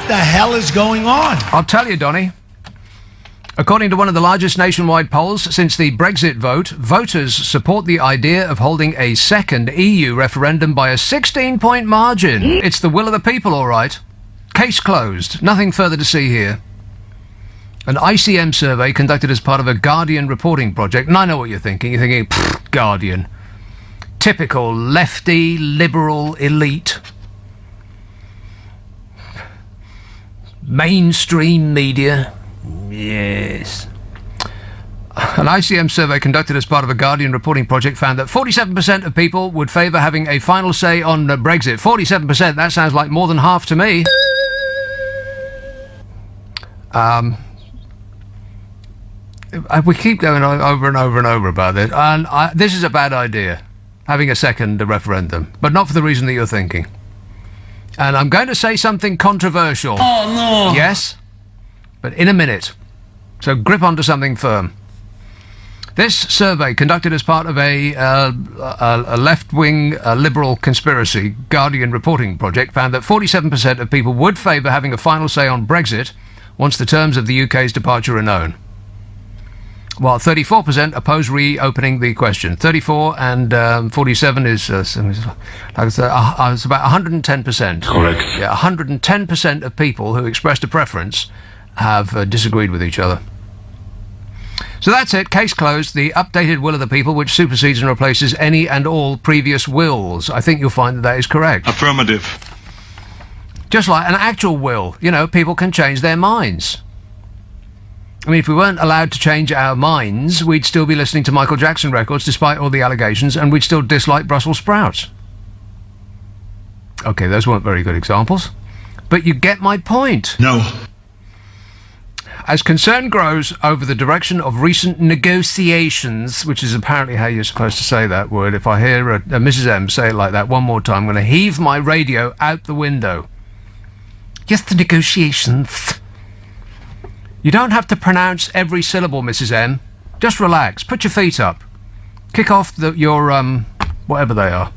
the hell is going on? I'll tell you, Donny. According to one of the largest nationwide polls since the Brexit vote, voters support the idea of holding a second EU referendum by a 16-point margin. It's the will of the people, all right. Case closed. Nothing further to see here. An ICM survey conducted as part of a Guardian reporting project. And I know what you're thinking. You're thinking, Guardian. Typical lefty, liberal elite. Mainstream media. Yes. An ICM survey conducted as part of a Guardian reporting project found that 47% of people would favour having a final say on Brexit. 47%, that sounds like more than half to me. We keep going over and over and over about this, and this is a bad idea, having a second referendum, but not for the reason that you're thinking. And I'm going to say something controversial. Oh, no. Yes, but in a minute. So grip onto something firm. This survey, conducted as part of a left-wing liberal conspiracy Guardian reporting project, found that 47% of people would favour having a final say on Brexit once the terms of the UK's departure are known, while 34% oppose reopening the question. 34 and 47 is it's about 110%. Correct. Yeah, 110% of people who expressed a preference have disagreed with each other. So that's it. Case closed. The updated will of the people, which supersedes and replaces any and all previous wills. I think you'll find that that is correct. Affirmative. Just like an actual will. You know, people can change their minds. I mean, if we weren't allowed to change our minds, we'd still be listening to Michael Jackson records despite all the allegations, and we'd still dislike Brussels sprouts. Okay, those weren't very good examples. But you get my point. No. As concern grows over the direction of recent negotiations, which is apparently how you're supposed to say that word, if I hear Mrs. M say it like that one more time, I'm going to heave my radio out the window. Yes, the negotiations. You don't have to pronounce every syllable, Mrs. M. Just relax. Put your feet up. Kick off your whatever they are.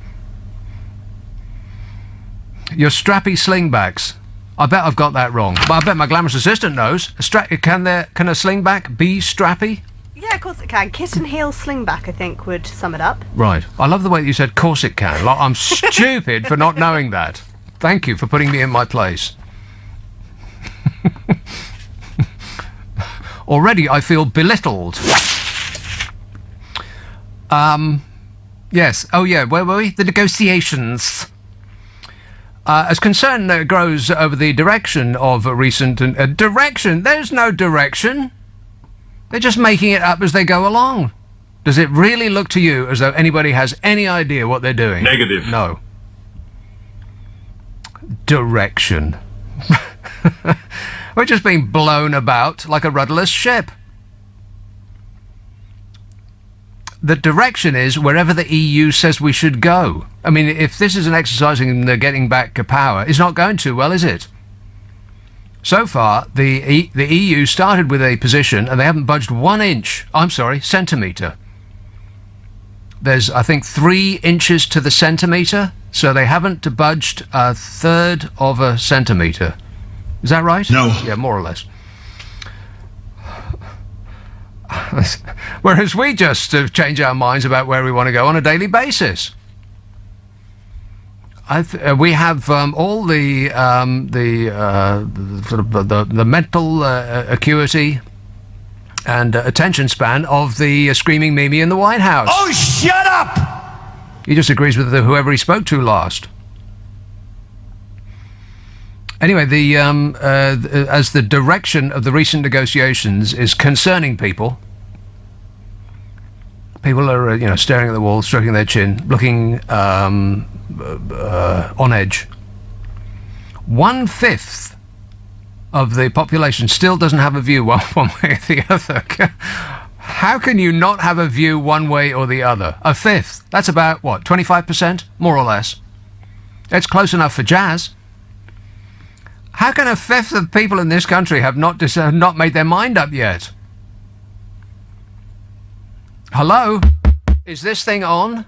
Your strappy slingbacks. I bet I've got that wrong. But I bet my glamorous assistant knows. Can a slingback be strappy? Yeah, of course it can. Kitten heel slingback, I think, would sum it up. Right. I love the way that you said, course it can. Like, I'm stupid for not knowing that. Thank you for putting me in my place. Already I feel belittled. Yes. Oh, yeah. Where were we? The negotiations. As concern grows over the direction of recent... direction? There's no direction. They're just making it up as they go along. Does it really look to you as though anybody has any idea what they're doing? Negative. No. Direction. We're just being blown about like a rudderless ship. The direction is wherever the EU says we should go. I mean, if this is an exercise in getting back power, it's not going too well, is it? So far, the EU started with a position, and they haven't budged 1 inch. I'm sorry, centimetre. There's, I think, 3 inches to the centimetre, so they haven't budged 1/3 of a centimetre. Is that right? No. Yeah, more or less. Whereas we just change our minds about where we want to go on a daily basis. We have all the sort of the mental acuity and attention span of the screaming Mimi in the White House. Oh, shut up! He just agrees with whoever he spoke to last. Anyway, as the direction of the recent negotiations is concerning people are staring at the wall, stroking their chin, looking on edge. 1/5 of the population still doesn't have a view one way or the other. How can you not have a view one way or the other? 1/5. That's about, what, 25%? More or less. It's close enough for jazz. How can 1/5 of people in this country have not made their mind up yet? Hello? Is this thing on?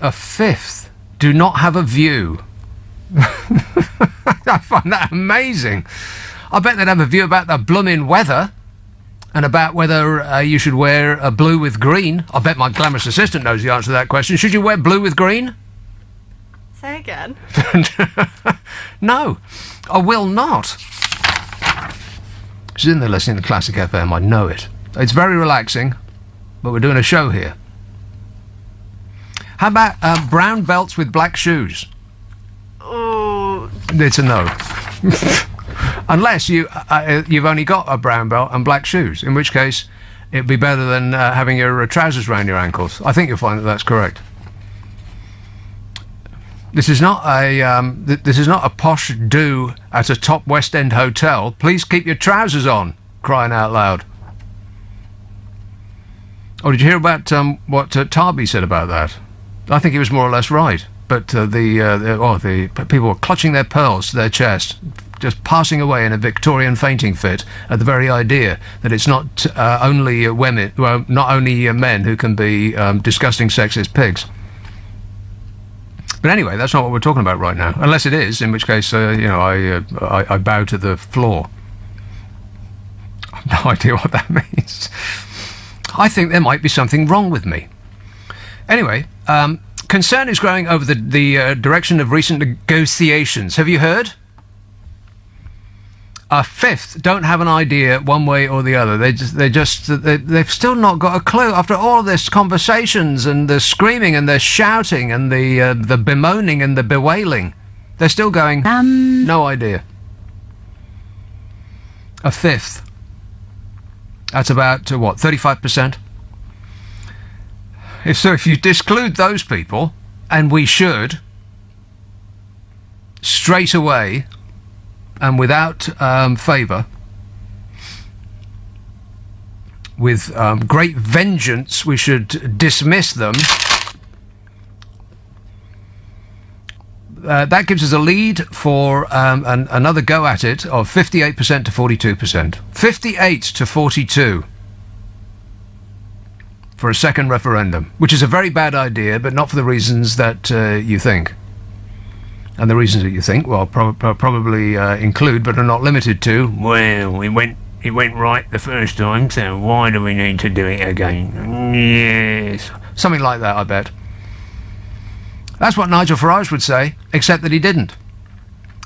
1/5. do not have a view. I find that amazing. I bet they'd have a view about the blooming weather and about whether you should wear a blue with green. I bet my glamorous assistant knows the answer to that question. Should you wear blue with green? Say again. No, I will not. She's in there listening to Classic FM, I know it. It's very relaxing, but we're doing a show here. How about brown belts with black shoes? Oh, It's a no. Unless you've only got a brown belt and black shoes, in which case it'd be better than having your trousers around your ankles. I think you'll find that that's correct. This is not a posh do at a top West End hotel. Please keep your trousers on, crying out loud. Oh, did you hear about what Tarby said about that? I think he was more or less right. But the people were clutching their pearls to their chest, just passing away in a Victorian fainting fit at the very idea that it's not only women, well, not only men who can be disgusting sexist pigs. But anyway, that's not what we're talking about right now. Unless it is, in which case, I bow to the floor. I have no idea what that means. I think there might be something wrong with me. Anyway, concern is growing over the direction of recent negotiations. Have you heard? A fifth don't have an idea one way or the other. They've still not got a clue after all this conversations and the screaming and the shouting and the bemoaning and the bewailing. They're still going, no idea. A fifth. That's about, 35%? If you disclude those people, and we should, straight away, and without favour, with great vengeance, we should dismiss them. That gives us a lead for another go at it of 58% to 42%. 58 to 42 for a second referendum, which is a very bad idea, but not for the reasons that you think. And the reasons that you think, well, probably include, but are not limited to, well, it went right the first time, so why do we need to do it again? Yes. Something like that, I bet. That's what Nigel Farage would say, except that he didn't.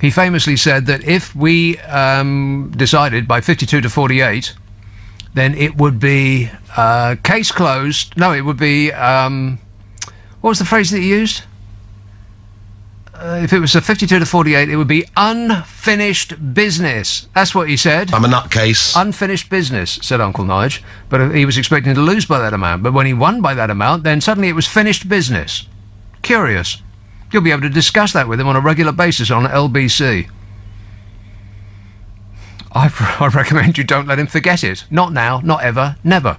He famously said that if we decided by 52 to 48, then it would be case closed. No, it would be, what was the phrase that he used? If it was a 52 to 48, it would be unfinished business. That's what he said. I'm a nutcase. Unfinished business, said Uncle Nige. But he was expecting to lose by that amount. But when he won by that amount, then suddenly it was finished business. Curious. You'll be able to discuss that with him on a regular basis on LBC. I recommend you don't let him forget it. Not now, not ever, never.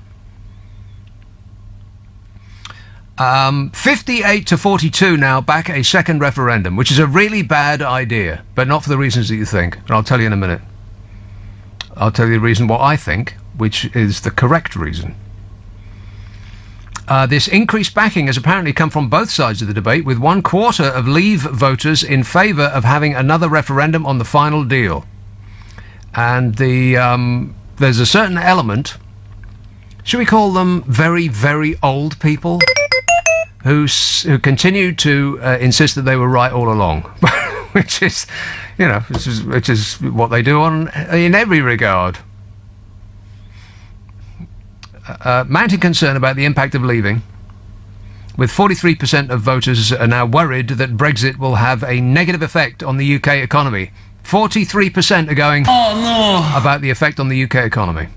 58 to 42 now back a second referendum, which is a really bad idea, but not for the reasons that you think. And I'll tell you in a minute. I'll tell you the reason what I think, which is the correct reason. This increased backing has apparently come from both sides of the debate, with 1/4 of Leave voters in favour of having another referendum on the final deal. And there's a certain element, should we call them very, very old people, who continue to insist that they were right all along, which is what they do in every regard. Mounting concern about the impact of leaving, with 43% of voters are now worried that Brexit will have a negative effect on the UK economy. 43% are going, oh no, about the effect on the UK economy.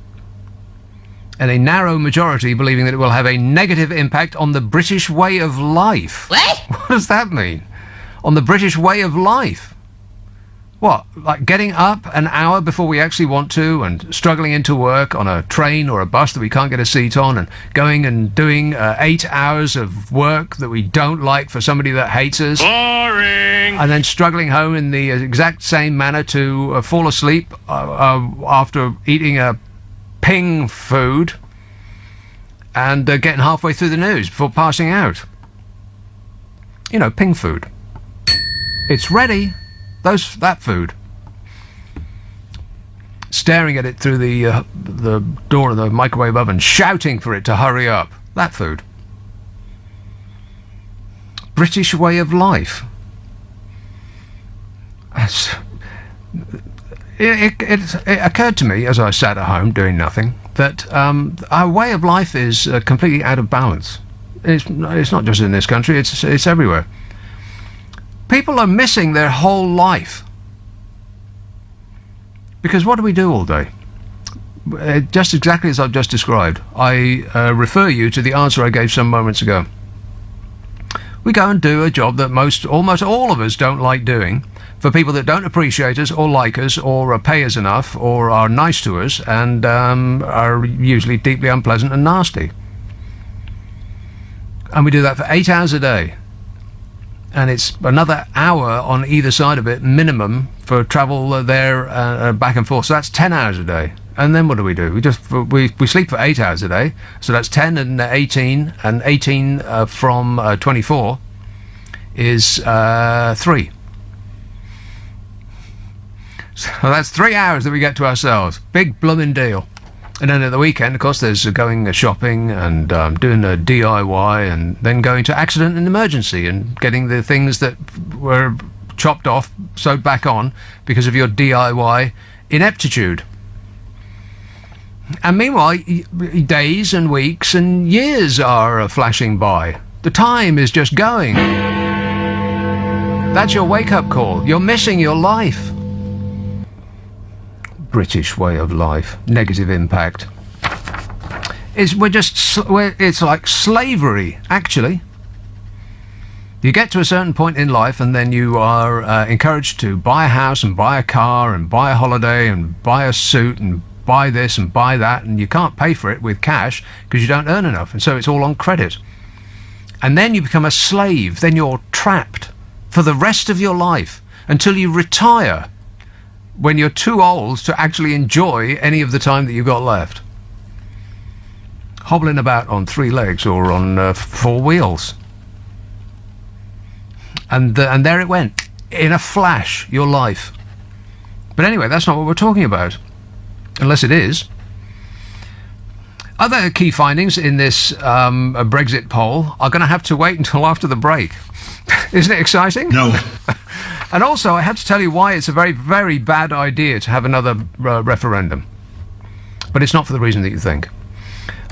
And a narrow majority believing that it will have a negative impact on the British way of life. What? What does that mean? On the British way of life? What, like getting up an hour before we actually want to and struggling into work on a train or a bus that we can't get a seat on and going and doing 8 hours of work that we don't like for somebody that hates us? Boring! And then struggling home in the exact same manner to fall asleep after eating a ping food and getting halfway through the news before passing out. You know, ping food. It's ready. That food. Staring at it through the door of the microwave oven, shouting for it to hurry up. That food. British way of life. It occurred to me as I sat at home doing nothing that our way of life is completely out of balance. It's not just in this country, it's everywhere. People are missing their whole life. Because what do we do all day? Just exactly as I've just described. I refer you to the answer I gave some moments ago. We go and do a job that almost all of us don't like doing, for people that don't appreciate us or like us or pay us enough or are nice to us and are usually deeply unpleasant and nasty. And we do that for 8 hours a day. And it's another hour on either side of it, minimum, for travel there back and forth. So that's 10 hours a day. And then what do? We sleep for 8 hours a day. So that's 10 and 18. And 18 from 24 is 3. So that's 3 hours that we get to ourselves. Big blooming deal. And then at the weekend, of course, there's going shopping and doing a DIY and then going to accident and emergency and getting the things that were chopped off sewed back on because of your DIY ineptitude. And meanwhile, days and weeks and years are flashing by. The time is just going. That's your wake-up call. You're missing your life. British way of life, negative impact. It's like slavery, actually. You get to a certain point in life and then you are encouraged to buy a house and buy a car and buy a holiday and buy a suit and buy this and buy that, and you can't pay for it with cash because you don't earn enough, and so it's all on credit. And then you become a slave. Then you're trapped for the rest of your life until you retire, when you're too old to actually enjoy any of the time that you've got left. Hobbling about on 3 legs or on 4 wheels. And there it went. In a flash, your life. But anyway, that's not what we're talking about. Unless it is. Other key findings in this Brexit poll are going to have to wait until after the break. Isn't it exciting? No. And also, I have to tell you why it's a very, very bad idea to have another referendum. But it's not for the reason that you think.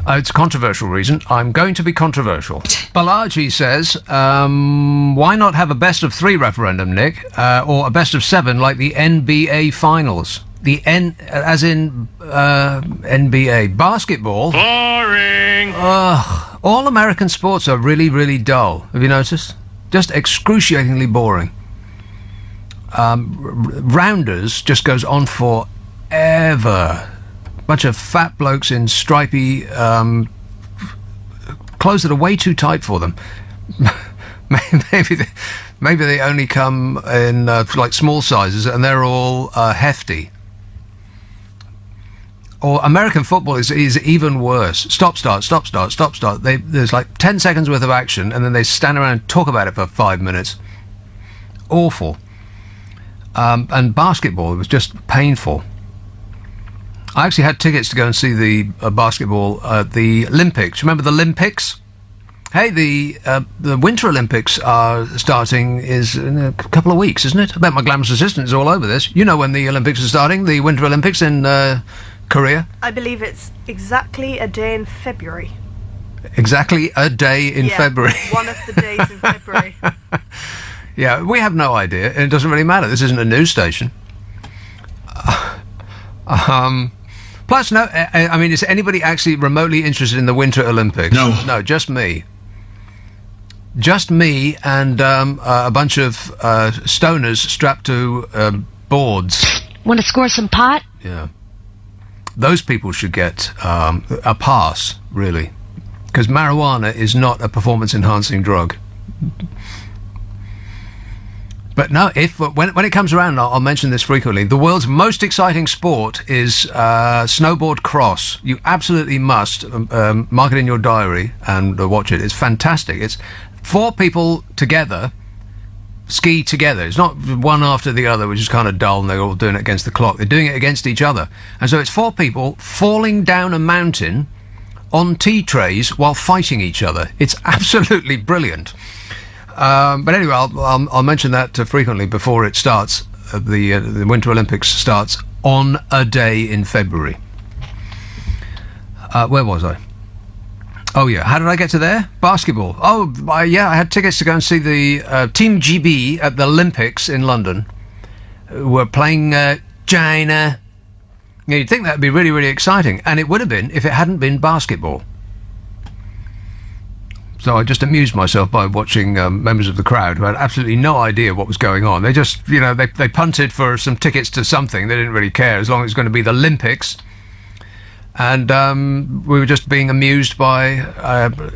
It's a controversial reason. I'm going to be controversial. Balaji says, why not have a best of 3 referendum, Nick? Or a best of 7 like the NBA finals? The as in NBA. Basketball. Boring! All American sports are really, really dull. Have you noticed? Just excruciatingly boring. Rounders just goes on forever. Bunch of fat blokes in stripy clothes that are way too tight for them. maybe they only come in like small sizes, and they're all hefty. Or American football is even worse. Stop, start. There's like 10 seconds worth of action, and then they stand around and talk about it for 5 minutes. Awful. And basketball, it was just painful. I actually had tickets to go and see the basketball at the Olympics. Remember the Olympics? Hey, the Winter Olympics are starting in a couple of weeks, isn't it? I bet my glamorous assistant is all over this. You know when the Olympics are starting, the Winter Olympics in Korea? I believe it's exactly a day in February. Exactly a day in February. One of the days in February. Yeah, we have no idea, and it doesn't really matter. This isn't a news station. Plus, no, I mean, is anybody actually remotely interested in the Winter Olympics? No. Just me. Just me and a bunch of stoners strapped to boards. Want to score some pot? Yeah. Those people should get a pass, really. Because marijuana is not a performance-enhancing drug. But no, when it comes around, I'll mention this frequently, the world's most exciting sport is snowboard cross. You absolutely must mark it in your diary and watch it. It's fantastic. It's 4 people together ski together. It's not one after the other, which is kind of dull, and they're all doing it against the clock. They're doing it against each other. And so it's 4 people falling down a mountain on tea trays while fighting each other. It's absolutely brilliant. But anyway, I'll mention that frequently before it starts. The Winter Olympics starts on a day in February. Where was I? Oh yeah, how did I get to there? Basketball. Oh yeah, I had tickets to go and see the Team GB at the Olympics in London. We're playing China. Yeah, you'd think that would be really, really exciting, and it would have been if it hadn't been basketball. So I just amused myself by watching members of the crowd who had absolutely no idea what was going on. They just, they punted for some tickets to something. They didn't really care as long as it was going to be the Olympics. And we were just being amused by,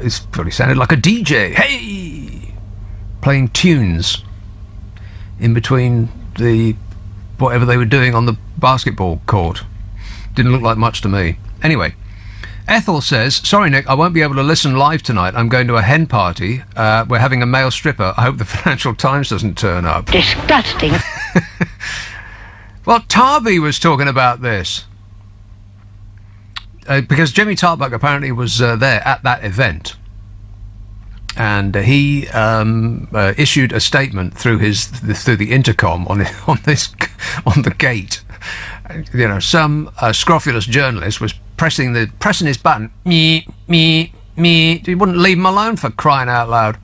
it probably sounded like a DJ, hey, playing tunes in between whatever they were doing on the basketball court. Didn't look like much to me. Anyway, Ethel says, sorry Nick, I won't be able to listen live tonight. I'm going to a hen party. We're having a male stripper. I hope the Financial Times doesn't turn up. Disgusting. Well, Tarby was talking about this. Because Jimmy Tarbuck apparently was there at that event, and he issued a statement through the intercom on the gate. Some scrofulous journalist was pressing his button. Me. He wouldn't leave him alone, for crying out loud.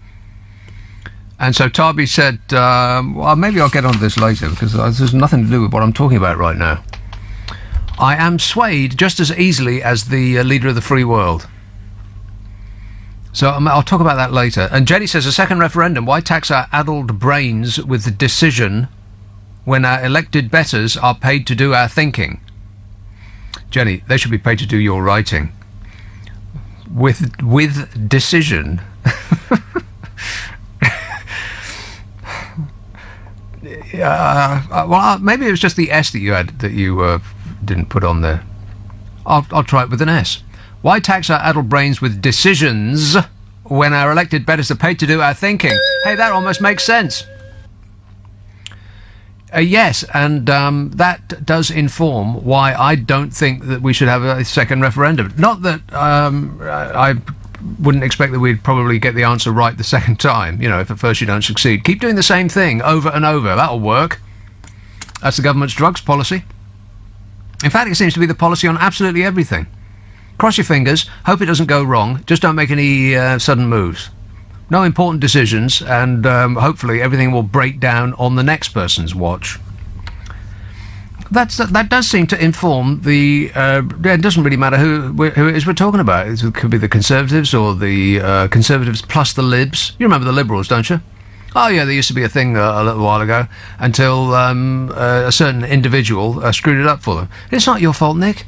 And so Tarby said, "Well, maybe I'll get onto this later because there's nothing to do with what I'm talking about right now. I am swayed just as easily as the leader of the free world." So I'll talk about that later. And Jenny says, a second referendum. Why tax our addled brains with the decision when our elected betters are paid to do our thinking? Jenny, they should be paid to do your writing. With decision. Well, maybe it was just the S that you didn't put on there. I'll try it with an S. Why tax our addled brains with decisions when our elected betters are paid to do our thinking? Hey, that almost makes sense. Yes, and that does inform why I don't think that we should have a second referendum. Not that I wouldn't expect that we'd probably get the answer right the second time. If at first you don't succeed. Keep doing the same thing over and over. That'll work. That's the government's drugs policy. In fact, it seems to be the policy on absolutely everything. Cross your fingers, hope it doesn't go wrong, just don't make any sudden moves. No important decisions, and hopefully everything will break down on the next person's watch. That does seem to inform the... it doesn't really matter who it is we're talking about. It could be the Conservatives or the Conservatives plus the Libs. You remember the Liberals, don't you? Oh yeah, there used to be a thing a little while ago until a certain individual screwed it up for them. It's not your fault, Nick.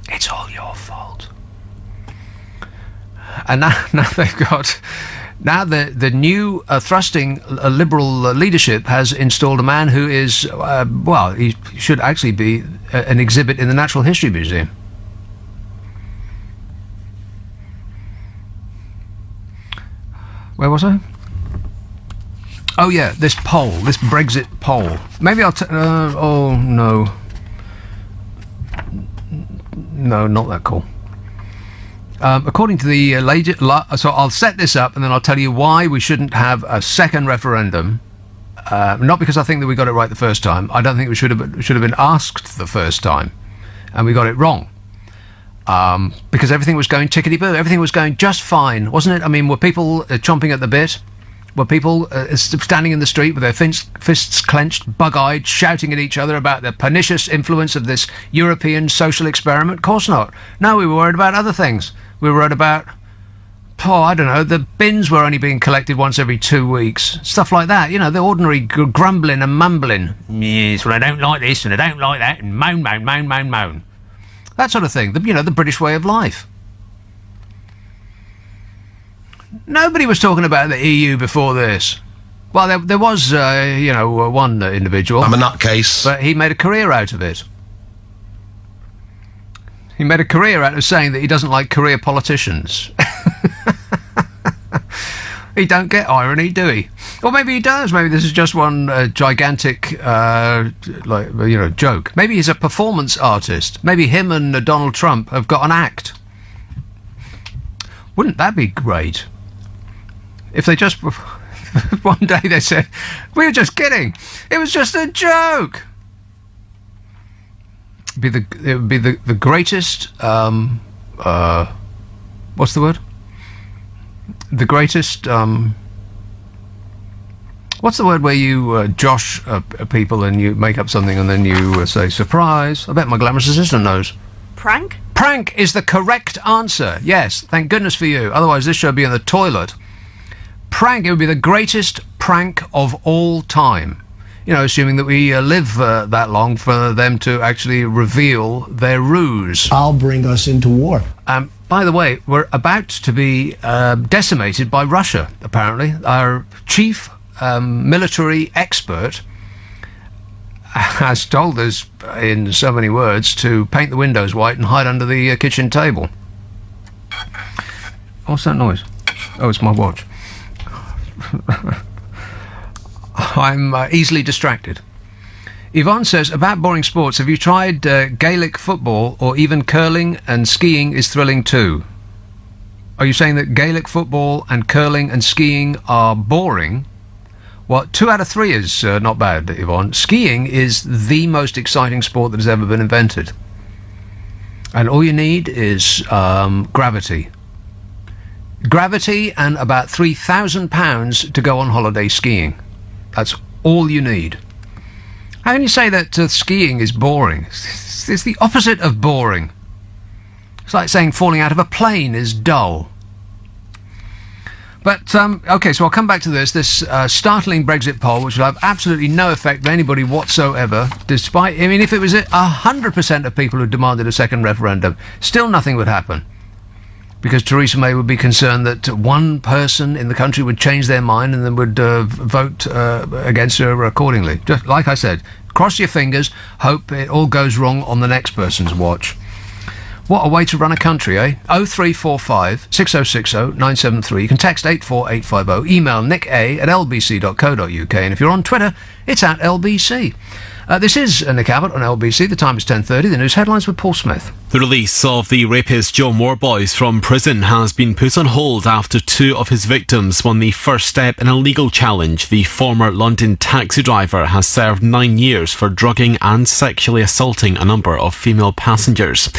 It's all your fault. And now they've got... Now the new thrusting Liberal leadership has installed a man who is, he should actually be an exhibit in the Natural History Museum. Where was I? Oh yeah, this Brexit poll. Maybe I'll oh no. No, not that cool. According to the so I'll set this up and then I'll tell you why we shouldn't have a second referendum. Not because I think that we got it right the first time. I don't think we should have been asked the first time, and we got it wrong. Because everything was going tickety-boo. Everything was going just fine, wasn't it? I mean, were people chomping at the bit? Were people standing in the street with their fists clenched, bug-eyed, shouting at each other about the pernicious influence of this European social experiment? Of course not. No, we were worried about other things. We were worried about, I don't know, the bins were only being collected once every 2 weeks. Stuff like that. The ordinary grumbling and mumbling. Yes, well, I don't like this and I don't like that, and moan, moan, moan, moan, moan. That sort of thing. The British way of life. Nobody was talking about the EU before this. Well, there was, one individual. I'm a nutcase. But he made a career out of it. He made a career out of saying that he doesn't like career politicians. He don't get irony, do he? Or maybe he does. Maybe this is just one gigantic, joke. Maybe he's a performance artist. Maybe him and Donald Trump have got an act. Wouldn't that be great? If they just... one day they said, we were just kidding. It was just a joke. It would be the greatest... what's the word? The greatest... what's the word where you josh people and you make up something and then you say, surprise? I bet my glamorous assistant knows. Prank? Prank is the correct answer. Yes, thank goodness for you. Otherwise this show would be in the toilet. Prank, it would be the greatest prank of all time. You know, assuming that we live that long for them to actually reveal their ruse. I'll bring us into war. By the way, we're about to be decimated by Russia, apparently. Our chief military expert has told us in so many words to paint the windows white and hide under the kitchen table. What's that noise? Oh, it's my watch. I'm easily distracted. Yvonne says, about boring sports, have you tried Gaelic football or even curling and skiing is thrilling too? Are you saying that Gaelic football and curling and skiing are boring? Well, 2 out of 3 is not bad, Yvonne. Skiing is the most exciting sport that has ever been invented. And all you need is gravity. Gravity and about £3,000 to go on holiday skiing. That's all you need. How can you say that skiing is boring? It's the opposite of boring. It's like saying falling out of a plane is dull. But, OK, so I'll come back to this startling Brexit poll, which will have absolutely no effect on anybody whatsoever, despite, I mean, if it was 100% of people who demanded a second referendum, still nothing would happen. Because Theresa May would be concerned that one person in the country would change their mind and then would vote against her accordingly. Just like I said, cross your fingers, hope it all goes wrong on the next person's watch. What a way to run a country, eh? 0345 6060 973. You can text 84850. Email nick@lbc.co.uk. And if you're on Twitter, it's @LBC. This is Nick Abbott on LBC. The time is 10:30. The news headlines with Paul Smith. The release of the rapist John Worboys from prison has been put on hold after 2 of his victims won the first step in a legal challenge. The former London taxi driver has served 9 years for drugging and sexually assaulting a number of female passengers.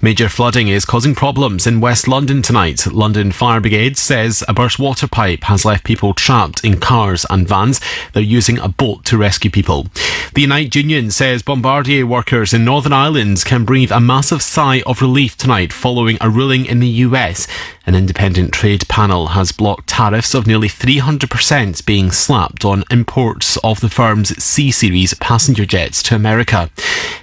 Major flooding is causing problems in West London tonight. London Fire Brigade says a burst water pipe has left people trapped in cars and vans. They're using a boat to rescue people. The Unite Union says Bombardier workers in Northern Ireland can breathe a massive sigh of relief tonight following a ruling in the US. An independent trade panel has blocked tariffs of nearly 300% being slapped on imports of the firm's C-Series passenger jets to America.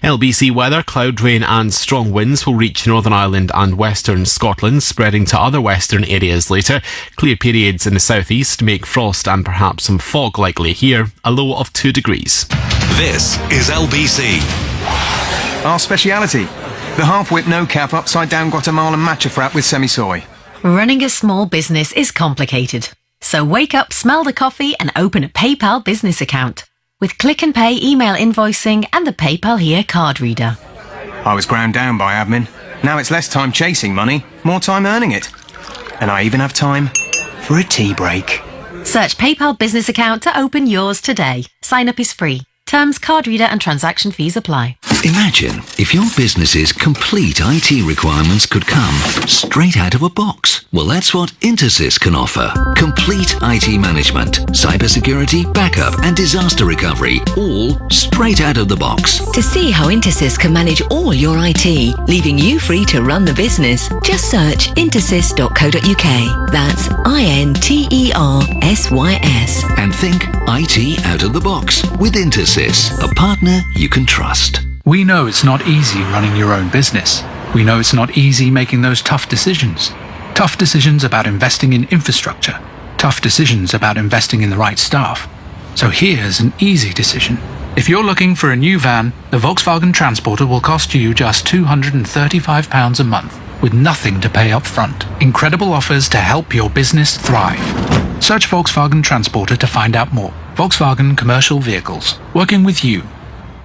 LBC weather, cloud, rain and strong winds will reach Northern Ireland and western Scotland, spreading to other western areas later. Clear periods in the southeast make frost and perhaps some fog likely here, a low of 2 degrees. This is LBC. Our speciality, the half-whip no-cap upside-down Guatemalan matcha frap with semi-soy. Running a small business is complicated. So wake up, smell the coffee and open a PayPal business account. With Click and Pay email invoicing and the PayPal Here card reader. I was ground down by admin. Now it's less time chasing money, more time earning it. And I even have time for a tea break. Search PayPal business account to open yours today. Sign up is free. Terms, card reader and transaction fees apply. Imagine if your business's complete IT requirements could come straight out of a box. Well, that's what Intersys can offer. Complete IT management, cybersecurity, backup and disaster recovery, all straight out of the box. To see how Intersys can manage all your IT, leaving you free to run the business, just search intersys.co.uk. That's INTERSYS. And think IT out of the box with Intersys, a partner you can trust. We know it's not easy running your own business. We know it's not easy making those tough decisions. Tough decisions about investing in infrastructure. Tough decisions about investing in the right staff. So here's an easy decision. If you're looking for a new van, the Volkswagen Transporter will cost you just £235 a month, with nothing to pay up front. Incredible offers to help your business thrive. Search Volkswagen Transporter to find out more. Volkswagen Commercial Vehicles. Working with you.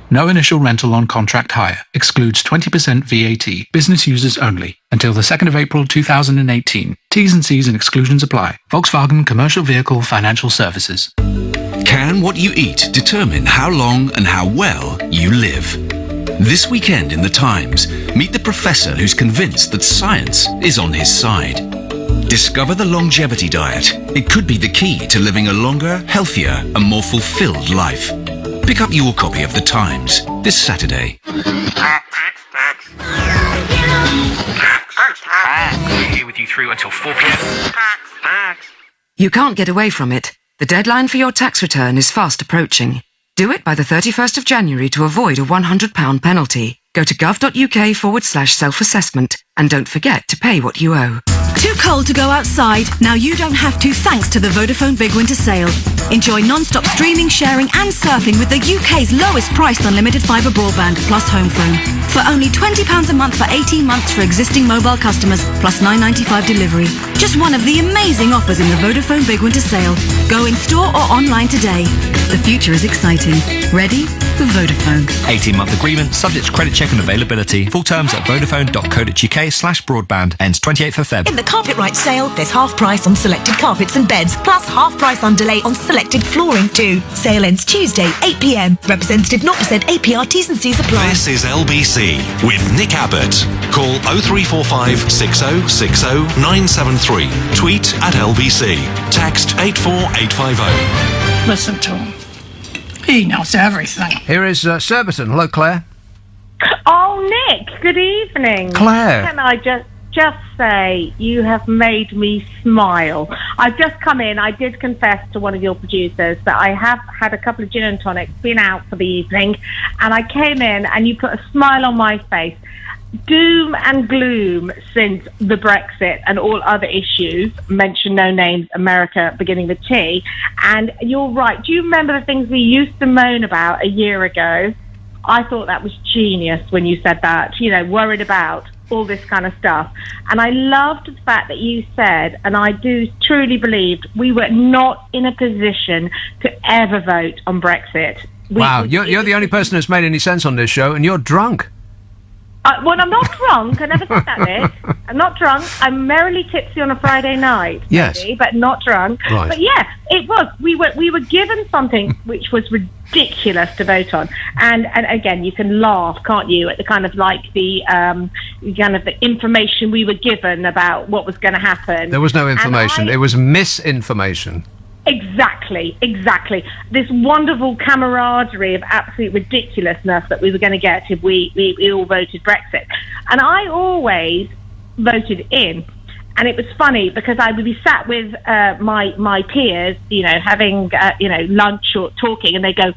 No initial rental on contract hire. Excludes 20% VAT. Business users only. Until the 2nd of April 2018. T's and C's and exclusions apply. Volkswagen Commercial Vehicle Financial Services. Can what you eat determine how long and how well you live? This weekend in The Times, meet the professor who's convinced that science is on his side. Discover the longevity diet. It could be the key to living a longer, healthier, and more fulfilled life. Pick up your copy of The Times this Saturday. Here with you through until 4 p.m. You can't get away from it. The deadline for your tax return is fast approaching. Do it by the 31st of January to avoid a £100 penalty. Go to gov.uk/self-assessment and don't forget to pay what you owe. Too cold to go outside? Now you don't have to thanks to the Vodafone Big Winter Sale. Enjoy non-stop streaming, sharing and surfing with the UK's lowest priced unlimited fibre broadband plus home phone. For only £20 a month for 18 months for existing mobile customers plus £9.95 delivery. Just one of the amazing offers in the Vodafone Big Winter Sale. Go in store or online today. The future is exciting. Ready? The Vodafone. 18-month agreement, subject to credit check and availability. Full terms at vodafone.co.uk/broadband. Ends 28th of Feb. In the Carpet Right sale, there's half price on selected carpets and beds, plus half price on delay on selected flooring too. Sale ends Tuesday, 8 p.m. Representative 0% APR T's and C's apply. This is LBC with Nick Abbott. Call 0345 6060 973. Tweet at LBC. Text 84850. Listen to him. He knows everything. Here is Surbiton. Hello, Claire. Oh, Nick, good evening. Claire. Can I just say you have made me smile. I've just come in. I did confess to one of your producers that I have had a couple of gin and tonics, been out for the evening, and I came in and you put a smile on my face. Doom and gloom since the Brexit and all other issues, mention no names, America beginning with T, and you're right. Do you remember the things we used to moan about a year ago? I thought that was genius when you said that, you know, worried about all this kind of stuff. And I loved the fact that you said, and I do truly believe, we were not in a position to ever vote on Brexit. Wow, you're the only person that's made any sense on this show, and you're drunk. Well, I'm not drunk. I never said that, Nick. I'm not drunk. I'm merrily tipsy on a Friday night. Yes. Maybe, but not drunk. Right. But yeah, it was. We were given something which was ridiculous to vote on. And again, you can laugh, can't you, at the kind of like the information we were given about what was going to happen. There was no information. It was misinformation. Exactly. This wonderful camaraderie of absolute ridiculousness that we were going to get if we all voted Brexit. And I always voted in. And it was funny because I would be sat with my peers, you know, having, lunch or talking, and they go,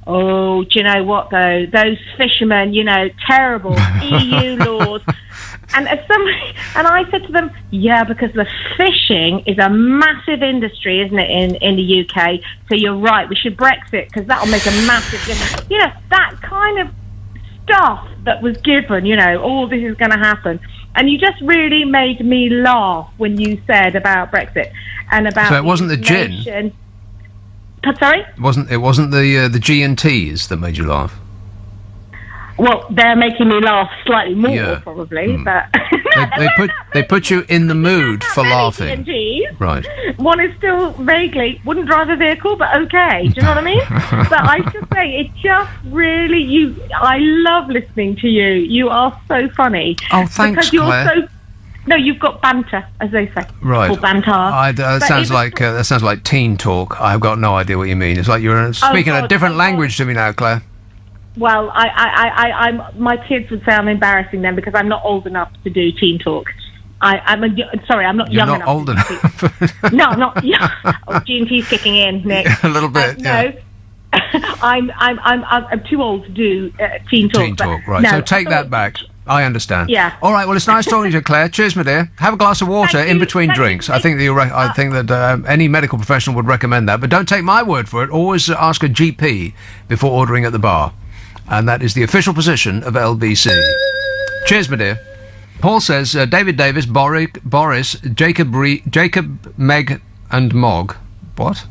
oh, do you know what, though? Those fishermen, you know, terrible EU laws. And I said to them, yeah, because the fishing is a massive industry, isn't it, in the UK? So you're right, we should Brexit because that'll make a massive difference. You know, that kind of stuff that was given, you know, all this is going to happen. And you just really made me laugh when you said about Brexit and about. So it wasn't the gin. Sorry? It wasn't the G&Ts that made you laugh. Well, they're making me laugh slightly more, probably. But they put you in the mood for laughing. G&Ts. Right. One is still vaguely wouldn't drive a vehicle, but okay. Do you know what I mean? But I should say, it just really I love listening to you. You are so funny. Oh, thanks, because you're Claire. No, you've got banter, as they say. Right. Or banter. That sounds like teen talk. I've got no idea what you mean. It's like you're speaking a different language to me now, Claire. Well, I'm. My kids would say I'm embarrassing them because I'm not old enough to do teen talk. I'm not You're young not enough. Old enough. No, I'm not. Yeah. Oh, G&T's kicking in, Nick. A little bit. No. I'm too old to do teen talk. Teen talk, right? No, so take that back. I understand. Yeah. All right. Well, it's nice talking to you, Claire. Cheers, my dear. Have a glass of water in between drinks. I think that any medical professional would recommend that. But don't take my word for it. Always ask a GP before ordering at the bar. And that is the official position of LBC. Cheers, my dear. Paul says David Davis, Boris, Jacob, Meg, and Mog. What?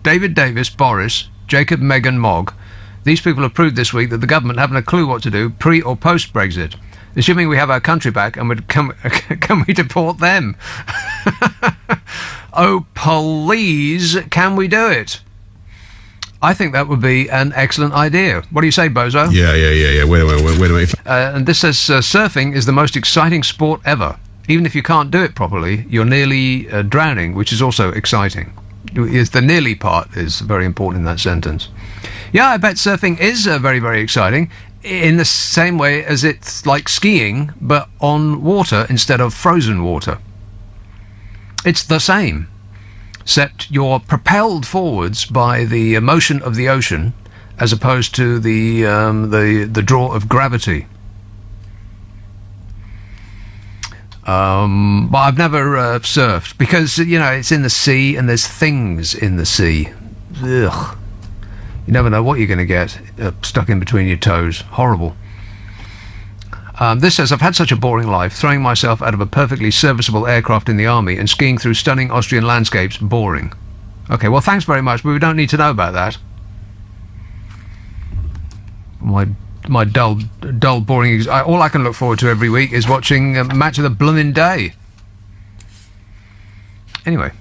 David Davis, Boris, Jacob, Meghan, Mogg. These people have proved this week that the government haven't a clue what to do pre or post Brexit. Assuming we have our country back, and can we deport them? Oh, please, can we do it? I think that would be an excellent idea. What do you say, Bozo? Yeah. Wait a minute. And this says, surfing is the most exciting sport ever. Even if you can't do it properly, you're nearly drowning, which is also exciting. The nearly part is very important in that sentence. Yeah, I bet surfing is very, very exciting, in the same way as it's like skiing, but on water instead of frozen water. It's the same, except you're propelled forwards by the motion of the ocean, as opposed to the draw of gravity. But I've never surfed because, it's in the sea and there's things in the sea. Ugh. You never know what you're going to get stuck in between your toes. Horrible. This says, I've had such a boring life, throwing myself out of a perfectly serviceable aircraft in the army and skiing through stunning Austrian landscapes, boring. Okay, well, thanks very much, but we don't need to know about that. My dull, boring... all I can look forward to every week is watching Match of the Bloomin' Day. Anyway.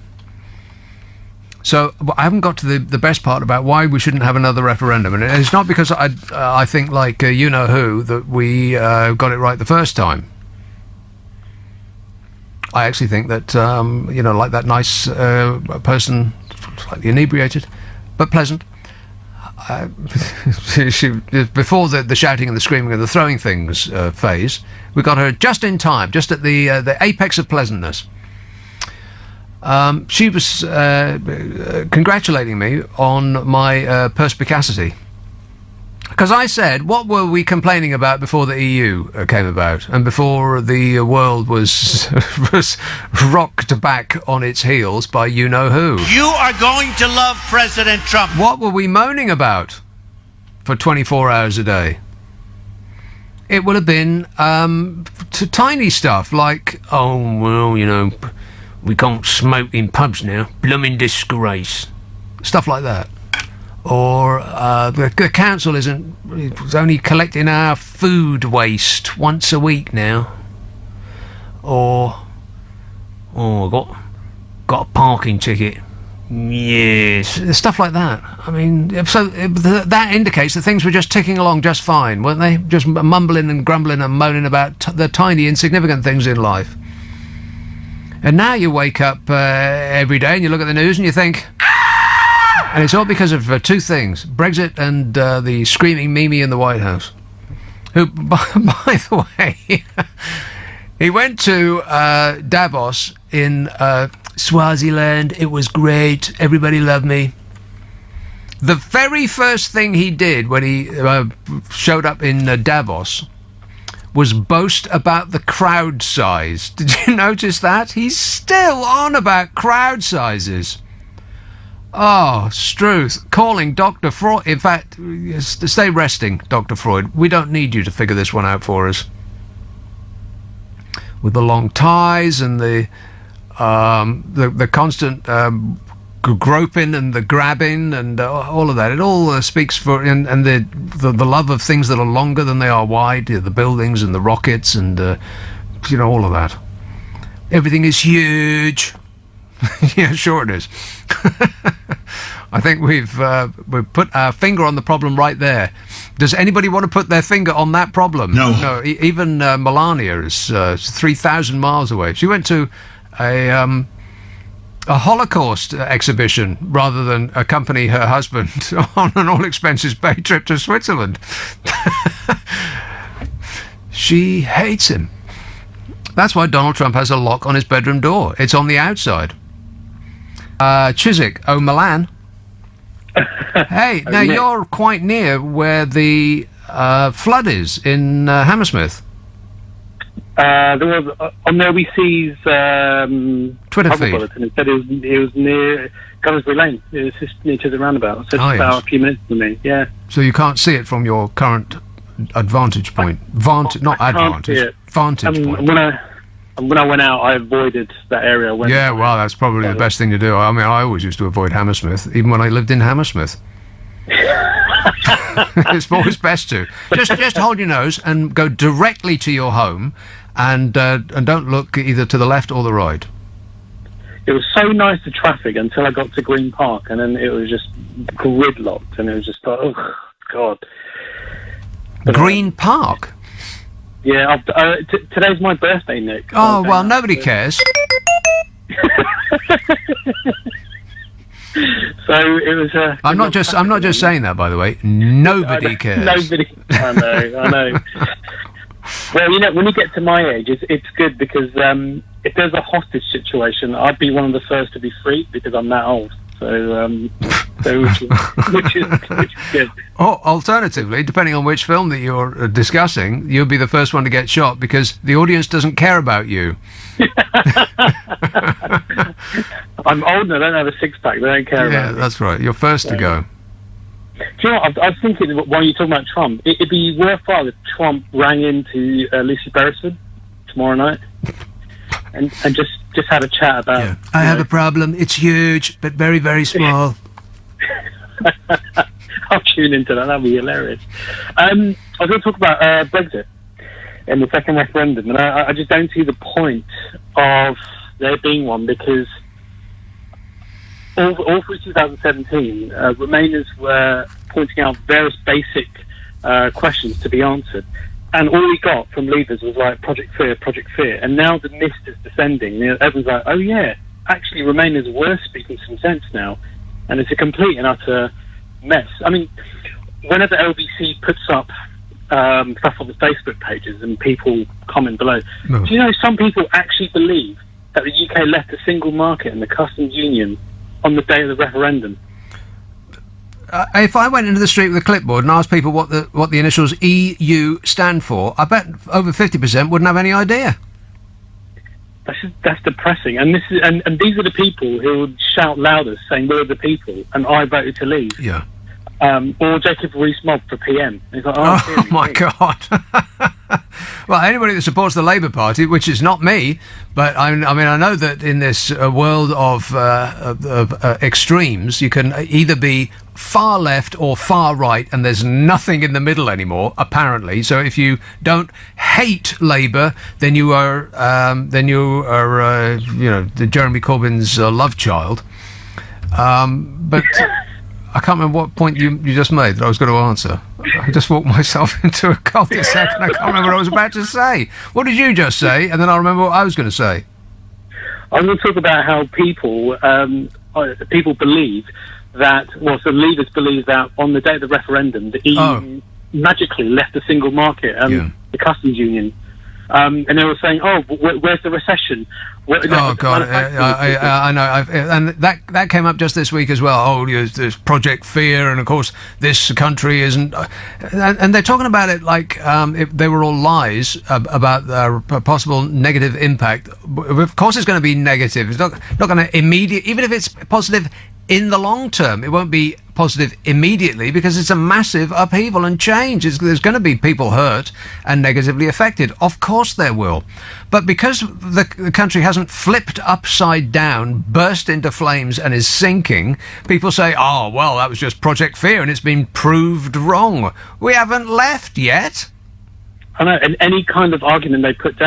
So, I haven't got to the best part about why we shouldn't have another referendum. And it's not because I think, like you-know-who, that we got it right the first time. I actually think that, like that nice person, slightly inebriated, but pleasant, before the shouting and the screaming and the throwing things phase, we got her just in time, just at the apex of pleasantness. She was congratulating me on my perspicacity. Because I said, what were we complaining about before the EU came about and before the world was rocked back on its heels by you-know-who? You are going to love President Trump. What were we moaning about for 24 hours a day? It would have been tiny stuff like, we can't smoke in pubs now. Blooming disgrace. Stuff like that. Or the council is only collecting our food waste once a week now. Or I got a parking ticket. Yes, stuff like that. I mean, so that indicates that things were just ticking along just fine, weren't they? Just mumbling and grumbling and moaning about the tiny insignificant things in life. And now you wake up every day and you look at the news and you think, and it's all because of two things: Brexit and the screaming Mimi in the White House. Who, by the way, he went to Davos in Swaziland. It was great. Everybody loved me. The very first thing he did when he showed up in Davos was boast about the crowd size. Did you notice that? He's still on about crowd sizes. Oh, Struth, calling Dr. Freud. In fact, stay resting, Dr. Freud. We don't need you to figure this one out for us. With the long ties and the constant groping and the grabbing and all of that, it all speaks for and the love of things that are longer than they are wide. The buildings and the rockets and all of that. Everything is huge. Yeah, sure it is. I think we've put our finger on the problem right there. Does anybody want to put their finger on that problem? No. Even Melania is 3,000 miles away. She went to a Holocaust exhibition rather than accompany her husband on an all-expenses-paid trip to Switzerland. She hates him. That's why Donald Trump has a lock on his bedroom door. It's on the outside. Chiswick, Milan. Hey, now you're quite near where the flood is in Hammersmith. There was on the OBC's Twitter feed. Bulletin. It said it was near Gunnersbury Lane. It was just near to the roundabout. So it's about a few minutes from me. Yeah. So you can't see it from your current advantage point. Vantage point. I'm And when I went out, I avoided that area. Yeah, well, that's probably the best thing to do. I mean, I always used to avoid Hammersmith, even when I lived in Hammersmith. It's always best to just hold your nose and go directly to your home, and don't look either to the left or the right. It was so nice, the traffic, until I got to Green Park, and then it was just gridlocked, and it was just like, oh God. Green Park. Yeah, today's my birthday, Nick. Oh well, nobody cares. So it was. I'm not just saying that, by the way. Nobody cares. Nobody. I know. Well, when you get to my age, it's good because if there's a hostage situation, I'd be one of the first to be freed because I'm that old. So which is good. Or alternatively, depending on which film that you're discussing, you'll be the first one to get shot because the audience doesn't care about you. I'm old and I don't have a six-pack. They don't care about me. Yeah, that's right. You're first to go. Do you know what? I was thinking, while you're talking about Trump, it'd be worthwhile if Trump rang into Lucy Beresford tomorrow night and just had a chat about... Yeah. I have a problem. It's huge, but very, very small. I'll tune into that. That'd be hilarious. I was going to talk about Brexit and the second referendum, and I just don't see the point of there being one because all through 2017, Remainers were pointing out various basic questions to be answered. And all we got from leaders was like Project Fear. And now the mist is descending. Everyone's like, oh yeah, actually Remainers were speaking some sense now. And it's a complete and utter mess. I mean, whenever LBC puts up stuff on the Facebook pages and people comment below, do you know some people actually believe that the UK left a single market in the customs union on the day of the referendum? If I went into the street with a clipboard and asked people what the initials EU stand for, I bet over 50% wouldn't have any idea. That's depressing. And this is and these are the people who would shout loudest, saying we're the people, and I voted to leave. Yeah. Or Jacob Rees-Mogg for PM. And he's like, oh my God. Well, anybody that supports the Labour Party, which is not me, but I mean, I know that in this world of extremes, you can either be far left or far right, and there's nothing in the middle anymore, apparently. So if you don't hate Labour, then you are the Jeremy Corbyn's love child. But I can't remember what point you just made that I was going to answer. I just walked myself into a cul-de-sac and I can't remember what I was about to say. What did you just say? And then I'll remember what I was going to say. I'm going to talk about how people believe that, so leaders believe that on the day of the referendum, the EU magically left a single market, the customs union. And they were saying, where's the recession? Oh God, I know, and that came up just this week as well. Oh, there's Project Fear, and of course this country isn't. And they're talking about it like if they were all lies about their possible negative impact. Of course, it's going to be negative. It's not going to immediate, even if it's positive in the long term. It won't be positive immediately because it's a massive upheaval and change. There's going to be people hurt and negatively affected. Of course there will. But because the country hasn't flipped upside down, burst into flames and is sinking, people say, oh, well, that was just Project Fear and it's been proved wrong. We haven't left yet. I know, and any kind of argument they put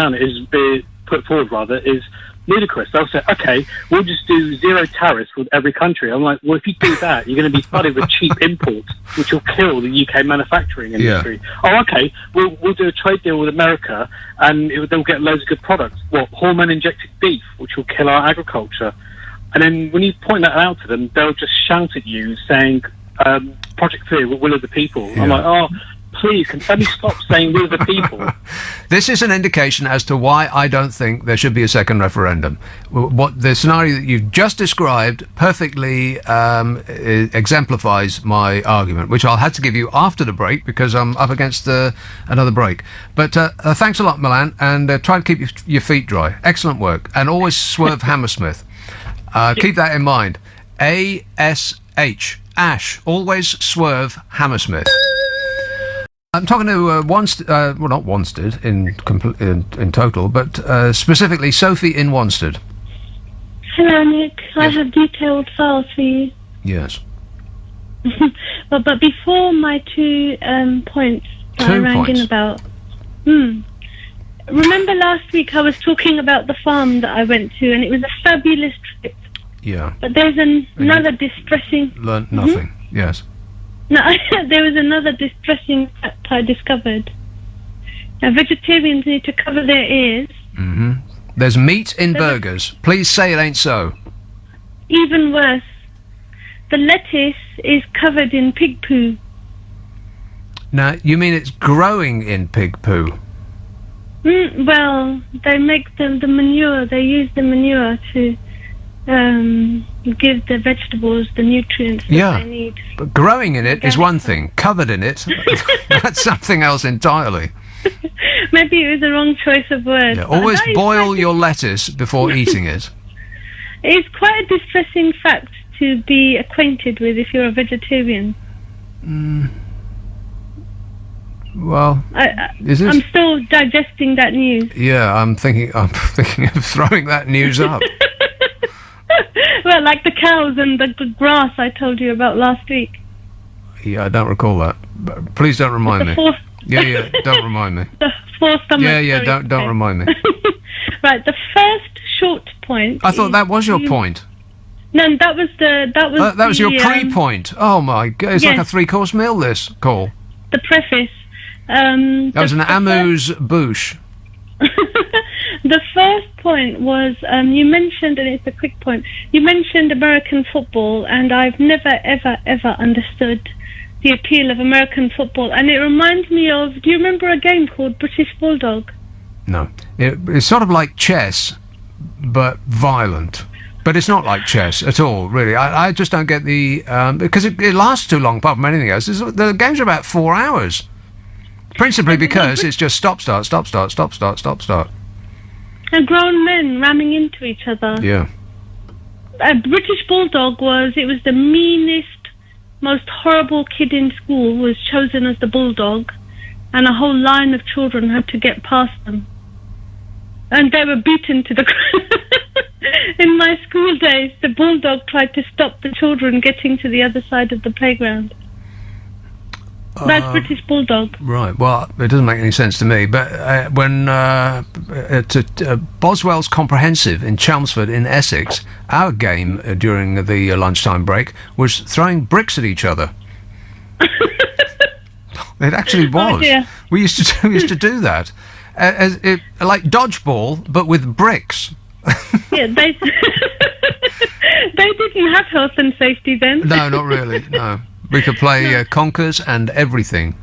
forward is ludicrous. They'll say, okay, we'll just do zero tariffs with every country. I'm like, well, if you do that, you're going to be flooded with cheap imports, which will kill the UK manufacturing industry. Yeah. Oh, okay, we'll do a trade deal with America, and they'll get loads of good products. What, hormone-injected beef, which will kill our agriculture. And then when you point that out to them, they'll just shout at you, saying, Project Fear, will of the people. Yeah. I'm like, oh, please, can somebody stop saying we're the people? This is an indication as to why I don't think there should be a second referendum. What the scenario that you've just described perfectly exemplifies my argument, which I'll have to give you after the break because I'm up against another break. But thanks a lot, Milan, and try to keep your feet dry. Excellent work. And always swerve Hammersmith. Keep that in mind. ASH. Ash. Always swerve Hammersmith. I'm talking to Wanstead, well, not Wanstead in total, but specifically Sophie in Wanstead. Hello, Nick. I have detailed files for you. Yes. but before my 2 points that I rang in about. Remember last week I was talking about the farm that I went to, and it was a fabulous trip. Yeah. But there's another distressing... Learnt nothing, yes. No, there was another distressing fact I discovered. Now, vegetarians need to cover their ears. Mm-hmm. There's meat in burgers. Please say it ain't so. Even worse, the lettuce is covered in pig poo. Now, you mean it's growing in pig poo? Well, they make the manure. They use the manure to give the vegetables the nutrients that they need. But growing in it is one thing. Covered in it, that's something else entirely. Maybe it was the wrong choice of words. Yeah, always boil your lettuce before eating it. It's quite a distressing fact to be acquainted with if you're a vegetarian. Well, is it? I'm still digesting that news. Yeah, I'm thinking of throwing that news up. Well, like the cows and the grass I told you about last week. Yeah, I don't recall that. But please don't remind me. Yeah, don't remind me. The four stomachs. Yeah, don't remind me. Right, the first short point. I thought that was your point. No, that was your pre-point. Oh my God, it's like a 3-course meal. This call. The preface. That was an amuse-bouche. The first point was you mentioned, and it's a quick point. You mentioned American football, and I've never, ever, ever understood the appeal of American football. And it reminds me of. Do you remember a game called British Bulldog? No, it's sort of like chess, but violent. But it's not like chess at all, really. I just don't get the because it lasts too long. Apart from anything else, the games are about 4 hours. Principally because it's just stop, start, stop, start, stop, start, stop, start. And grown men ramming into each other. Yeah. A British Bulldog was the meanest, most horrible kid in school was chosen as the Bulldog, and a whole line of children had to get past them. And they were beaten to the ground. In my school days, the Bulldog tried to stop the children getting to the other side of the playground. That's British Bulldog. Right. Well, it doesn't make any sense to me. But when Boswell's Comprehensive in Chelmsford in Essex, our game during the lunchtime break was throwing bricks at each other. It actually was. Oh dear. We used to do that, like dodgeball, but with bricks. Yeah, they didn't have health and safety then. No, not really. No. We could play conkers and everything.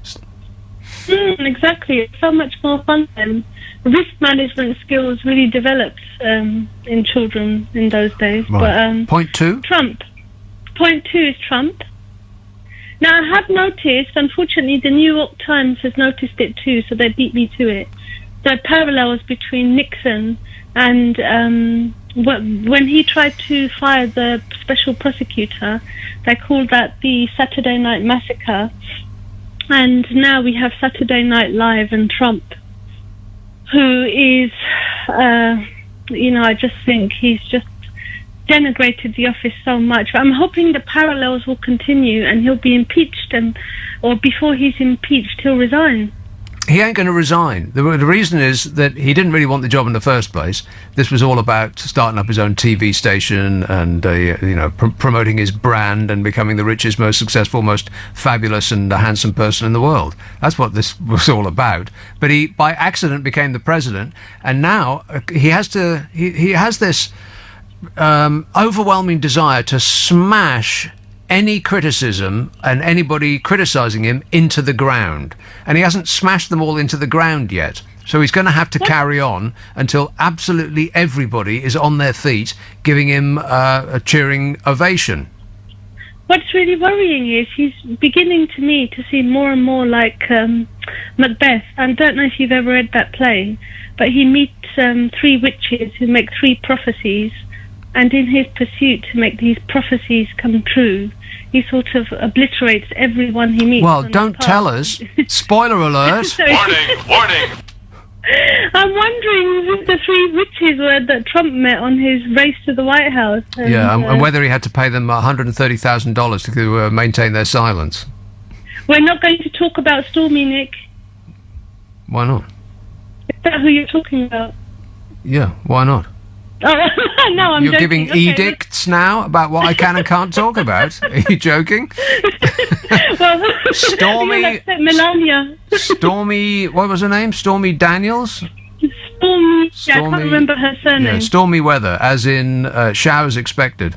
Exactly. It's so much more fun then. Risk management skills really developed in children in those days. Right. But, point 2? Trump. Point 2 is Trump. Now, I have noticed, unfortunately, the New York Times has noticed it too, so they beat me to it. There are parallels between Nixon and when he tried to fire the special prosecutor, they called that the Saturday Night Massacre. And now we have Saturday Night Live and Trump, who is, I just think he's just denigrated the office so much. I'm hoping the parallels will continue and he'll be impeached, or before he's impeached, he'll resign. He ain't going to resign. The reason is that he didn't really want the job in the first place. This was all about starting up his own TV station and, promoting his brand and becoming the richest, most successful, most fabulous and handsome person in the world. That's what this was all about. But he, by accident, became the president, and now he has this overwhelming desire to smash any criticism and anybody criticising him into the ground. And he hasn't smashed them all into the ground yet. So he's going to have to carry on until absolutely everybody is on their feet giving him a cheering ovation. What's really worrying is he's beginning to me to seem more and more like Macbeth. I don't know if you've ever read that play, but he meets 3 witches who make 3 prophecies. and in his pursuit to make these prophecies come true, he sort of obliterates everyone he meets. Well, on don't his tell path. us. Spoiler alert. So- Warning! I'm wondering who the three witches were that Trump met on his race to the White House. And whether he had to pay them $130,000 to maintain their silence. We're not going to talk about Stormy, Nick. Why not? Is that who you're talking about? Yeah, why not? Oh, no, I'm You're joking. giving Okay, edicts now about what I can and can't talk about. Are you joking? Well, Stormy- you'll upset Melania. Stormy, what was her name? Stormy Daniels? Stormy, I can't remember her surname. Yeah, stormy weather, as in showers expected.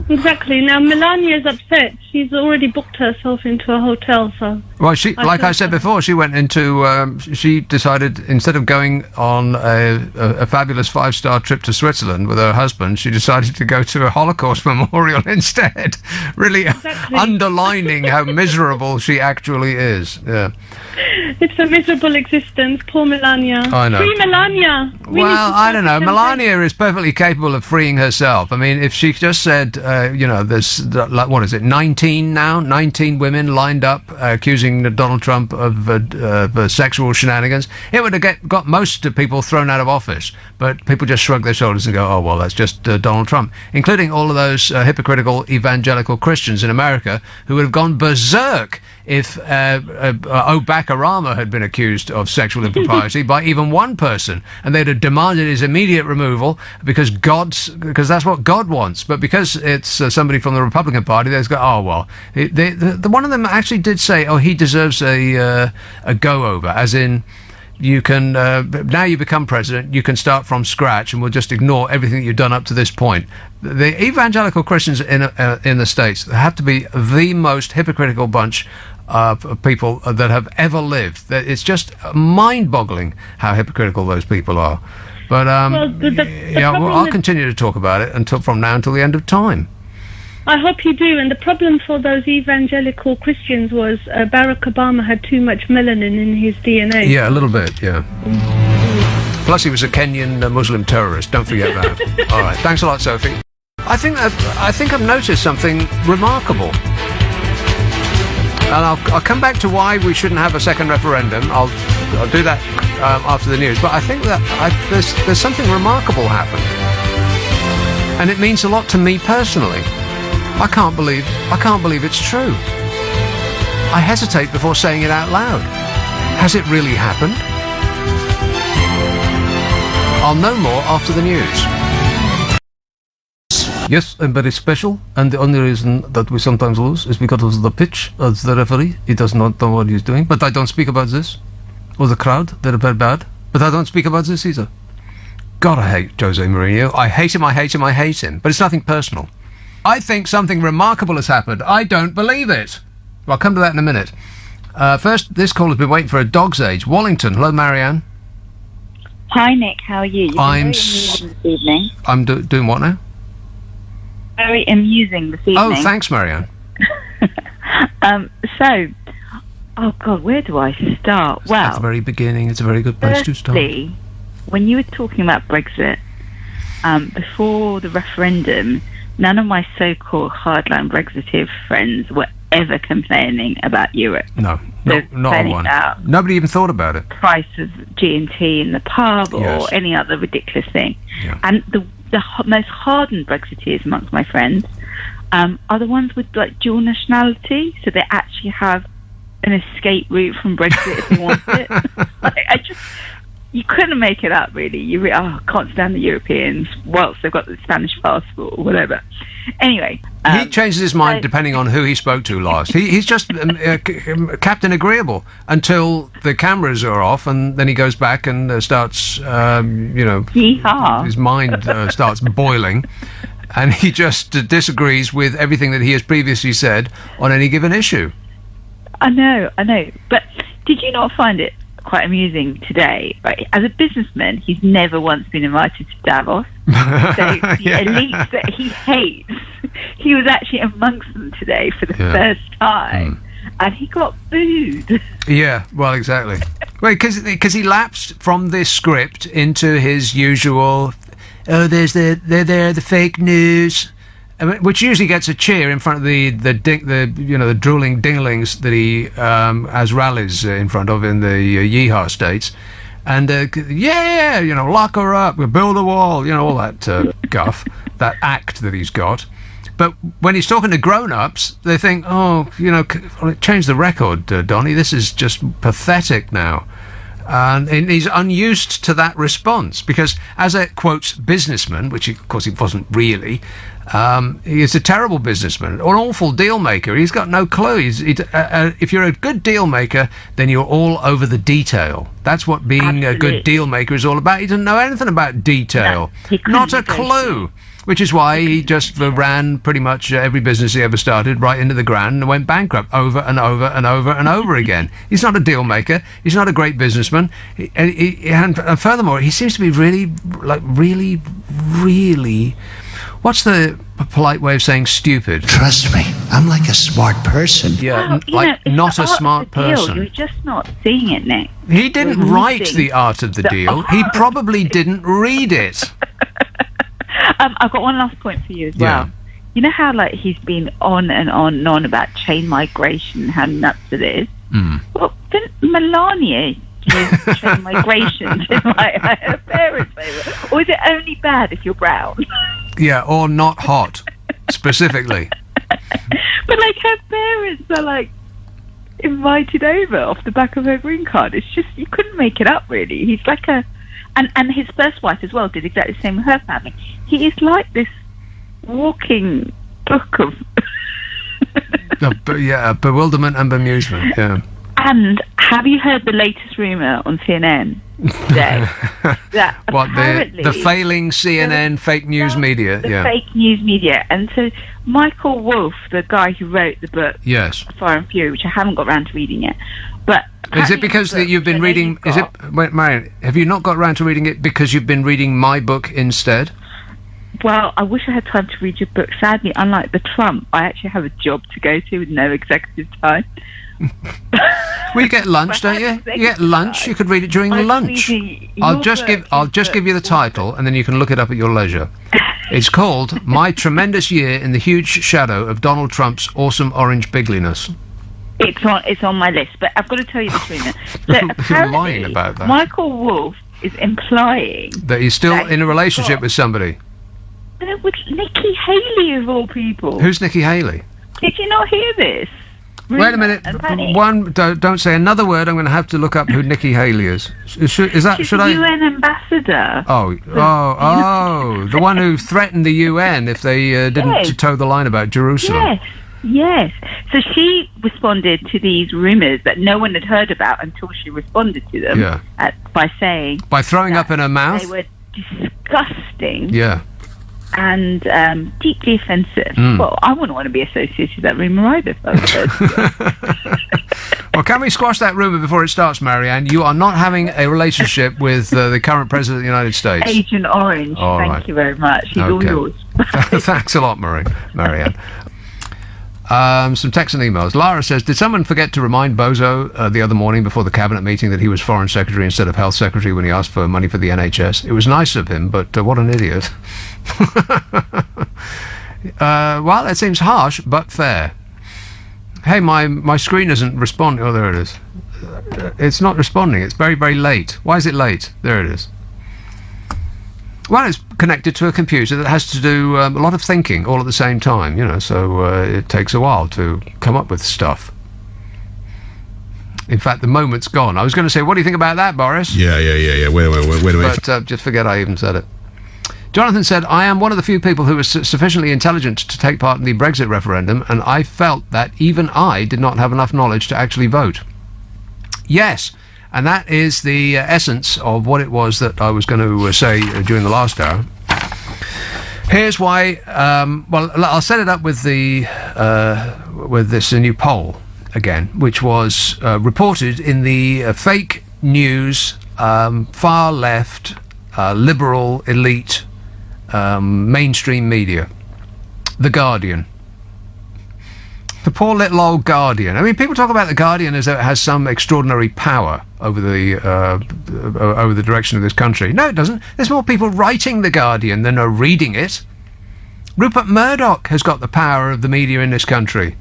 Exactly. Now, Melania's upset. She's already booked herself into a hotel, so... Well, she, like I said before, she went into. She decided instead of going on a fabulous 5-star trip to Switzerland with her husband, she decided to go to a Holocaust memorial instead. Really underlining how miserable she actually is. Yeah. It's a miserable existence. Poor Melania. I know. Free Melania. We need Well, to I don't know. campaign. Melania is perfectly capable of freeing herself. I mean, if she just said, there's, what is it, 19 now? 19 women lined up accusing Donald Trump of sexual shenanigans, it would have got most of people thrown out of office. But people just shrug their shoulders and go, oh, well, that's just Donald Trump, including all of those hypocritical evangelical Christians in America who would have gone berserk if Obama had been accused of sexual impropriety by even one person, and they'd have demanded his immediate removal because that's what God wants. But because it's somebody from the Republican Party, they've got, oh well, the one of them actually did say, oh, he deserves a go-over, as in, you can now you become president, you can start from scratch, and we'll just ignore everything that you've done up to this point. The evangelical Christians in the States have to be the most hypocritical bunch of people that have ever lived. It's just mind-boggling how hypocritical those people are. But I'll continue to talk about it from now until the end of time. I hope you do. And the problem for those evangelical Christians was Barack Obama had too much melanin in his DNA. Yeah, a little bit, yeah. Plus he was a Kenyan Muslim terrorist, don't forget that. All right, thanks a lot, Sophie. I think I've noticed something remarkable. And I'll come back to why we shouldn't have a second referendum. I'll do that after the news. But I think that there's something remarkable happened. And it means a lot to me personally. I can't believe it's true. I hesitate before saying it out loud. Has it really happened? I'll know more after the news. Yes, I'm very special, and the only reason that we sometimes lose is because of the pitch of the referee. He does not know what he's doing. But I don't speak about this. Or the crowd, they're very bad. But I don't speak about this either. God, I hate Jose Mourinho. I hate him. But it's nothing personal. I think something remarkable has happened. I don't believe it. Well, I'll come to that in a minute. First, this call has been waiting for a dog's age. Wallington. Hello, Marianne. Hi, Nick. How are you? You've been very amusing this evening. I'm doing what now? Very amusing this evening. Oh, thanks, Marianne. Oh God, where do I start? At the very beginning, it's a very good place to start. Firstly, when you were talking about Brexit, before the referendum, none of my so-called hardline Brexiteer friends were ever complaining about Europe. No, not one. Nobody even thought about it. Price of G&T in the pub Yes. or any other ridiculous thing. Yeah. And the most hardened Brexiteers amongst my friends are the ones with like dual nationality, so they actually have an escape route from Brexit if they want it. You couldn't make it up, really. Can't stand the Europeans whilst they've got the Spanish passport or whatever. Anyway. He changes his mind depending on who he spoke to last. He's just Captain Agreeable until the cameras are off, and then he goes back and starts, his mind starts boiling, and he just disagrees with everything that he has previously said on any given issue. I know. But did you not find it quite amusing today? Right? As a businessman, he's never once been invited to Davos. So the elites that he hates, he was actually amongst them today for the first time. And he got booed. Yeah, well, exactly. Well, because he lapsed from this script into his usual oh, they're the fake news, which usually gets a cheer in front of the drooling dinglings that he has rallies in front of in the Yeehaw states, and lock her up, we'll build a wall, all that guff, that act that he's got. But when he's talking to grown-ups, they think, change the record, Donny. This is just pathetic now. And he's unused to that response because, as a, quotes, businessman, which of course he wasn't really, he is a terrible businessman, an awful deal maker. He's got no clue. If you're a good deal maker, then you're all over the detail. That's what being a good deal maker is all about. He doesn't know anything about detail. No, not a clue. Which is why he just ran pretty much every business he ever started right into the ground and went bankrupt over and over and over and over again. He's not a deal maker. He's not a great businessman. And furthermore, he seems to be really, what's the polite way of saying stupid? Trust me, I'm like a smart person. Yeah, Well, not a smart person. You're just not seeing it, Nick. He didn't You're write missing The Art of the Deal. He probably didn't read it. I've got one last point for you as well. Yeah. You know how he's been on and on and on about chain migration and how nuts it is? Well, then Melania used chain migration to her parents' favour. Or is it only bad if you're brown? Yeah, or not hot, specifically. But her parents are invited over off the back of her green card. It's just, you couldn't make it up, really. He's like and his first wife as well did exactly the same with her family. He is like this walking book of bewilderment and bemusement. Yeah. And have you heard the latest rumour on CNN today? That what, apparently the failing CNN fake news media? The fake news media. And so Michael Wolff, the guy who wrote the book Yes. Fire and Fury, which I haven't got around to reading yet, but is it because that you've been reading? Wait, Marion, have you not got around to reading it because you've been reading my book instead? Well, I wish I had time to read your book. Sadly, unlike the Trump, I actually have a job to go to with no executive time. Well, you get lunch, don't you? You get lunch. You could read it during lunch. I'll just give you the title, and then you can look it up at your leisure. It's called "My Tremendous Year in the Huge Shadow of Donald Trump's Awesome Orange Bigliness." It's on my list, but I've got to tell you between it. So You're lying about that. Michael Wolff is implying that he's still in a relationship with somebody. With Nikki Haley, of all people. Who's Nikki Haley? Did you not hear this? Wait a minute. Don't say another word. I'm going to have to look up who Nikki Haley is. She's the UN ambassador. Oh, the one who threatened the UN if they didn't toe the line about Jerusalem. Yes. So she responded to these rumours that no one had heard about until she responded to them by saying... By throwing up in her mouth? They were disgusting. Yeah. And deeply offensive. Well, I wouldn't want to be associated with that rumour either. Well, can we squash that rumour before it starts, Marianne? You are not having a relationship with the current President of the United States. Agent Orange. Thank you very much. He's all yours. Thanks a lot, Marianne. Some texts and emails. Lara says, did someone forget to remind Bozo the other morning before the cabinet meeting that he was Foreign Secretary instead of Health Secretary when he asked for money for the NHS? It was nice of him, but what an idiot. Well, that seems harsh, but fair. Hey, my screen isn't responding. Oh, there it is. It's not responding. It's very, very late. Why is it late? There it is. Well, it's connected to a computer that has to do a lot of thinking all at the same time, so it takes a while to come up with stuff. In fact, the moment's gone. I was going to say, what do you think about that, Boris? Yeah. Wait a minute. But just forget I even said it. Jonathan said, I am one of the few people who was sufficiently intelligent to take part in the Brexit referendum, and I felt that even I did not have enough knowledge to actually vote. Yes. And that is the essence of what it was that I was going to say during the last hour. Here's why. I'll set it up with this new poll again, which was reported in the fake news, far left, liberal, elite, mainstream media, The Guardian. The poor little old Guardian. I mean, people talk about the Guardian as though it has some extraordinary power over the direction of this country. No, it doesn't. There's more people writing the Guardian than are reading it. Rupert Murdoch has got the power of the media in this country.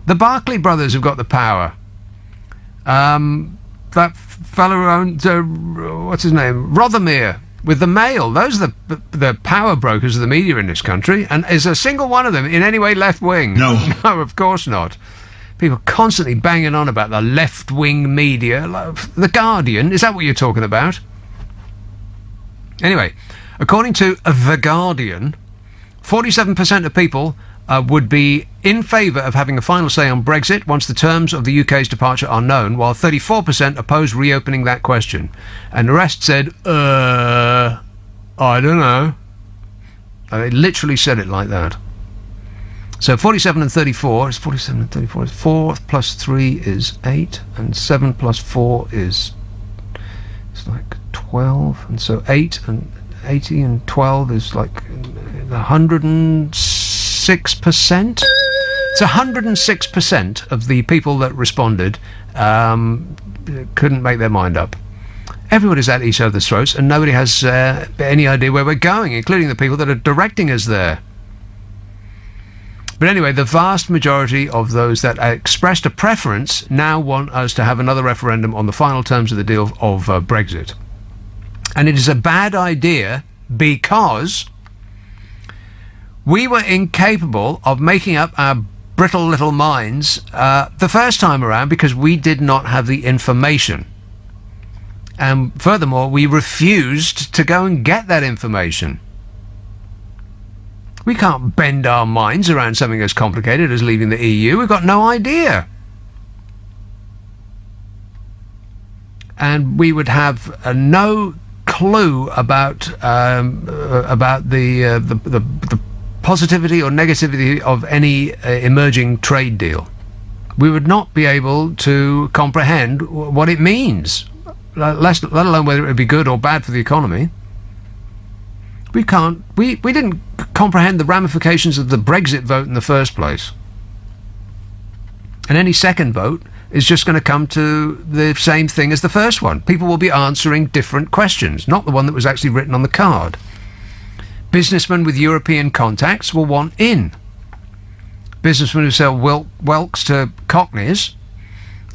The Barclay brothers have got the power. That fellow who owns, what's his name? Rothermere, with the Mail. Those are the power brokers of the media in this country. And is a single one of them in any way left-wing? No. No, of course not. People constantly banging on about the left-wing media. The Guardian, is that what you're talking about? Anyway, according to The Guardian, 47% of people would be in favour of having a final say on Brexit once the terms of the UK's departure are known, while 34% oppose reopening that question. And the rest said, I don't know. And they literally said it like that. So 47 and 34, it's 47 and 34, 4 plus 3 is 8, and 7 plus 4 is, it's like 12, and so 8 and 80 and 12 is like 106%. It's 106% of the people that responded couldn't make their mind up. Everybody's at each other's throats, and nobody has any idea where we're going, including the people that are directing us there. But anyway, the vast majority of those that expressed a preference now want us to have another referendum on the final terms of the deal of Brexit. And it is a bad idea because we were incapable of making up our brittle little minds the first time around because we did not have the information. And furthermore, we refused to go and get that information. We can't bend our minds around something as complicated as leaving the EU. We've got no idea. And we would have no clue about the positivity or negativity of any emerging trade deal. We would not be able to comprehend what it means, let alone whether it would be good or bad for the economy. We didn't comprehend the ramifications of the Brexit vote in the first place. And any second vote is just going to come to the same thing as the first one. People will be answering different questions, not the one that was actually written on the card. Businessmen with European contacts will want in. Businessmen who sell whelks to Cockneys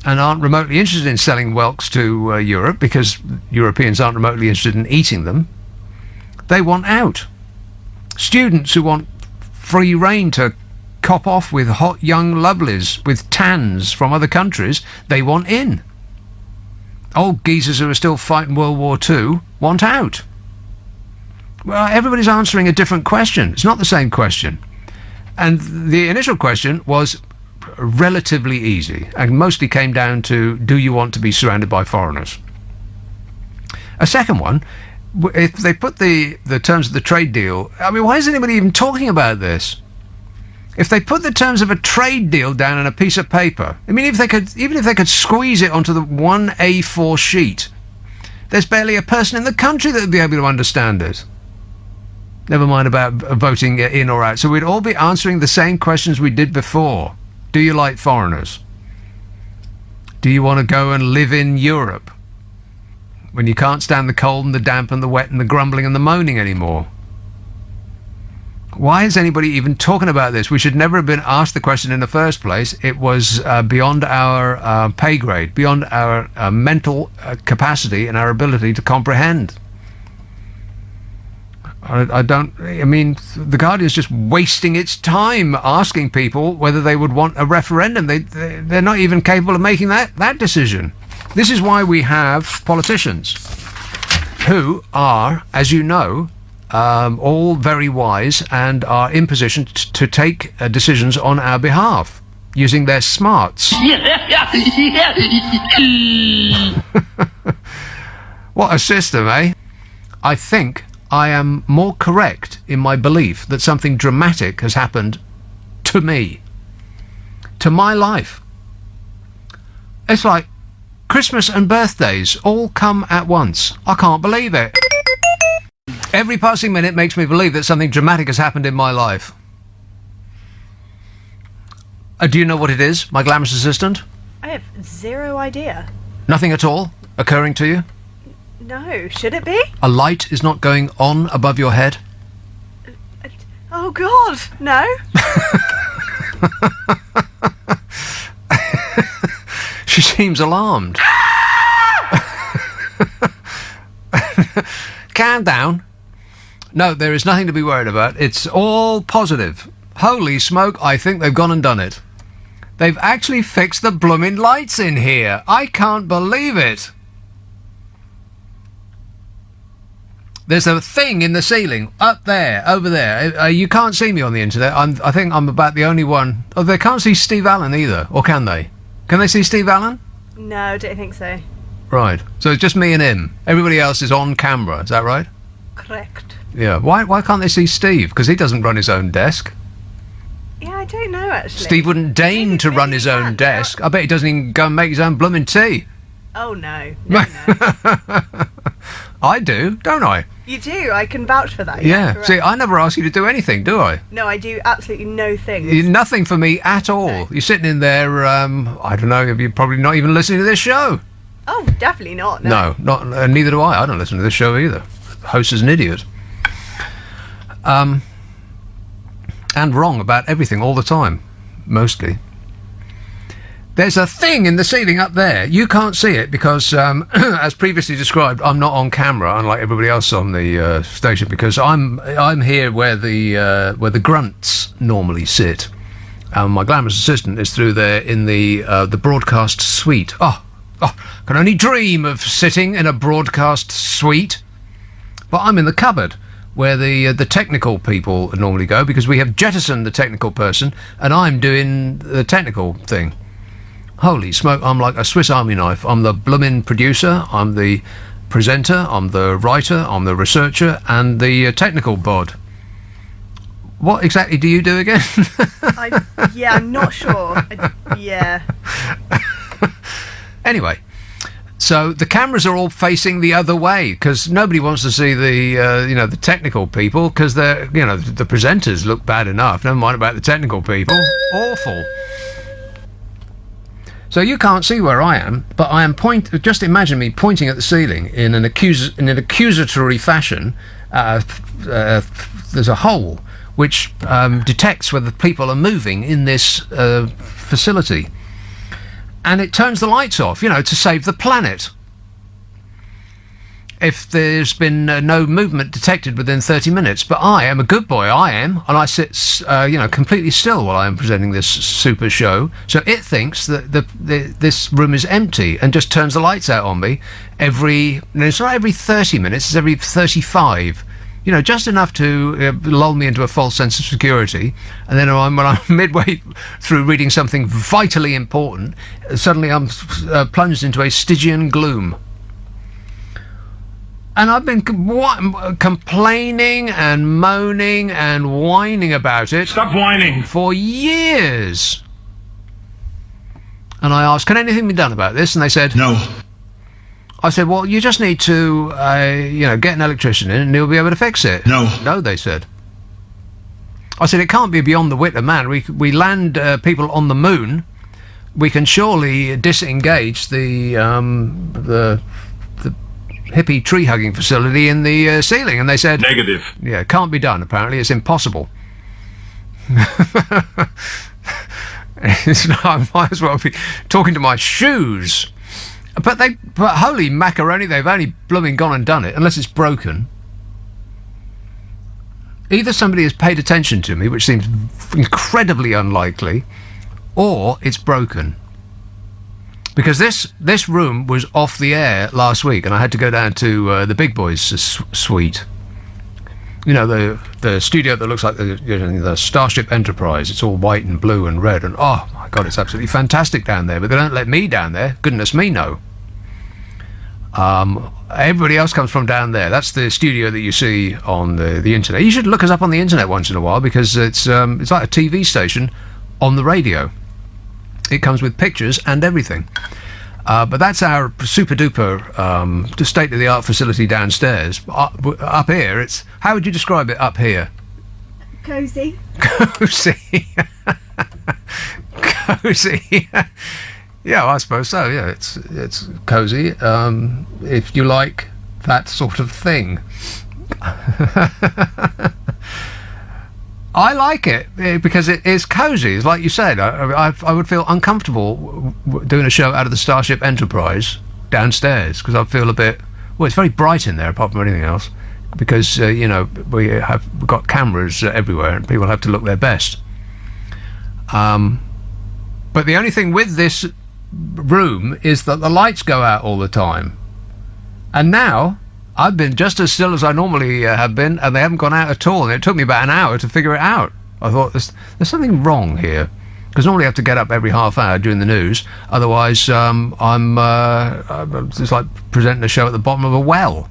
and aren't remotely interested in selling whelks to Europe because Europeans aren't remotely interested in eating them, they want out. Students who want free rein to cop off with hot young lovelies with tans from other countries, they want in. Old geezers who are still fighting World War II want out. Well, everybody's answering a different question. It's not the same question. And the initial question was relatively easy and mostly came down to, do you want to be surrounded by foreigners? A second one, if they put the terms of the trade deal, I mean, why is anybody even talking about this? If they put the terms of a trade deal down on a piece of paper, I mean, even if they could squeeze it onto the one A4 sheet, there's barely a person in the country that would be able to understand it. Never mind about voting in or out. So we'd all be answering the same questions we did before. Do you like foreigners? Do you want to go and live in Europe when you can't stand the cold and the damp and the wet and the grumbling and the moaning anymore? Why is anybody even talking about this? We should never have been asked the question in the first place. It was beyond our pay grade, beyond our mental capacity and our ability to comprehend. I mean, The Guardian's just wasting its time asking people whether they would want a referendum. They're not even capable of making that decision. This is why we have politicians who are, as you know, all very wise and are in position to take decisions on our behalf using their smarts. What a system, eh? I think I am more correct in my belief that something dramatic has happened to me, to my life. It's like Christmas and birthdays all come at once. I can't believe it. Every passing minute makes me believe that something dramatic has happened in my life. Do you know what it is, my glamorous assistant? I have zero idea. Nothing at all occurring to you? No, should it be? A light is not going on above your head? Oh God, no. She seems alarmed. Calm down. No, there is nothing to be worried about. It's all positive. Holy smoke, I think they've gone and done it. They've actually fixed the blooming lights in here. I can't believe it. There's a thing in the ceiling, up there, over there. You can't see me on the internet. I think I'm about the only one. Oh, they can't see Steve Allen either, or can they? Can they see Steve Allen? No, I don't think so. Right. So it's just me and him. Everybody else is on camera, is that right? Correct. Yeah. Why can't they see Steve? Because he doesn't run his own desk. Yeah, I don't know, actually. Steve wouldn't deign to run his own desk. I bet he doesn't even go and make his own blooming tea. Oh, no. I do, don't I? You do, I can vouch for that. Yeah. Correct. See, I never ask you to do anything, do I? No, I do absolutely no things. Nothing for me at all. No. You're sitting in there, I don't know, you're probably not even listening to this show. Oh, definitely not. No, not, neither do I. I don't listen to this show either. The host is an idiot. And wrong about everything all the time. Mostly. There's a thing in the ceiling up there. You can't see it because, as previously described, I'm not on camera, unlike everybody else on the station, because I'm here where the grunts normally sit. My glamorous assistant is through there in the broadcast suite. Oh, can only dream of sitting in a broadcast suite. But I'm in the cupboard where the technical people normally go, because we have jettisoned the technical person, and I'm doing the technical thing. Holy smoke, I'm like a Swiss Army knife. I'm the bloomin' producer, I'm the presenter, I'm the writer, I'm the researcher, and the technical bod. What exactly do you do again? I'm not sure. Yeah. Anyway, so the cameras are all facing the other way, because nobody wants to see the technical people, because the presenters look bad enough. Never mind about the technical people. Awful. So you can't see where I am, but I am just imagine me pointing at the ceiling in an accusatory fashion. There's a hole which detects whether people are moving in this facility, and it turns the lights off, to save the planet. If there's been no movement detected within 30 minutes. But I am a good boy, and I sit, completely still while I am presenting this super show. So it thinks that this room is empty and just turns the lights out on me it's not every 30 minutes, it's every 35. Just enough to lull me into a false sense of security. And then when I'm midway through reading something vitally important, suddenly I'm plunged into a Stygian gloom. And I've been complaining and moaning and whining about it. Stop whining! For years. And I asked, can anything be done about this? And they said, no. I said, well, you just need to, get an electrician in and he'll be able to fix it. No. No, they said. I said, it can't be beyond the wit of man. We land people on the moon. We can surely disengage the hippie tree-hugging facility in the ceiling. And they said... Negative. Yeah, can't be done, apparently. It's impossible. I might as well be talking to my shoes. But holy macaroni, they've only blooming gone and done it, unless it's broken. Either somebody has paid attention to me, which seems incredibly unlikely, or it's broken. Because this room was off the air last week, and I had to go down to the big boys' suite. The studio that looks like the Starship Enterprise. It's all white and blue and red, and oh my God, it's absolutely fantastic down there. But they don't let me down there. Goodness me, no. Everybody else comes from down there. That's the studio that you see on the internet. You should look us up on the internet once in a while, because it's like a TV station on the radio. It comes with pictures and everything. But that's our super duper state-of-the-art facility downstairs. Up here, it's... How would you describe it up here? Cozy. Cozy. cosy. Yeah, I suppose so. Yeah, it's cosy. If you like that sort of thing. I like it because it is cosy. It's like you said. I would feel uncomfortable doing a show out of the Starship Enterprise downstairs because I'd feel a bit. Well, it's very bright in there, apart from anything else, because we've got cameras everywhere and people have to look their best. But the only thing with this room is that the lights go out all the time, and now I've been just as still as I normally have been, and they haven't gone out at all. And it took me about an hour to figure it out. I thought there's something wrong here, because normally I have to get up every half hour during the news. Otherwise, I'm just like presenting a show at the bottom of a well,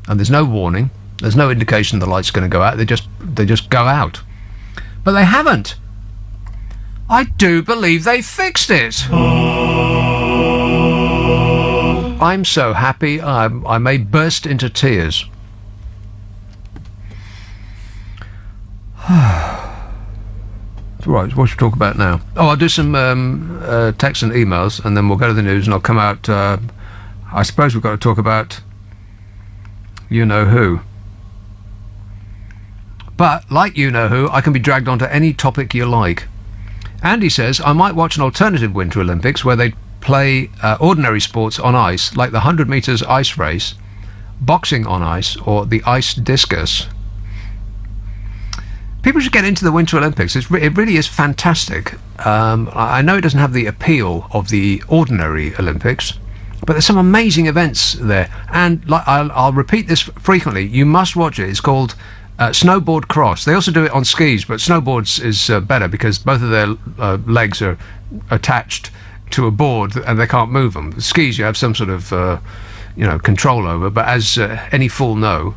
and there's no warning. There's no indication the light's going to go out. They just go out, but they haven't. I do believe they fixed it. I'm so happy I may burst into tears. Right, what should we talk about now? Oh, I'll do some texts and emails, and then we'll go to the news, and I'll come out. I suppose we've got to talk about you know who. But, like you know who, I can be dragged onto any topic you like. Andy says, I might watch an alternative Winter Olympics where they play ordinary sports on ice, like the 100 metres ice race, boxing on ice, or the ice discus. People should get into the Winter Olympics. It really is fantastic. I know it doesn't have the appeal of the ordinary Olympics, but there's some amazing events there. And I'll repeat this frequently. You must watch it. It's called snowboard cross. They also do it on skis, but snowboards is better because both of their legs are attached to a board and they can't move them. Skis you have some sort of control over, but as any fool know,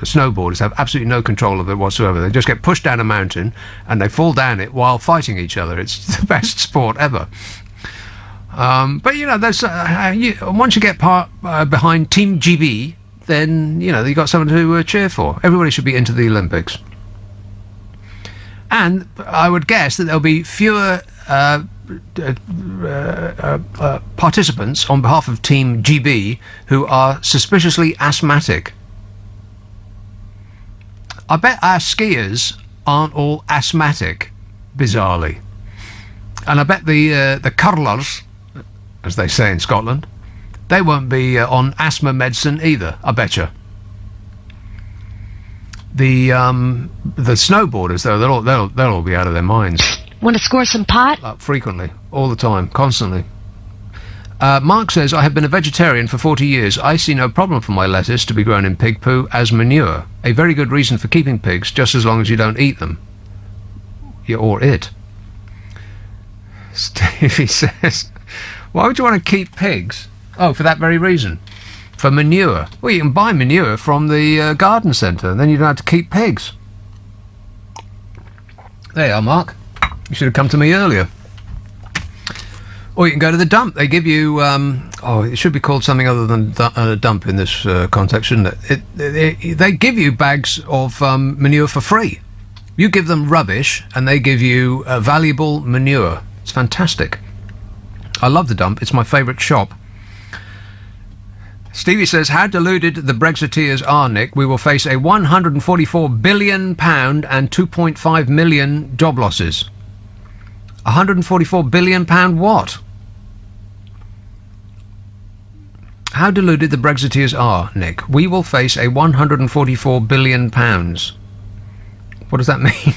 snowboarders have absolutely no control of it whatsoever. They just get pushed down a mountain and they fall down it while fighting each other. It's the best sport ever. But there's once you get behind Team GB, then you've got someone to cheer for. Everybody should be into the Olympics, and I would guess that there'll be fewer participants on behalf of Team GB who are suspiciously asthmatic. I bet our skiers aren't all asthmatic, bizarrely, and I bet the curlers, as they say in Scotland, they won't be on asthma medicine either, I betcha. The snowboarders, though, they'll all be out of their minds. Want to score some pot? Frequently, all the time, constantly. Mark says, I have been a vegetarian for 40 years. I see no problem for my lettuce to be grown in pig poo as manure. A very good reason for keeping pigs, just as long as you don't eat them. Or it. Stevie says, why would you want to keep pigs? Oh, for that very reason. For manure. Well, you can buy manure from the garden centre, and then you don't have to keep pigs. There you are, Mark. You should have come to me earlier. Or you can go to the dump. They give you... it should be called something other than a dump in this context, shouldn't it? They give you bags of manure for free. You give them rubbish, and they give you valuable manure. It's fantastic. I love the dump. It's my favourite shop. Stevie says, how deluded the Brexiteers are, Nick. We will face a £144 billion and 2.5 million job losses. £144 billion what? How deluded the Brexiteers are, Nick. We will face a £144 billion. What does that mean?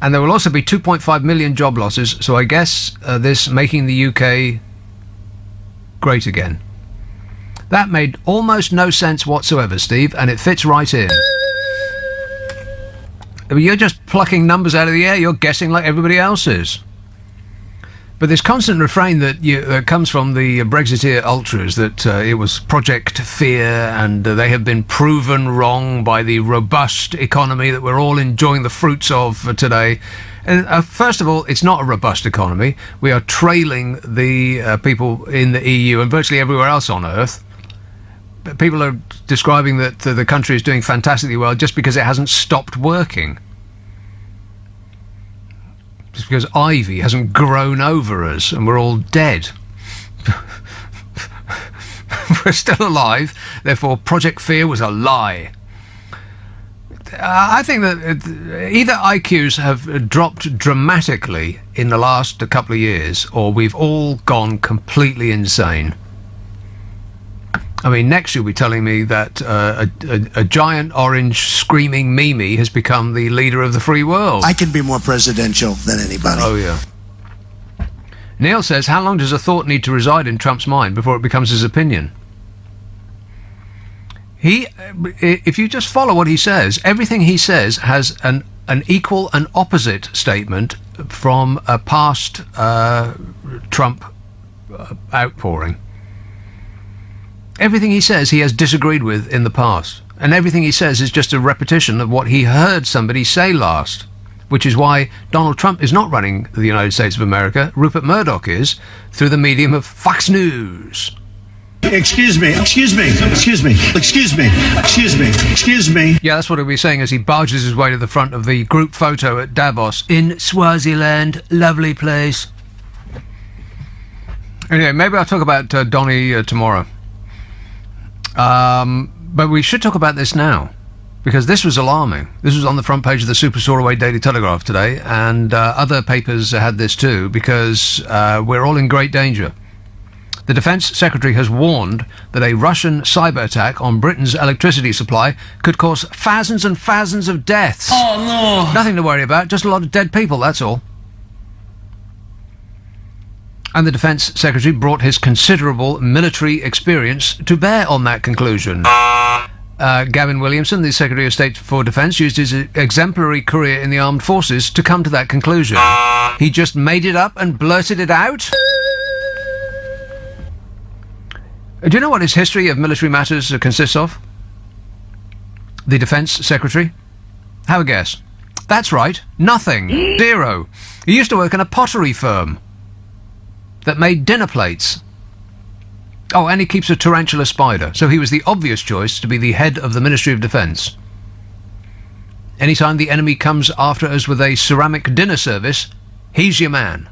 And there will also be 2.5 million job losses, so I guess this making the UK great again. That made almost no sense whatsoever, Steve, and it fits right in. You're just plucking numbers out of the air. You're guessing like everybody else is. But this constant refrain that comes from the Brexiteer ultras that it was Project Fear and they have been proven wrong by the robust economy that we're all enjoying the fruits of today. And first of all, it's not a robust economy. We are trailing the people in the EU and virtually everywhere else on Earth. People are describing that the country is doing fantastically well just because it hasn't stopped working. It's because ivy hasn't grown over us and we're all dead. We're still alive, therefore Project Fear was a lie. I think that either IQs have dropped dramatically in the last couple of years, or we've all gone completely insane. I mean, next you'll be telling me that a giant orange screaming Mimi has become the leader of the free world. I can be more presidential than anybody. Oh, yeah. Neil says, how long does a thought need to reside in Trump's mind before it becomes his opinion? If you just follow what he says, everything he says has an equal and opposite statement from a past Trump outpouring. Everything he says he has disagreed with in the past, and everything he says is just a repetition of what he heard somebody say last, which is why Donald Trump is not running the United States of America. Rupert Murdoch is, through the medium of Fox News. Excuse me. Yeah, that's what he'll be saying as he barges his way to the front of the group photo at Davos in Swaziland. Lovely place. Anyway, maybe I'll talk about Donny tomorrow. But we should talk about this now, because this was alarming. This was on the front page of the Super Soaraway Daily Telegraph today, and other papers had this too, because we're all in great danger. The Defence Secretary has warned that a Russian cyber attack on Britain's electricity supply could cause thousands and thousands of deaths. Oh, no. Nothing to worry about, just a lot of dead people, that's all. And the Defence Secretary brought his considerable military experience to bear on that conclusion. Gavin Williamson, the Secretary of State for Defence, used his exemplary career in the armed forces to come to that conclusion. He just made it up and blurted it out? Do you know what his history of military matters consists of? The Defence Secretary? Have a guess. That's right, nothing. Zero. He used to work in a pottery firm that made dinner plates. Oh, and he keeps a tarantula spider, so he was the obvious choice to be the head of the Ministry of Defence. Anytime the enemy comes after us with a ceramic dinner service, he's your man.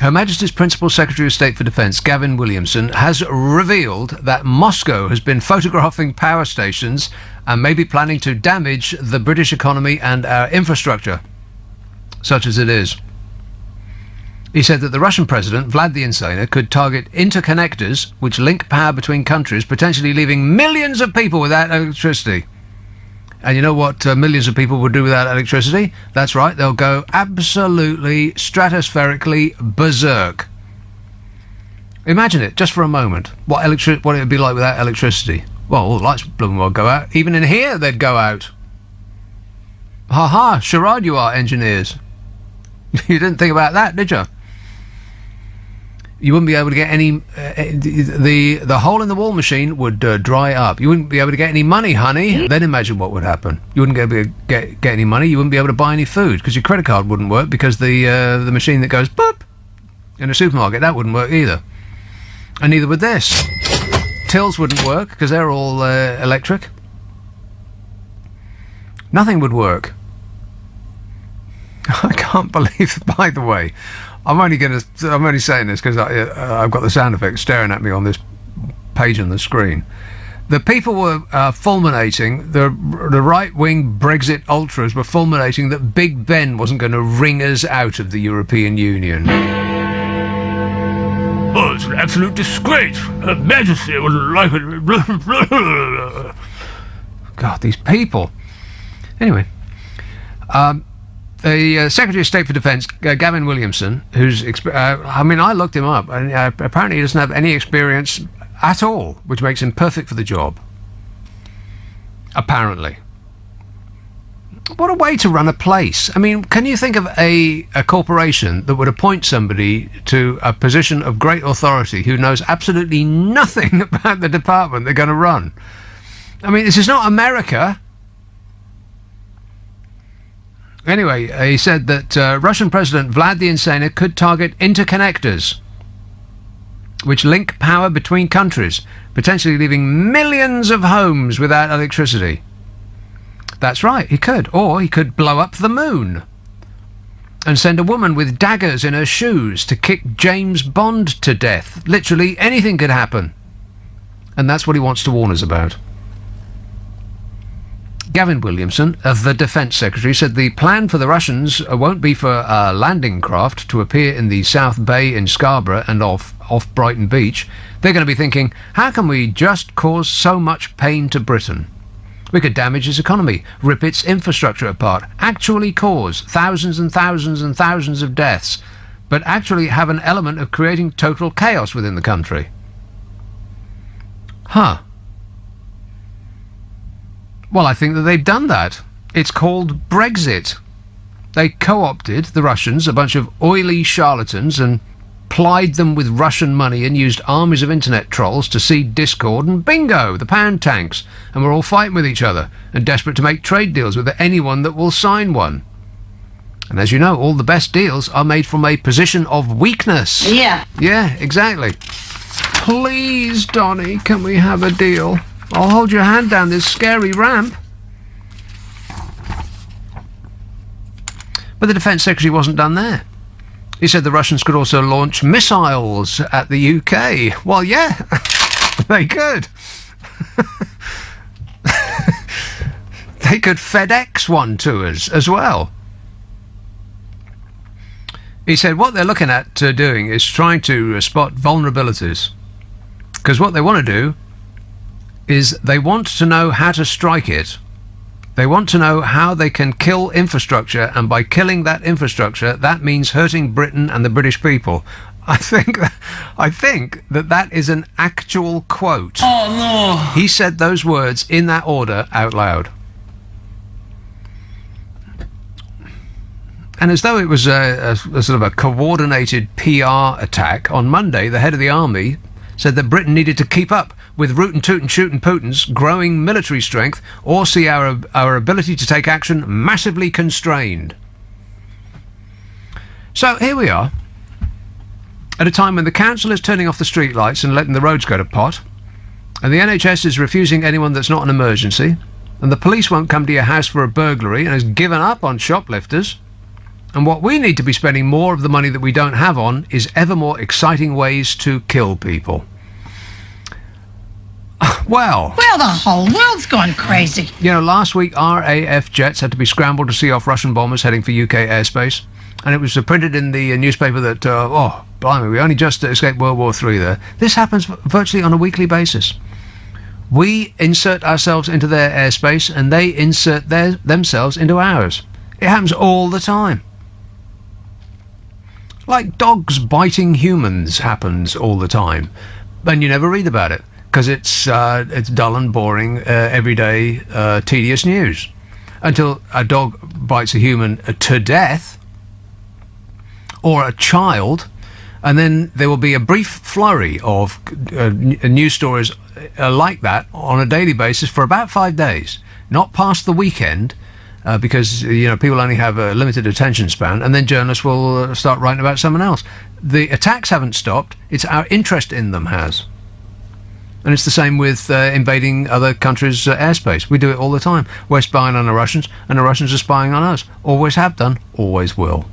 Her Majesty's Principal Secretary of State for Defence, Gavin Williamson, has revealed that Moscow has been photographing power stations and may be planning to damage the British economy and our infrastructure, such as it is. He said that the Russian President, Vlad the Insane, could target interconnectors which link power between countries, potentially leaving millions of people without electricity. And you know what millions of people would do without electricity? That's right, they'll go absolutely stratospherically berserk. Imagine it, just for a moment, what it would be like without electricity. Well, all the lights blooming well go out. Even in here, they'd go out. Ha-ha, charade you are, engineers. You didn't think about that, did you? You wouldn't be able to get any... the hole in the wall machine would dry up. You wouldn't be able to get any money, honey. Then imagine what would happen. You wouldn't be able to get any money. You wouldn't be able to buy any food because your credit card wouldn't work, because the machine that goes boop in a supermarket, that wouldn't work either. And neither would this. Tills wouldn't work because they're all electric. Nothing would work. I can't believe, by the way, I'm only saying this because I've got the sound effects staring at me on this page on the screen. The people were fulminating, the right-wing Brexit ultras were fulminating that Big Ben wasn't going to wring us out of the European Union. Oh, it's an absolute disgrace. Her Majesty wouldn't like it. God, these people. Anyway, the Secretary of State for Defence, Gavin Williamson, who's... I looked him up, and apparently he doesn't have any experience at all, which makes him perfect for the job. Apparently. What a way to run a place. I mean, can you think of a corporation that would appoint somebody to a position of great authority who knows absolutely nothing about the department they're going to run? I mean, this is not America. Anyway, he said that Russian President Vlad the Insane could target interconnectors which link power between countries, potentially leaving millions of homes without electricity. That's right, he could. Or he could blow up the moon and send a woman with daggers in her shoes to kick James Bond to death. Literally anything could happen. And that's what he wants to warn us about. Gavin Williamson, the Defence Secretary, said the plan for the Russians won't be for a landing craft to appear in the South Bay in Scarborough and off Brighton Beach. They're going to be thinking, how can we just cause so much pain to Britain? We could damage its economy, rip its infrastructure apart, actually cause thousands and thousands and thousands of deaths, but actually have an element of creating total chaos within the country. Huh. Well, I think that they've done that. It's called Brexit. They co-opted, the Russians, a bunch of oily charlatans, and plied them with Russian money and used armies of internet trolls to seed discord, and bingo, the pound tanks, and we're all fighting with each other and desperate to make trade deals with anyone that will sign one. And as you know, all the best deals are made from a position of weakness. Yeah. Yeah, exactly. Please, Donny, can we have a deal? I'll hold your hand down this scary ramp. But the Defence Secretary wasn't done there. He said the Russians could also launch missiles at the UK. Well, yeah, they could. They could FedEx one to us as well. He said what they're looking at doing is trying to spot vulnerabilities. Because what they want to do is they want to know how to strike it. They want to know how they can kill infrastructure, and by killing that infrastructure, that means hurting Britain and the British people. I think that is an actual quote. Oh, no. He said those words in that order out loud. And as though it was a sort of a coordinated PR attack, on Monday, the head of the army said that Britain needed to keep up with rootin' tootin' shootin' Putin's growing military strength, or see our ability to take action massively constrained. So here we are, at a time when the council is turning off the streetlights and letting the roads go to pot, and the NHS is refusing anyone that's not an emergency, and the police won't come to your house for a burglary and has given up on shoplifters. And what we need to be spending more of the money that we don't have on is ever more exciting ways to kill people. Well, the whole world's gone crazy. You know, last week RAF jets had to be scrambled to see off Russian bombers heading for UK airspace, and it was printed in the newspaper that, blimey, we only just escaped World War III there. This happens virtually on a weekly basis. We insert ourselves into their airspace, and they insert themselves into ours. It happens all the time. Like dogs biting humans happens all the time, and you never read about it because it's dull and boring, everyday, tedious news, until a dog bites a human to death, or a child, and then there will be a brief flurry of news stories like that on a daily basis for about 5 days, not past the weekend. Because people only have a limited attention span, and then journalists will start writing about someone else. The attacks haven't stopped, it's our interest in them has. And it's the same with invading other countries' airspace. We do it all the time. We're spying on the Russians, and the Russians are spying on us. Always have done, always will.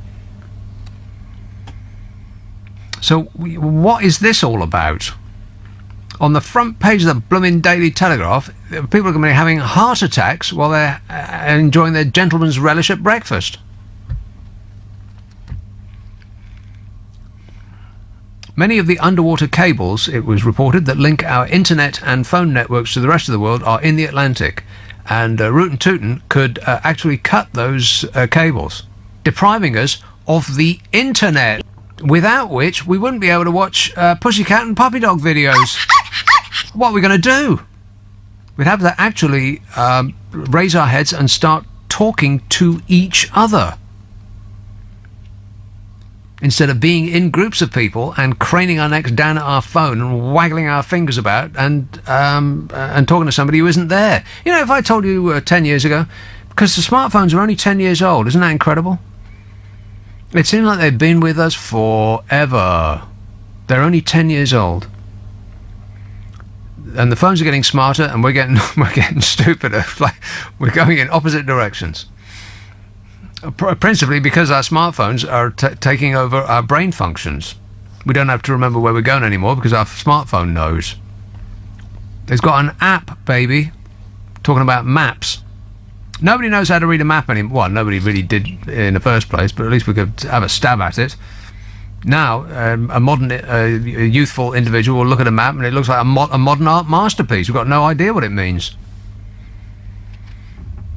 So what is this all about? On the front page of the blooming Daily Telegraph, people are going to be having heart attacks while they're enjoying their gentleman's relish at breakfast. Many of the underwater cables, it was reported, that link our internet and phone networks to the rest of the world are in the Atlantic, and Rootin' Tootin' could actually cut those cables, depriving us of the internet, without which we wouldn't be able to watch Pussycat and Puppy Dog videos. What are we going to do? We'd have to actually raise our heads and start talking to each other, instead of being in groups of people and craning our necks down at our phone and waggling our fingers about and talking to somebody who isn't there. You know, if I told you 10 years ago, because the smartphones are only 10 years old, isn't that incredible? It seems like they've been with us forever. They're only 10 years old. and the phones are getting smarter, and we're getting stupider. Like, we're going in opposite directions. Principally because our smartphones are taking over our brain functions. We don't have to remember where we're going anymore because our smartphone knows. It's got an app, baby. Talking about maps. Nobody knows how to read a map anymore. Well, nobody really did in the first place, but at least we could have a stab at it. Now, a modern, youthful individual will look at a map and it looks like a modern art masterpiece. We've got no idea what it means.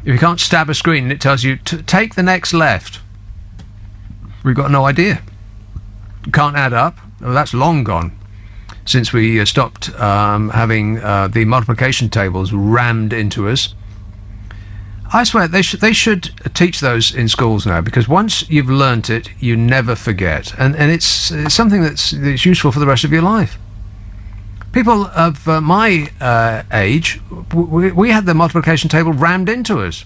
If you can't stab a screen and it tells you, take the next left, we've got no idea. You can't add up. Well, that's long gone since we stopped having the multiplication tables rammed into us. I swear they should teach those in schools now, because once you've learnt it, you never forget, and it's something that's useful for the rest of your life. People of my age, we had the multiplication table rammed into us.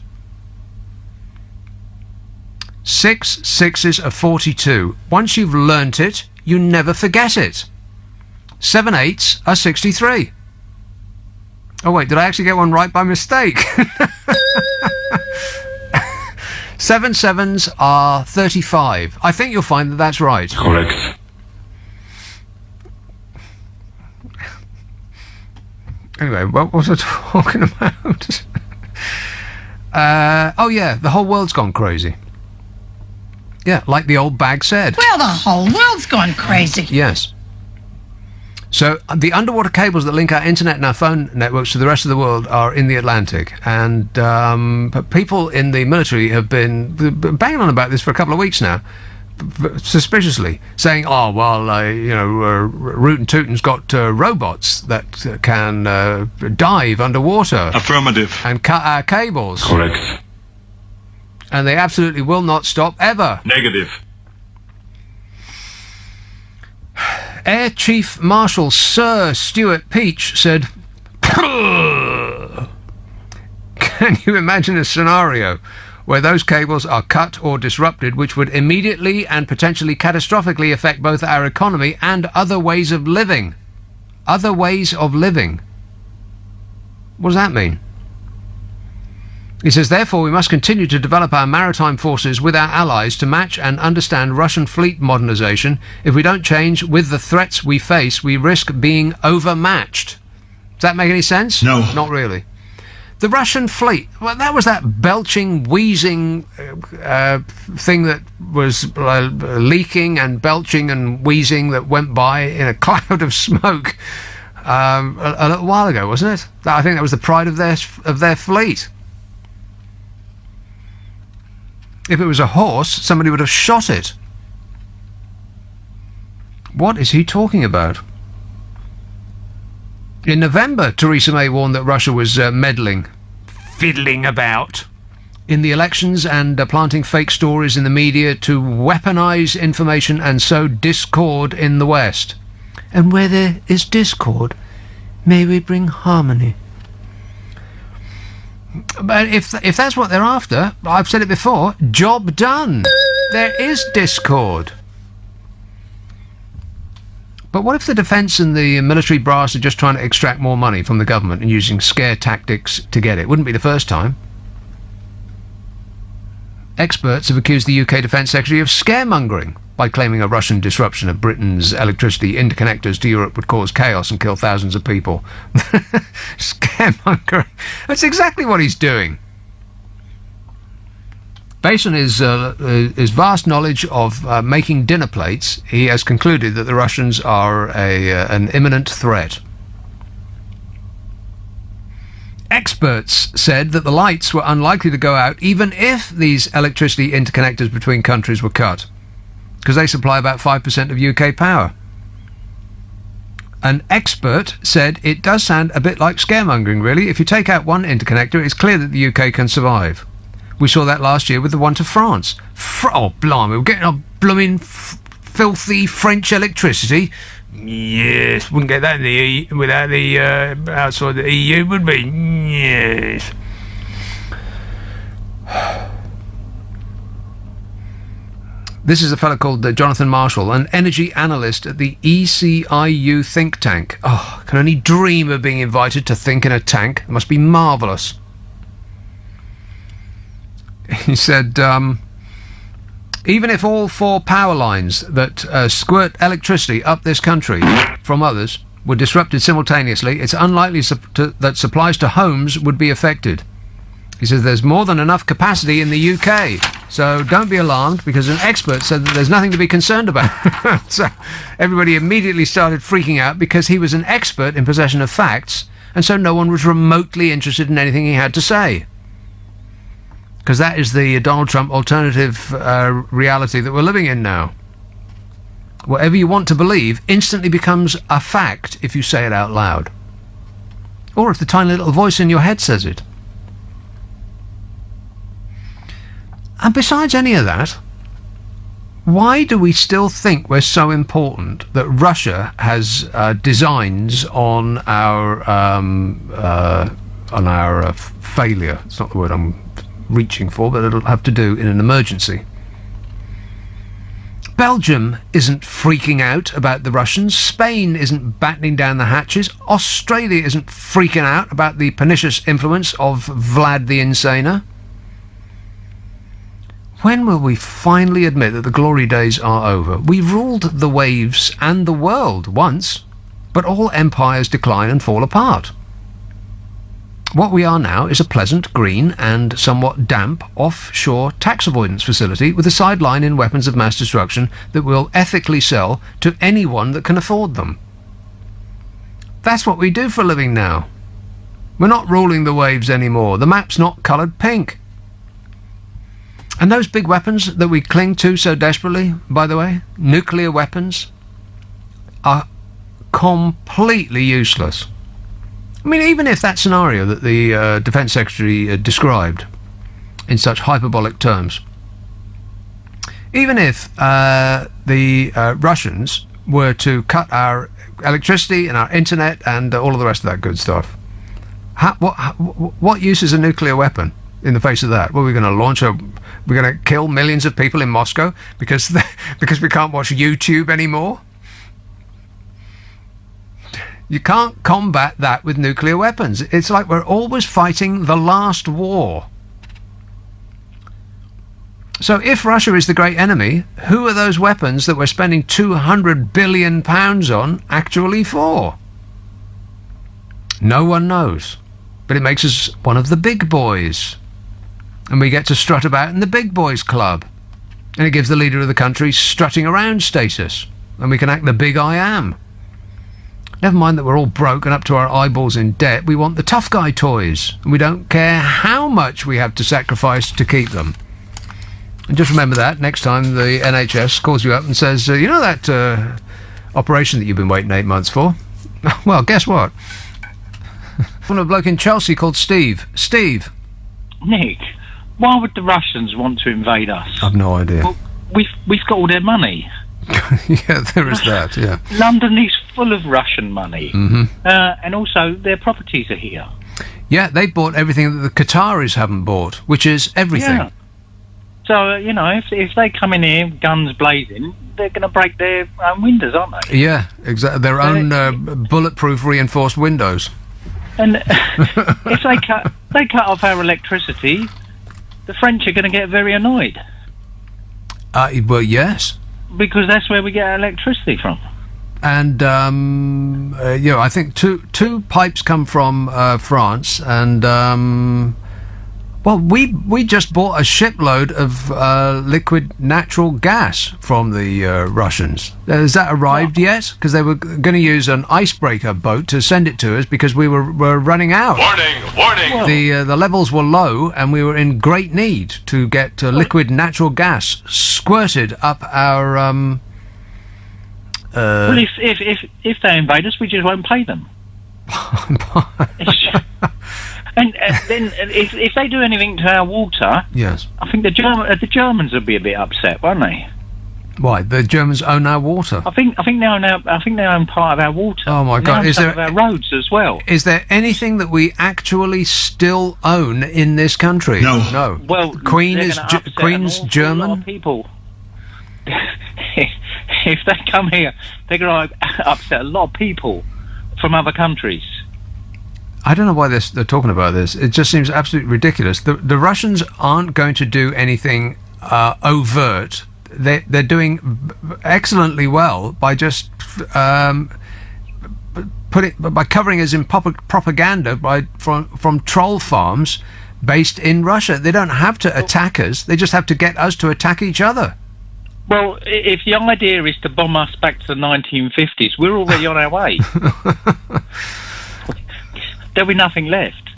6 6s are 42. Once you've learnt it, you never forget it. 7 8s are 63. Oh wait, did I actually get one right by mistake? 7 7s are 35. I think you'll find that that's right. Correct. Anyway, what was I talking about? Oh yeah, the whole world's gone crazy. Yeah, like the old bag said. Well, the whole world's gone crazy. Yes. So the underwater cables that link our internet and our phone networks to the rest of the world are in the Atlantic, and people in the military have been banging on about this for a couple of weeks now, suspiciously, saying, "Oh well, Rootin' Tootin's got robots that can dive underwater, Affirmative, and cut our cables." Correct. And they absolutely will not stop ever. Negative. Air Chief Marshal Sir Stuart Peach said, "Can you imagine a scenario where those cables are cut or disrupted, which would immediately and potentially catastrophically affect both our economy and other ways of living?" Other ways of living. What does that mean? He says, "Therefore, we must continue to develop our maritime forces with our allies to match and understand Russian fleet modernization. If we don't change with the threats we face, we risk being overmatched." Does that make any sense? No. Not really. The Russian fleet, well, that was that belching, wheezing thing that was leaking and belching and wheezing that went by in a cloud of smoke a little while ago, wasn't it? I think that was the pride of their fleet. If it was a horse, somebody would have shot it. What is he talking about? In November, Theresa May warned that Russia was meddling, fiddling about in the elections and planting fake stories in the media to weaponize information and sow discord in the West. And where there is discord, may we bring harmony. But if that's what they're after, I've said it before, job done. There is discord. But what if the defence and the military brass are just trying to extract more money from the government and using scare tactics to get it? Wouldn't be the first time. Experts have accused the UK Defence Secretary of scaremongering by claiming a Russian disruption of Britain's electricity interconnectors to Europe would cause chaos and kill thousands of people. Scaremongering. That's exactly what he's doing. Based on his vast knowledge of making dinner plates, he has concluded that the Russians are an imminent threat. Experts said that the lights were unlikely to go out even if these electricity interconnectors between countries were cut, because they supply about 5% of UK power. An expert said it does sound a bit like scaremongering, really. If you take out one interconnector, it's clear that the UK can survive. We saw that last year with the one to France. Oh, blimey, we're getting a blooming filthy French electricity. Yes, wouldn't get that in the without the outside the EU, would we? Yes. This is a fellow called Jonathan Marshall, an energy analyst at the ECIU think tank. Oh, I can only dream of being invited to think in a tank. It must be marvellous. He said, even if all 4 power lines that squirt electricity up this country from others were disrupted simultaneously, it's unlikely that supplies to homes would be affected. He says there's more than enough capacity in the UK, so don't be alarmed, because an expert said that there's nothing to be concerned about. So everybody immediately started freaking out because he was an expert in possession of facts, and so no one was remotely interested in anything he had to say. Because that is the Donald Trump alternative reality that we're living in now. Whatever you want to believe instantly becomes a fact if you say it out loud. Or if the tiny little voice in your head says it. And besides any of that, why do we still think we're so important that Russia has designs on our failure? It's not the word I'm reaching for, but it'll have to do in an emergency. Belgium isn't freaking out about the Russians. Spain isn't battening down the hatches. Australia isn't freaking out about the pernicious influence of Vlad the Insaner. When will we finally admit that the glory days are over? We ruled the waves and the world once, but all empires decline and fall apart. What we are now is a pleasant, green and somewhat damp offshore tax avoidance facility with a sideline in weapons of mass destruction that we'll ethically sell to anyone that can afford them. That's what we do for a living now. We're not ruling the waves anymore. The map's not coloured pink. And those big weapons that we cling to so desperately, by the way, nuclear weapons, are completely useless. I mean, even if that scenario that the Defence Secretary described in such hyperbolic terms, even if the Russians were to cut our electricity and our internet and all of the rest of that good stuff, what use is a nuclear weapon in the face of that? Well, we're going to we're going to kill millions of people in Moscow because we can't watch YouTube anymore? You can't combat that with nuclear weapons. It's like we're always fighting the last war. So if Russia is the great enemy, who are those weapons that we're spending £200 billion on actually for? No one knows. But it makes us one of the big boys. And we get to strut about in the big boys club. And it gives the leader of the country strutting around status. And we can act the big I am. Never mind that we're all broke and up to our eyeballs in debt. We want the tough guy toys. And we don't care how much we have to sacrifice to keep them. And just remember that next time the NHS calls you up and says, you know that operation that you've been waiting 8 months for? Well, guess what? One of a bloke in Chelsea called Steve. Steve. Nick, why would the Russians want to invade us? I've no idea. Well, we've got all their money. Yeah, there is that, yeah. London is full of Russian money. Mm-hmm. And also their properties are here. Yeah, they bought everything that the Qataris haven't bought, which is everything. Yeah. So, you know, if they come in here, guns blazing, they're going to break their own windows, aren't they? Yeah, exactly. Their own bulletproof reinforced windows. And if they cut off our electricity, the French are going to get very annoyed. Well, yes. Because that's where we get our electricity from. And, you know, I think two pipes come from France, and, well, we just bought a shipload of liquid natural gas from the Russians. Has that arrived yet? Because they were going to use an icebreaker boat to send it to us because we were running out. Warning! The levels were low, and we were in great need to get liquid natural gas squirted up our. Well, if they invade us, we just won't pay them. And then if they do anything to our water, yes, I think the Germans would be a bit upset, won't they? Why? The Germans own our water. I think they own part of our water. Oh my God! Is there of our roads as well? Is there anything that we actually still own in this country? No. Well, Queen's German. People. if they come here, they're going to upset a lot of people from other countries. I don't know why they're talking about this. It just seems absolutely ridiculous. The Russians aren't going to do anything overt. They're doing excellently well by just by covering us in propaganda from troll farms based in Russia. They don't have to attack us. They just have to get us to attack each other. Well, if the idea is to bomb us back to the 1950s, we're already on our way. There'll be nothing left.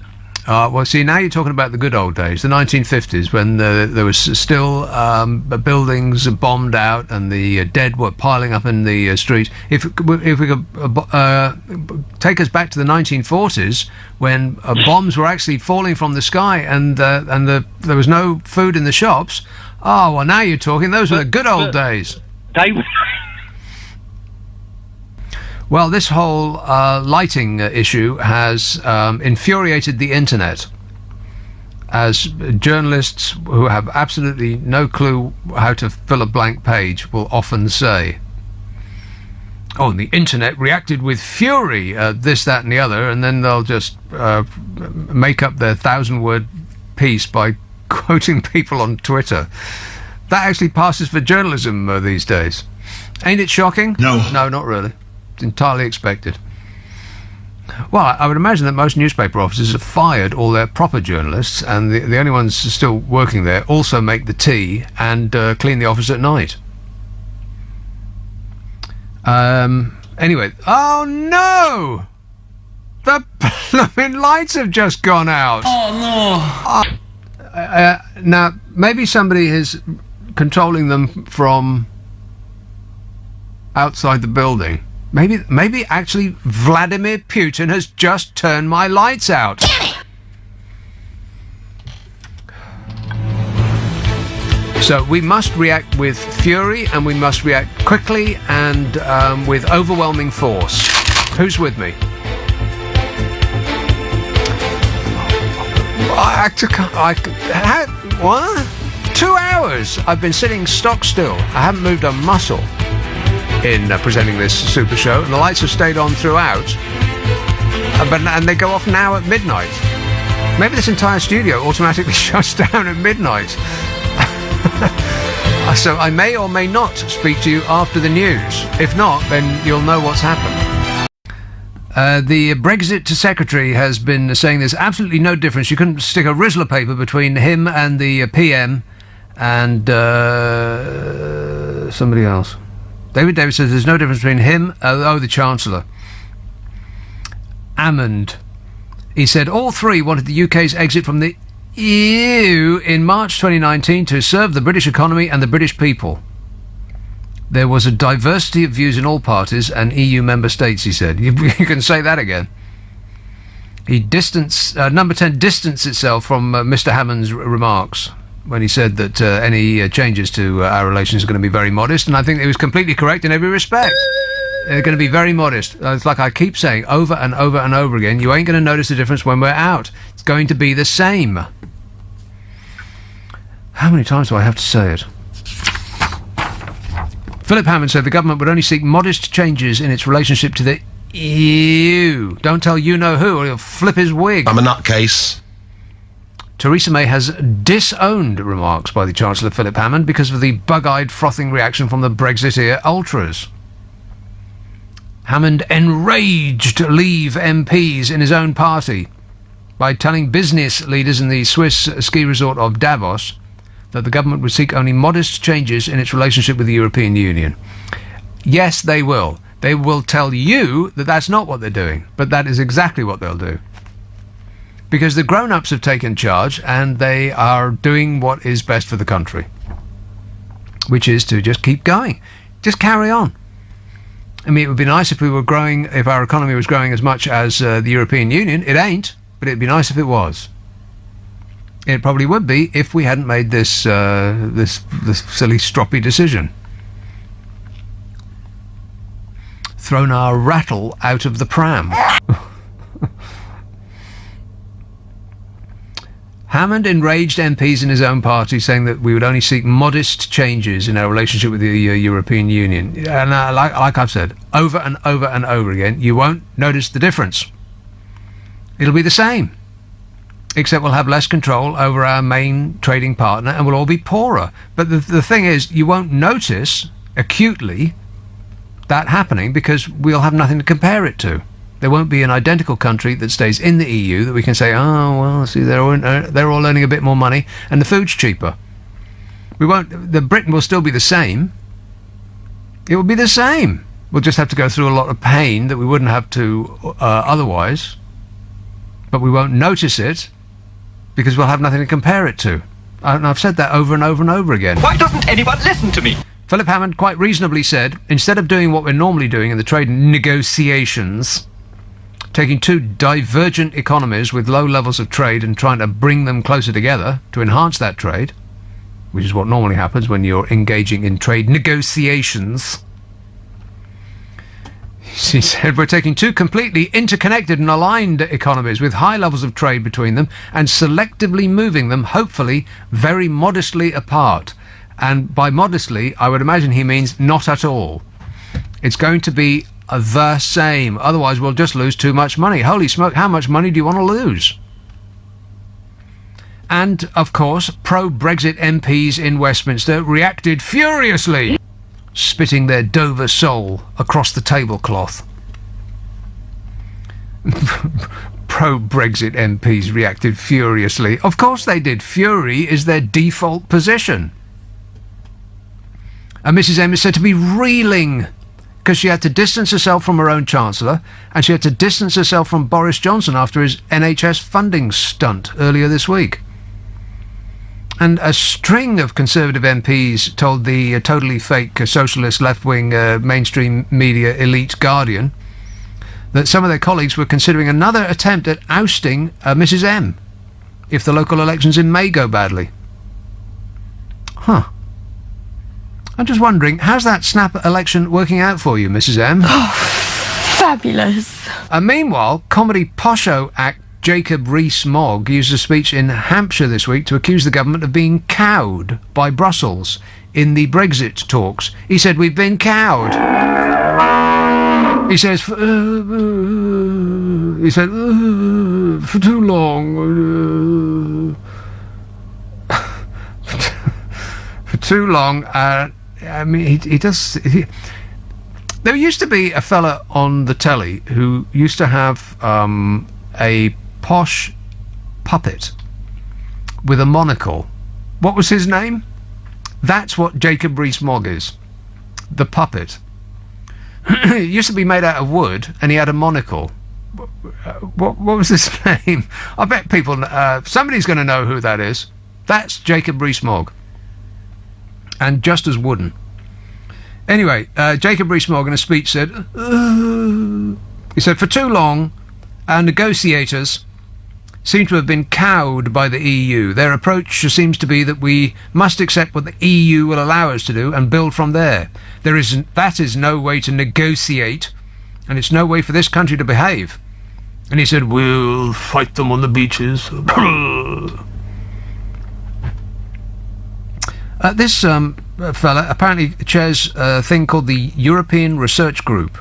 Well, see, now you're talking about the good old days, the 1950s, when there was still buildings bombed out and the dead were piling up in the streets. If we could take us back to the 1940s, when bombs were actually falling from the sky and there was no food in the shops. Oh, well, now you're talking. Those were the good old days. They. Well, this whole lighting issue has infuriated the internet, as journalists who have absolutely no clue how to fill a blank page will often say. Oh, and the internet reacted with fury, this, that, and the other, and then they'll just make up their 1,000-word piece by quoting people on Twitter. That actually passes for journalism these days. Ain't it shocking? No. No, not really. It's entirely expected. Well, I would imagine that most newspaper offices have fired all their proper journalists, and the only ones still working there also make the tea and clean the office at night. Anyway, oh no! The blooming lights have just gone out! Oh no! Now, maybe somebody is controlling them from outside the building. Maybe actually Vladimir Putin has just turned my lights out. So we must react with fury, and we must react quickly and with overwhelming force. Who's with me? What? 2 hours I've been sitting stock still. I haven't moved a muscle in presenting this super show, and the lights have stayed on throughout, and they go off now at midnight. Maybe this entire studio automatically shuts down at midnight. So I may or may not speak to you after the news. If not, then you'll know what's happened. The Brexit secretary has been saying there's absolutely no difference. You couldn't stick a Rizzler paper between him and the PM and somebody else. David Davis says there's no difference between him, the Chancellor. Hammond. He said all three wanted the UK's exit from the EU in March 2019 to serve the British economy and the British people. There was a diversity of views in all parties and EU member states, he said. You can say that again. Number 10 distanced itself from Mr. Hammond's remarks when he said that any changes to our relations are going to be very modest, and I think he was completely correct in every respect. They're going to be very modest. It's like I keep saying over and over and over again, you ain't going to notice the difference when we're out. It's going to be the same. How many times do I have to say it? Philip Hammond said the government would only seek modest changes in its relationship to the EU. Don't tell you-know-who or he'll flip his wig. I'm a nutcase. Theresa May has disowned remarks by the Chancellor Philip Hammond because of the bug-eyed frothing reaction from the Brexiteer ultras. Hammond enraged Leave MPs in his own party by telling business leaders in the Swiss ski resort of Davos that the government would seek only modest changes in its relationship with the European Union. Yes, they will. They will tell you that that's not what they're doing, but that is exactly what they'll do. Because the grown-ups have taken charge and they are doing what is best for the country, which is to just keep going. Just carry on. I mean, it would be nice if we were growing, if our economy was growing as much as the European Union. It ain't, but it'd be nice if it was. It probably would be if we hadn't made this this silly stroppy decision. Thrown our rattle out Hammond enraged MPs in his own party, saying that we would only seek modest changes in our relationship with the European Union. And like I've said, over and over and over again, you won't notice the difference. It'll be the same, except we'll have less control over our main trading partner and we'll all be poorer. But the thing is, you won't notice acutely that happening because we'll have nothing to compare it to. There won't be an identical country that stays in the EU that we can say, oh, well, see, they're all earning a bit more money and the food's cheaper. Britain will still be the same. It will be the same. We'll just have to go through a lot of pain that we wouldn't have to otherwise. But we won't notice it because we'll have nothing to compare it to. And I've said that over and over and over again. Why doesn't anyone listen to me? Philip Hammond quite reasonably said, instead of doing what we're normally doing in the trade negotiations, taking two divergent economies with low levels of trade and trying to bring them closer together to enhance that trade, which is what normally happens when you're engaging in trade negotiations. She said, we're taking two completely interconnected and aligned economies with high levels of trade between them and selectively moving them, hopefully, very modestly apart. And by modestly, I would imagine he means not at all. It's going to be the same. Otherwise, we'll just lose too much money. Holy smoke, how much money do you want to lose? And, of course, pro-Brexit MPs in Westminster reacted furiously, spitting their Dover soul across the tablecloth. Pro-Brexit MPs reacted furiously. Of course they did. Fury is their default position. And Mrs M is said to be reeling because she had to distance herself from her own Chancellor and she had to distance herself from Boris Johnson after his NHS funding stunt earlier this week. And a string of Conservative MPs told the totally fake socialist left-wing mainstream media elite Guardian that some of their colleagues were considering another attempt at ousting Mrs M if the local elections in May go badly. Huh. I'm just wondering, how's that snap election working out for you, Mrs M? Oh, fabulous. Meanwhile, comedy posho act Jacob Rees-Mogg used a speech in Hampshire this week to accuse the government of being cowed by Brussels in the Brexit talks. He said, we've been cowed. He says, for too long. For too long. I mean, he does... There used to be a fella on the telly who used to have a posh puppet with a monocle. What was his name? That's what Jacob Rees-Mogg is. The puppet. It used to be made out of wood and he had a monocle. What was his name? I bet people... somebody's going to know who that is. That's Jacob Rees-Mogg. And just as wooden. Anyway, Jacob Rees-Mogg in a speech said... he said, for too long, our negotiators seem to have been cowed by the EU. Their approach seems to be that we must accept what the EU will allow us to do and build from there. That is no way to negotiate, and it's no way for this country to behave. And he said, we'll fight them on the beaches. This fella apparently chairs a thing called the European Research Group.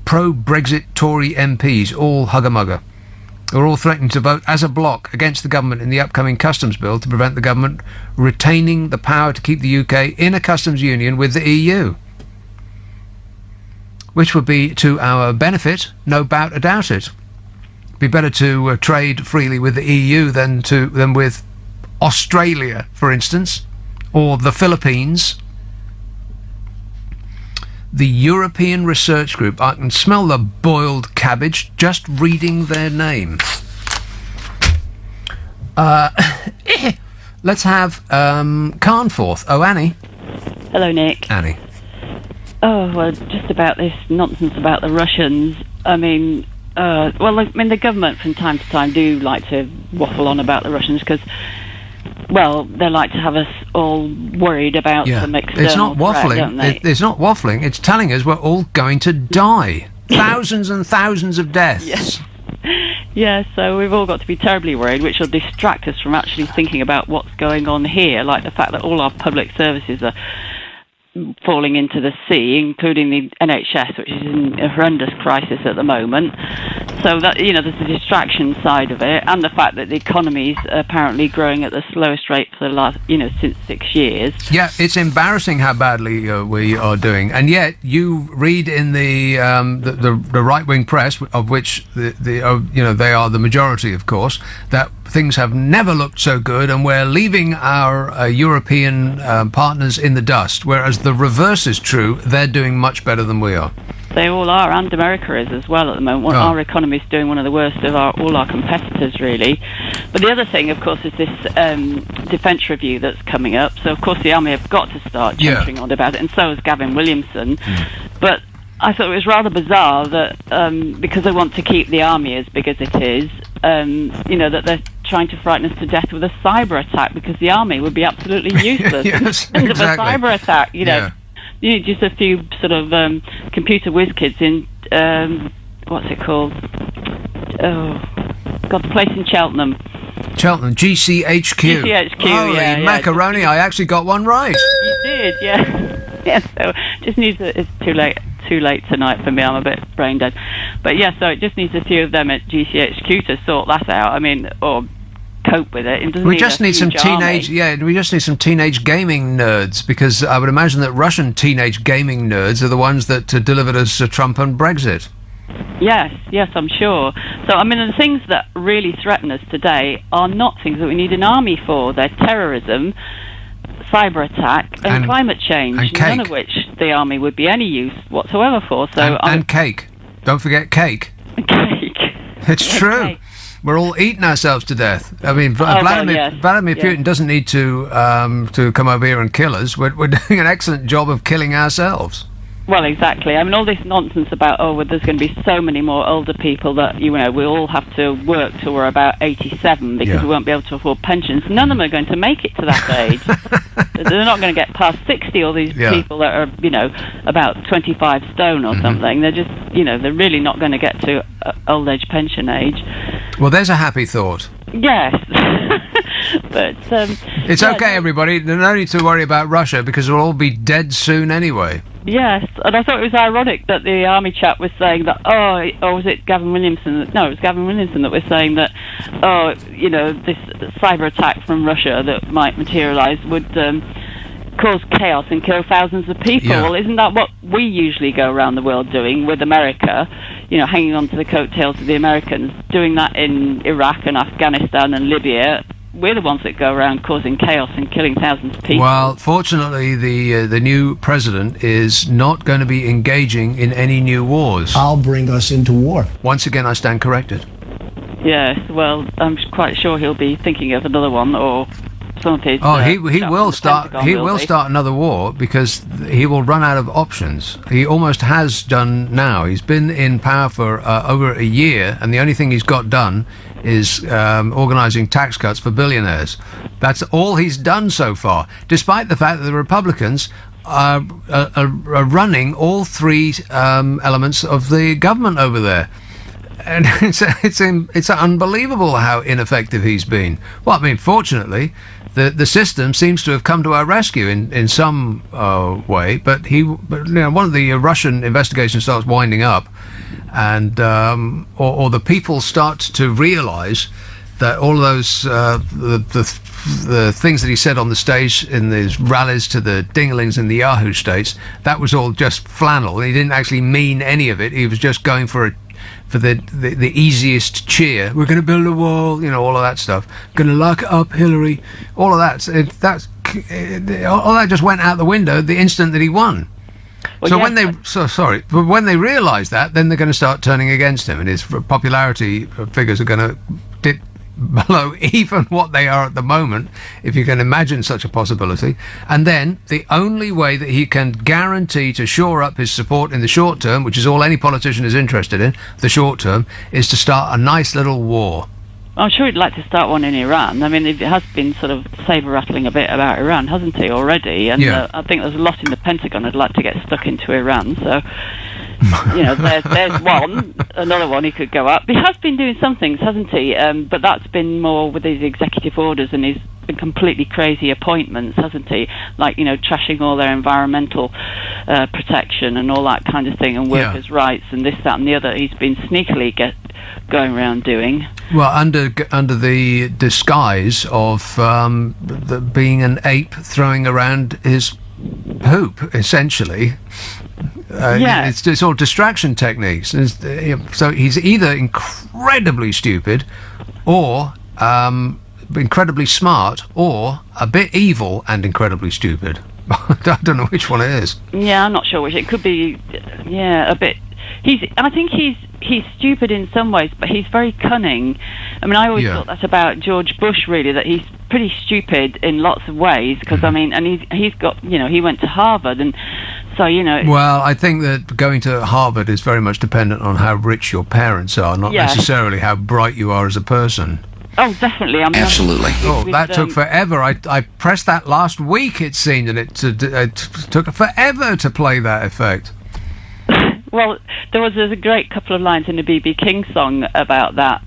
Pro-Brexit Tory MPs, all hugger-mugger, are all threatening to vote as a bloc against the government in the upcoming customs bill to prevent the government retaining the power to keep the UK in a customs union with the EU. Which would be to our benefit, no doubt it. Be better to trade freely with the EU than with Australia, for instance, or the Philippines. The European Research Group. I can smell the boiled cabbage just reading their name. Let's have Carnforth. Oh, Annie. Hello, Nick. Annie. Oh, well, just about this nonsense about the Russians. I mean, the government from time to time do like to waffle on about the Russians because, well, they like to have us all worried about some external it's not waffling. threat, don't they? It's not waffling. It's telling us we're all going to die. Thousands and thousands of deaths. Yes. Yeah, so we've all got to be terribly worried, which will distract us from actually thinking about what's going on here, like the fact that all our public services are falling into the sea, including the NHS, which is in a horrendous crisis at the moment. So that, you know, there's the distraction side of it, and the fact that the economy's apparently growing at the slowest rate for the last, you know, since 6 years. Yeah, it's embarrassing how badly we are doing, and yet you read in the right-wing press, of which they are the majority, of course, that things have never looked so good, and we're leaving our European partners in the dust, whereas the reverse is true. They're doing much better than we are. They all are, and America is as well at the moment. Our economy is doing one of the worst of all our competitors, really. But the other thing, of course, is this defence review that's coming up. So, of course, the Army have got to start chattering on about it, and so has Gavin Williamson. But I thought it was rather bizarre that because they want to keep the Army as big as it is, that they're trying to frighten us to death with a cyber attack, because the Army would be absolutely useless in terms of a cyber attack. You know, you need just a few sort of computer whiz kids in what's it called? Oh, God, the place in Cheltenham. GCHQ. Holy macaroni! I actually got one right. You did, yeah. Yeah. So just needs it's too late tonight for me. I'm a bit brain dead. But yeah, so it just needs a few of them at GCHQ to sort that out. I mean, or cope with it. We just need some teenage gaming nerds, because I would imagine that Russian teenage gaming nerds are the ones that delivered us Trump and Brexit. Yes, I'm sure. So, I mean, the things that really threaten us today are not things that we need an army for. They're terrorism, cyber attack, and climate change, and none of which the army would be any use whatsoever for. So, and cake. Don't forget cake. Cake. It's true. Cake. We're all eating ourselves to death. I mean, Vladimir Putin doesn't need to come over here and kill us. We're doing an excellent job of killing ourselves. Well, exactly. I mean, all this nonsense about, there's going to be so many more older people that, we all have to work till we're about 87 because we won't be able to afford pensions. None of them are going to make it to that age. They're not going to get past 60, all these people that are, about 25 stone or something. They're just, they're really not going to get to old age pension age. Well, there's a happy thought. Yes. But it's okay, everybody. No need to worry about Russia, because we'll all be dead soon anyway. Yes, and I thought it was ironic that the army chap was saying that, or was it Gavin Williamson? No, it was Gavin Williamson that was saying that, this cyber attack from Russia that might materialise would cause chaos and kill thousands of people. Yeah. Well, isn't that what we usually go around the world doing with America? Hanging on to the coattails of the Americans, doing that in Iraq and Afghanistan and Libya. We're the ones that go around causing chaos and killing thousands of people. Well, fortunately, the new president is not going to be engaging in any new wars. I'll bring us into war. Once again, I stand corrected. Yes, well, I'm quite sure he'll be thinking of another one, or some of his... he will start another war, because he will run out of options. He almost has done now. He's been in power for over a year, and the only thing he's got done is organising tax cuts for billionaires. That's all he's done so far, despite the fact that the Republicans are running all three elements of the government over there. And it's unbelievable how ineffective he's been. Well, I mean, fortunately, the system seems to have come to our rescue in some way. But one of the Russian investigations starts winding up, and or the people start to realise that all of those the things that he said on the stage in his rallies to the dinglings in the Yahoo states, that was all just flannel. He didn't actually mean any of it. He was just going for the easiest cheer. We're going to build a wall, all of that stuff. Going to lock up Hillary, all of that. All that just went out the window the instant that he won. Well, so when they realise that, then they're going to start turning against him, and his popularity figures are going to dip below even what they are at the moment, if you can imagine such a possibility. And then the only way that he can guarantee to shore up his support in the short term, which is all any politician is interested in, the short term, is to start a nice little war. I'm sure he'd like to start one in Iran. I mean, it has been sort of saber-rattling a bit about Iran, hasn't he, already? And I think there's a lot in the Pentagon who'd like to get stuck into Iran. So, there's one, another one he could go up. He has been doing some things, hasn't he? But that's been more with his executive orders and his completely crazy appointments, hasn't he? Like, trashing all their environmental protection and all that kind of thing, and workers' rights and this, that, and the other. He's been sneakily going around doing. Well, under the disguise of being an ape throwing around his poop, essentially. It's all distraction techniques. So he's either incredibly stupid or incredibly smart, or a bit evil and incredibly stupid. I don't know which one it is. Yeah, I'm not sure which. It could be, a bit. I think he's stupid in some ways, but he's very cunning. I mean, I always thought that about George Bush, really, that he's pretty stupid in lots of ways, because, and he's got, he went to Harvard, and so, Well, I think that going to Harvard is very much dependent on how rich your parents are, not necessarily how bright you are as a person. Oh, definitely. Absolutely. That took forever. I pressed that last week, it seemed, and it took forever to play that effect. Well, there's a great couple of lines in the B.B. King song about that.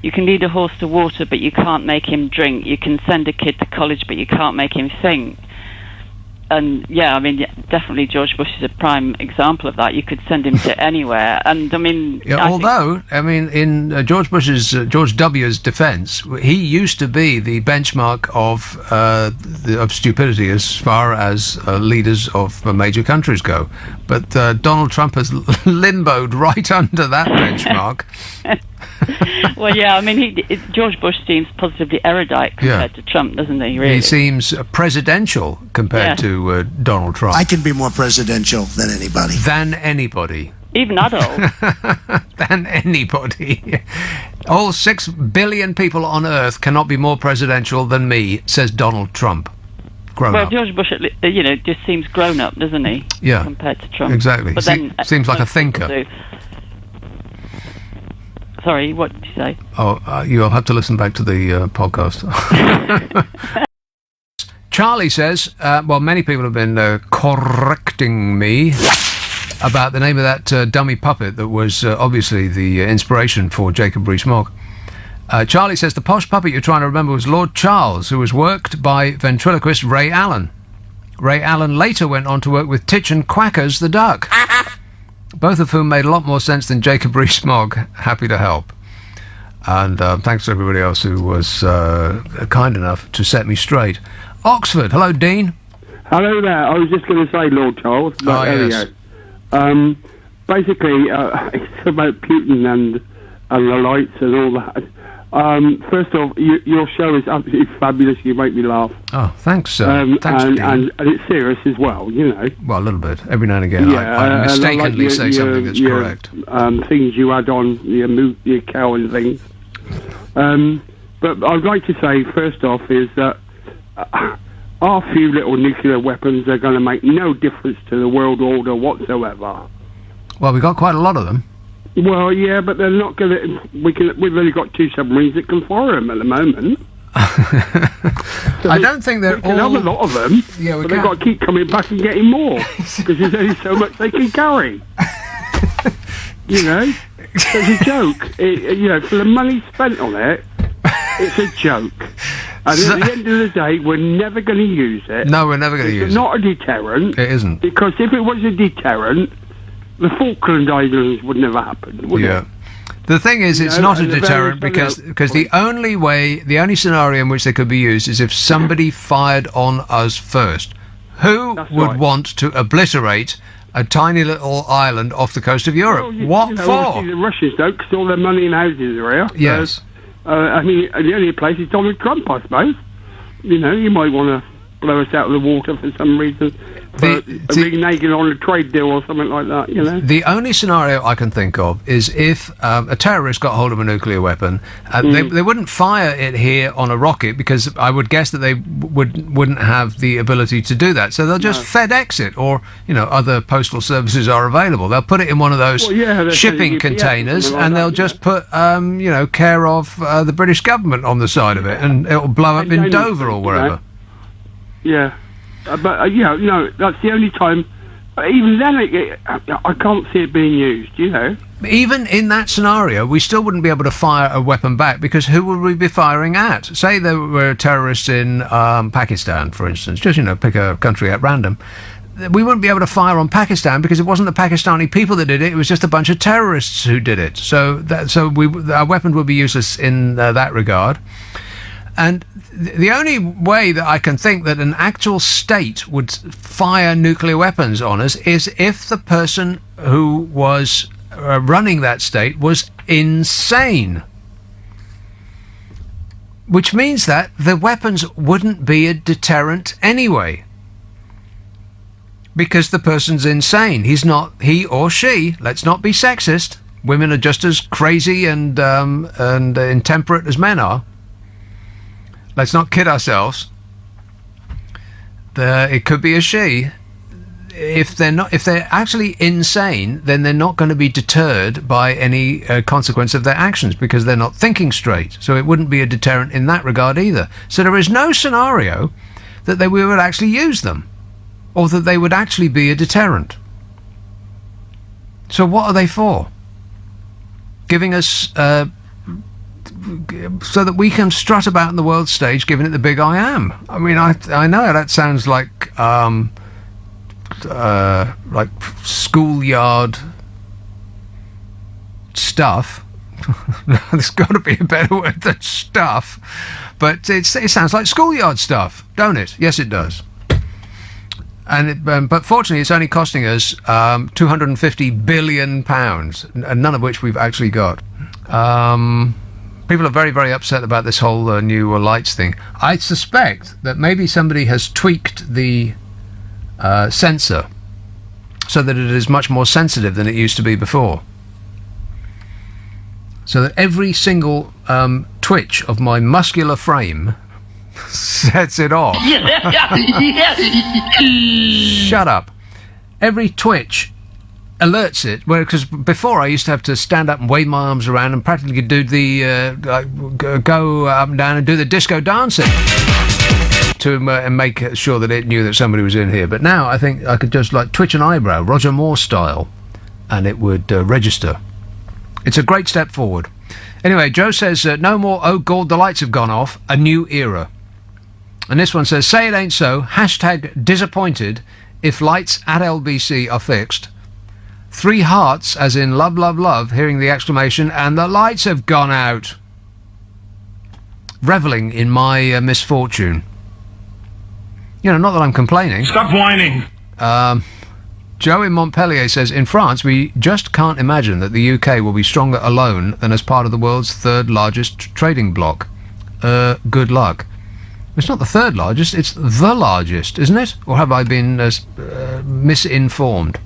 You can lead a horse to water, but you can't make him drink. You can send a kid to college, but you can't make him think. And definitely George Bush is a prime example of that. You could send him to anywhere, and in George W's defence, he used to be the benchmark of stupidity as far as leaders of major countries go. But Donald Trump has limboed right under that benchmark. Well, George Bush seems positively erudite compared to Trump, doesn't he? Really, he seems presidential compared to Donald Trump. I can be more presidential than anybody. Even adult. Than anybody. All 6 billion people on Earth cannot be more presidential than me, says Donald Trump. Grown up. George Bush, just seems grown up, doesn't he? Yeah. Compared to Trump. Exactly. But then seems like a thinker. Sorry, what did you say? Oh, you'll have to listen back to the podcast. Charlie says, many people have been correcting me about the name of that dummy puppet that was obviously the inspiration for Jacob Rees-Mogg. Charlie says the posh puppet you're trying to remember was Lord Charles, who was worked by ventriloquist Ray Allen. Ray Allen later went on to work with Titch and Quackers the duck, both of whom made a lot more sense than Jacob Rees-Mogg. Happy to help. And thanks to everybody else who was kind enough to set me straight. Oxford, hello, Dean. Hello there. I was just going to say Lord Charles. But there yes. We go. Basically, it's about Putin and the lights and all that. First off, your show is absolutely fabulous. You make me laugh. Oh, thanks, and Dean. it's serious as well, Well, a little bit. Every now and again, I mistakenly say something that's correct. Things you add on, your cow and things. But I'd like to say, first off, is that our few little nuclear weapons are going to make no difference to the world order whatsoever. Well, we've got quite a lot of them. Well, yeah, but they're not going to. We've only got 2 submarines that can fire them at the moment. So I don't think they're all. We can have a lot of them. Yeah, but they've got to keep coming back and getting more because there's only so much they can carry. It's a joke. For the money spent on it, it's a joke. And at the end of the day, we're never going to use it. No, we're never going to use it. It's not a deterrent. It isn't. Because if it was a deterrent, the Falkland Islands would never happen, would it? The thing is, it's not a deterrent because the only scenario in which they could be used is if somebody fired on us first. Who would want to obliterate a tiny little island off the coast of Europe? What for? Obviously the Russians don't, because all their money and houses are here. Yes. The only place is Donald Trump, I suppose. You might want to blow us out of the water for some reason. Reneging on a trade deal or something like that, The only scenario I can think of is if a terrorist got hold of a nuclear weapon. They wouldn't fire it here on a rocket because I would guess that they wouldn't have the ability to do that. So they'll just FedEx it, or other postal services are available. They'll put it in one of those shipping containers, and they'll just put care of the British government on the side of it, and it'll blow up in Dover or wherever. Yeah. But, that's the only time even then, I can't see it being used, you know. Even in that scenario, we still wouldn't be able to fire a weapon back, because who would we be firing at? Say there were terrorists in Pakistan, for instance. Just, pick a country at random. We wouldn't be able to fire on Pakistan because it wasn't the Pakistani people that did it. It was just a bunch of terrorists who did it. So our weapon would be useless in that regard. And the only way that I can think that an actual state would fire nuclear weapons on us is if the person who was running that state was insane. Which means that the weapons wouldn't be a deterrent anyway. Because the person's insane. He or she, let's not be sexist. Women are just as crazy and intemperate as men are. Let's not kid ourselves. It could be a she. If they're actually insane, then they're not going to be deterred by any consequence of their actions because they're not thinking straight. So it wouldn't be a deterrent in that regard either. So there is no scenario that we would actually use them, or that they would actually be a deterrent. So what are they for? Giving us so that we can strut about in the world stage, giving it the big I am. I mean, I know that sounds like schoolyard stuff. There's got to be a better word than stuff, but it sounds like schoolyard stuff, don't it? Yes, it does. And but fortunately, it's only costing us £250 billion, and none of which we've actually got. People are very, very upset about this whole new lights thing. I suspect that maybe somebody has tweaked the sensor so that it is much more sensitive than it used to be before. So that every single twitch of my muscular frame sets it off. Shut up. Every twitch alerts it, because before I used to have to stand up and wave my arms around and practically do the go up and down and do the disco dancing to make sure that it knew that somebody was in here. But now I think I could just twitch an eyebrow, Roger Moore style, and it would register. It's a great step forward. Anyway, Joe says, no more, oh God, the lights have gone off, a new era. And this one says, say it ain't so, hashtag disappointed if lights at LBC are fixed. 3 hearts, as in love, love, love, hearing the exclamation, and the lights have gone out. Revelling in my misfortune. Not that I'm complaining. Stop whining. Joe in Montpellier says, in France, we just can't imagine that the UK will be stronger alone than as part of the world's 3rd largest trading bloc. Good luck. It's not the 3rd largest, it's the largest, isn't it? Or have I been misinformed?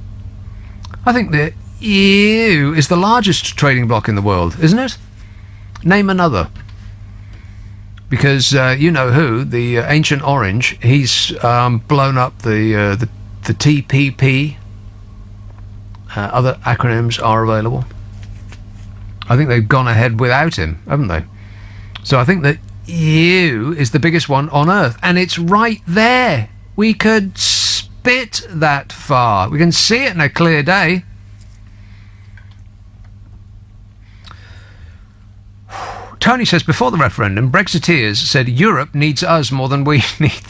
I think the EU is the largest trading bloc in the world, isn't it? Name another. Because you know who, the Ancient Orange, he's blown up the TPP. Other acronyms are available. I think they've gone ahead without him, haven't they? So I think that EU is the biggest one on Earth, and it's right there. We could spit that far. We can see it in a clear day. Tony says, before the referendum, Brexiteers said Europe needs us more than we need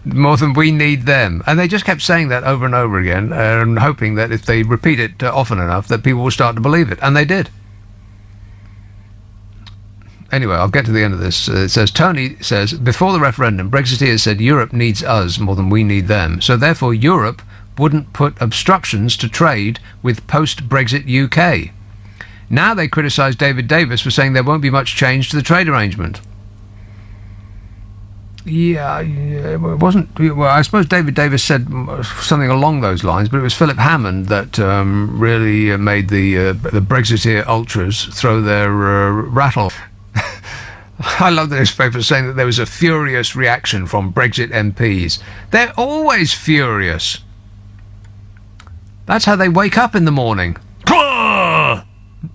more than we need them. And they just kept saying that over and over again, and hoping that if they repeat it often enough, that people will start to believe it. And they did. Anyway, I'll get to the end of this. It says, Tony says, before the referendum, Brexiteers said Europe needs us more than we need them. So therefore, Europe wouldn't put obstructions to trade with post-Brexit UK. Now they criticise David Davis for saying there won't be much change to the trade arrangement. Yeah, it wasn't. Well, I suppose David Davis said something along those lines, but it was Philip Hammond that really made the Brexiteer ultras throw their rattle. I love the newspaper saying that there was a furious reaction from Brexit MPs. They're always furious. That's how they wake up in the morning.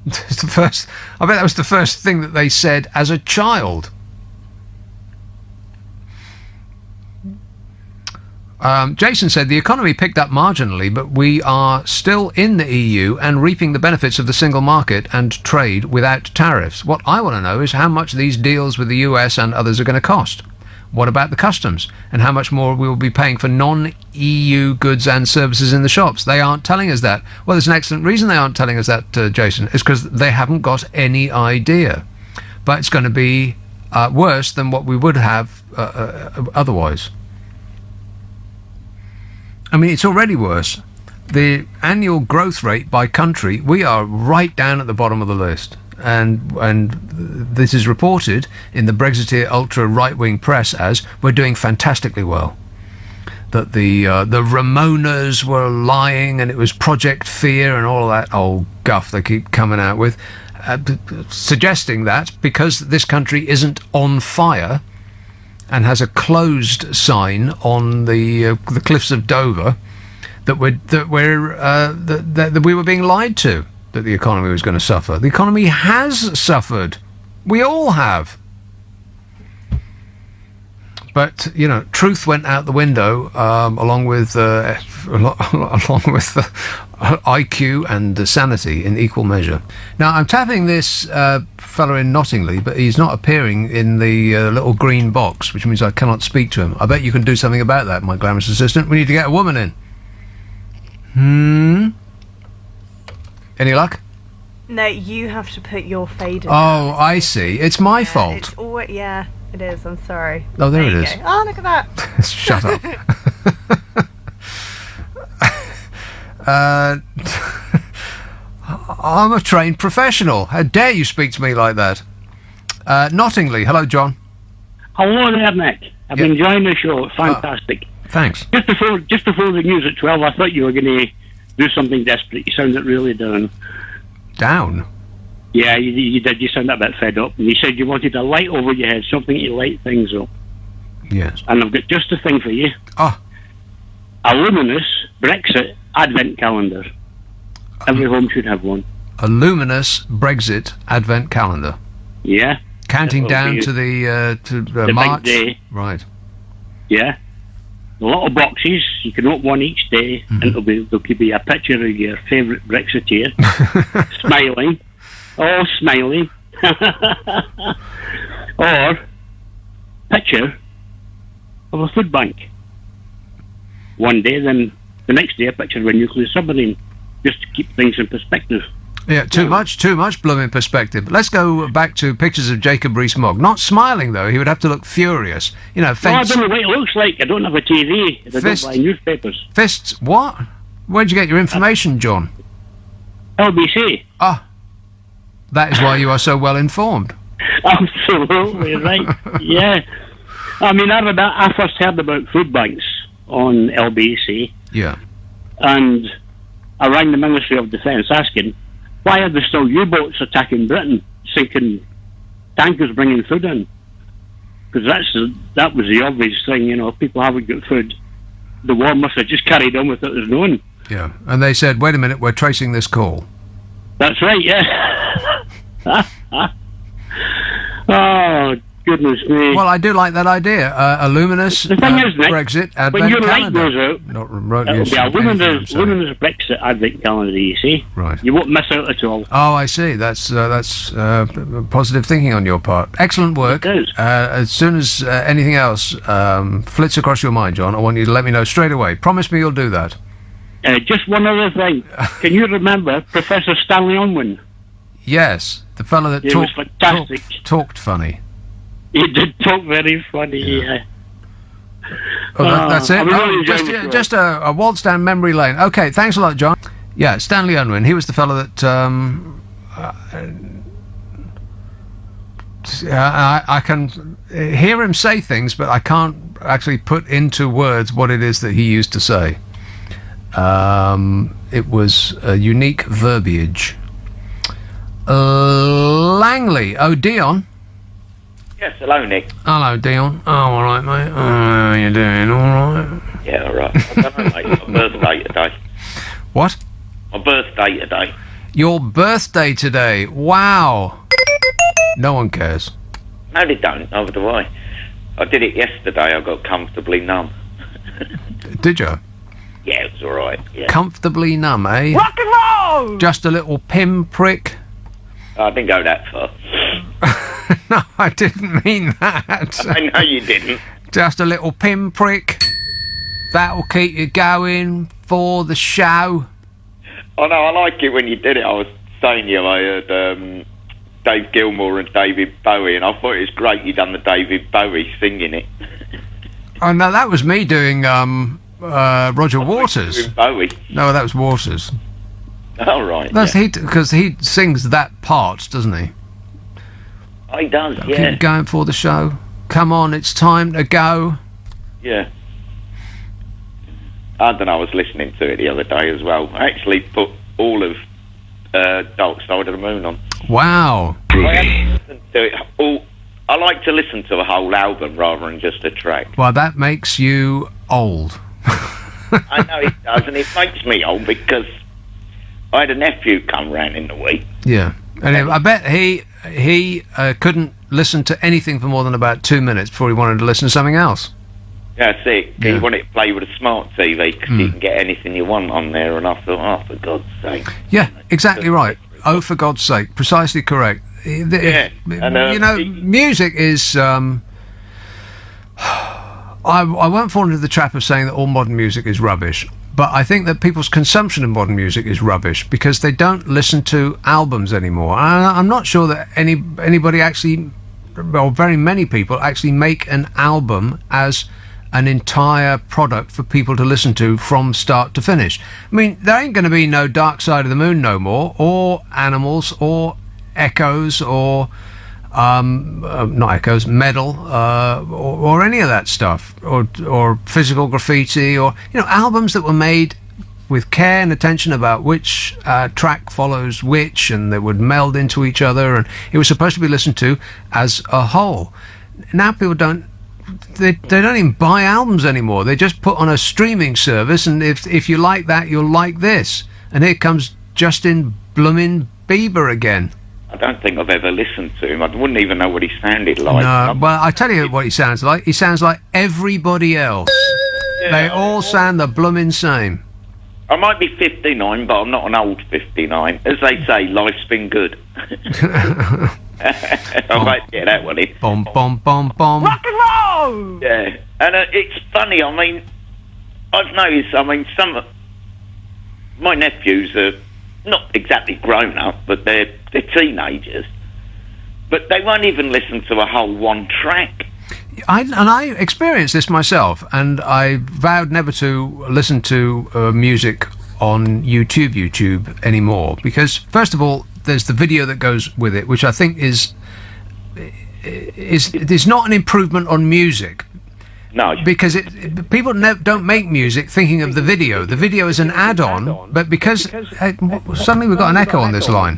It's the first. I bet that was the first thing that they said as a child. Jason said the economy picked up marginally, but we are still in the EU and reaping the benefits of the single market and trade without tariffs. What I want to know is how much these deals with the US and others are going to cost. What about the customs? And how much more we will be paying for non-EU goods and services in the shops? They aren't telling us that. Well, there's an excellent reason they aren't telling us that, Jason. It's because they haven't got any idea. But it's going to be worse than what we would have otherwise. I mean, it's already worse. The annual growth rate by country, we are right down at the bottom of the list. And this is reported in the Brexiteer ultra right-wing press as we're doing fantastically well. That the Ramonas were lying and it was Project Fear and all that old guff they keep coming out with, suggesting that because this country isn't on fire and has a closed sign on the cliffs of Dover, that we were being lied to. That the economy was going to suffer. The economy has suffered. We all have. But you know, truth went out the window along with IQ and sanity in equal measure. Now I'm tapping this fellow in Nottingley, but he's not appearing in the little green box, which means I cannot speak to him. I bet you can do something about that, my glamorous assistant. We need to get a woman in. Any luck? No, you have to put your fade in. Oh, I see. It's my fault. It's yeah, it is. I'm sorry. Oh, there it you is. go. Oh, look at that. Shut up. I'm a trained professional. How dare you speak to me like that? Nottingley. Hello, John. Hello there, Nick. I've been enjoying the show. It's fantastic. Thanks. Just before the news at 12, I thought you were going to do something desperate. You sounded really down. Down? Yeah, you did. You sounded a bit fed up. And you said you wanted a light over your head, something to light things up. Yes. And I've got just a thing for you. Oh. A luminous Brexit advent calendar. Every home should have one. A luminous Brexit advent calendar. Yeah. Counting down to the March. Big day. Right. Yeah. A lot of boxes. You can open one each day, and there'll be a picture of your favourite Brexiteer smiling. Oh, smiling. Or picture of a food bank. One day, then the next day, a picture of a nuclear submarine, just to keep things in perspective. Yeah, too much blooming perspective. Let's go back to pictures of Jacob Rees-Mogg. Not smiling, though. He would have to look furious. You know, I don't know what it looks like. I don't have a TV. I don't buy newspapers. Fists? What? Where'd you get your information, John? LBC. Ah. That is why you are so well informed. Absolutely right. Yeah. I mean, I first heard about food banks on LBC. Yeah. And I rang the Ministry of Defence asking, why are there still U-boats attacking Britain, sinking tankers bringing food in? Because that was the obvious thing, you know, people haven't got food. The war must have just carried on with it as known. Yeah, and they said, wait a minute, we're tracing this call. That's right, yeah. Oh, goodness me. Well, I do like that idea. A luminous the thing is, Nick, Brexit advent when your calendar. light goes out, luminous Brexit advent calendar, you see. Right. You won't miss out at all. Oh, I see. That's positive thinking on your part. Excellent work. It is. As soon as anything else flits across your mind, John, I want you to let me know straight away. Promise me you'll do that. Just one other thing. Can you remember Professor Stanley Unwin? Yes, the fellow that talked funny. He did talk very funny, yeah. Oh, that's it? Just a waltz down memory lane. Okay, thanks a lot, John. Yeah, Stanley Unwin. He was the fellow that... I can hear him say things, but I can't actually put into words what it is that he used to say. It was a unique verbiage. Langley. Oh, Dion. Yes, hello, Nick. Hello, Dion. Oh, all right, mate. How you doing? All right? Yeah, all right. I don't know, mate. It's my birthday today. What? My birthday today. Your birthday today. Wow. No one cares. No, they don't. Neither do I. I did it yesterday. I got comfortably numb. Did you? Yeah, it was all right. Yeah. Comfortably numb, eh? Rock and roll. Just a little pinprick. I didn't go that far. No, I didn't mean that. I know you didn't. Just a little pinprick. That'll keep you going for the show. I know, I like it when you did it. I was saying to you, I heard Dave Gilmour and David Bowie, and I thought it was great you done the David Bowie singing it. Oh, no, that was me doing Roger Waters. Bowie. No, that was Waters. Oh, right. That's because he sings that part, doesn't he? Oh, he does, Keep yeah. you going for the show. Come on, it's time to go. Yeah. I don't know, I was listening to it the other day as well. I actually put all of Dark Side of the Moon on. Wow. I like to listen to a whole album rather than just a track. Well, that makes you old. I know it does, and it makes me old because I had a nephew come round in the week. Yeah. And I bet he couldn't listen to anything for more than about 2 minutes before he wanted to listen to something else. Yeah, that's it. Yeah. He wanted to play with a smart TV because you can get anything you want on there, and I thought, oh, for God's sake. Yeah, exactly right. Oh, for God's sake. Precisely correct. Yeah. And, you know, music is... I won't fall into the trap of saying that all modern music is rubbish, but I think that people's consumption of modern music is rubbish because they don't listen to albums anymore. And I'm not sure that anybody actually, or very many people, actually make an album as an entire product for people to listen to from start to finish. I mean, there ain't going to be no Dark Side of the Moon no more, or Animals, or Echoes, or not Echoes, Metal, or any of that stuff, or Physical Graffiti, or albums that were made with care and attention about which track follows which, and they would meld into each other, and it was supposed to be listened to as a whole. Now people don't. They don't even buy albums anymore. They just put on a streaming service, and if you like that, you'll like this. And here comes Justin Bloomin' Bieber again. I don't think I've ever listened to him. I wouldn't even know what he sounded like. No, well, I tell you what he sounds like. He sounds like everybody else. Yeah, they all sound the bloomin' same. I might be 59, but I'm not an old 59. As they say, life's been good. I might get that one in. Bom, bom, bom, bom. Rock and roll! Yeah, and it's funny, I mean, I've noticed, some of my nephews are not exactly grown up, but they're teenagers. But they won't even listen to a whole one track. I experienced this myself, and I vowed never to listen to music on YouTube anymore, because first of all, there's the video that goes with it, which I think is not an improvement on music. No, because people don't make music thinking of the video. The video is an add-on, but because suddenly we've got an echo on this line.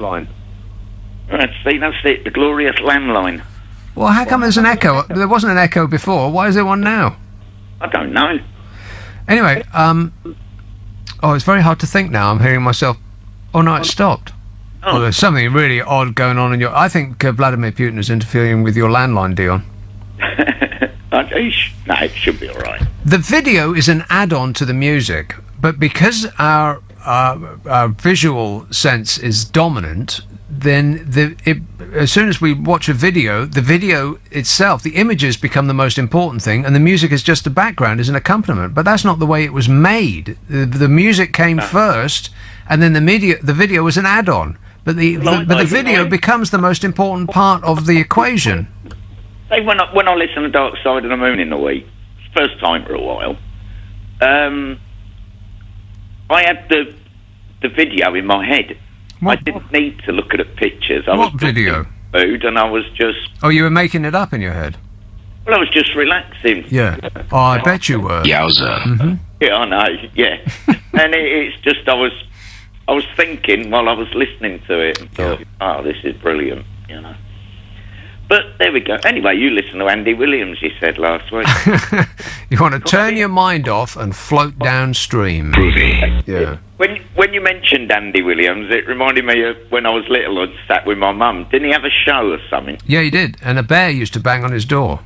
That's it, the glorious landline. Well, how come there's an echo? There wasn't an echo before. Why is there one now? I don't know. Anyway, it's very hard to think now. I'm hearing myself. Oh no, it stopped. Oh, there's something really odd going on in your. I think Vladimir Putin is interfering with your landline, Dion. No, it should be all right. The video is an add-on to the music, but because our visual sense is dominant, then as soon as we watch a video, the video itself, the images become the most important thing, and the music is just a background, is an accompaniment. But that's not the way it was made. The music came first, and then the video was an add-on. But the video becomes the most important part of the equation. Say when I listen to Dark Side of the Moon in the week, first time for a while, I had the video in my head. I didn't need to look at the pictures. I What was video? Food, and I was just. Oh, you were making it up in your head? Well, I was just relaxing. Yeah. Oh, I bet you were. Yowza. Mm-hmm. Yeah, I know. Yeah, and it's just I was thinking while I was listening to it and thought, oh, this is brilliant, But there we go. Anyway, you listen to Andy Williams, you said last week. You want to turn your mind off and float downstream. Groovy. Yeah. When you mentioned Andy Williams, it reminded me of when I was little and sat with my mum. Didn't he have a show or something? Yeah, he did. And a bear used to bang on his door.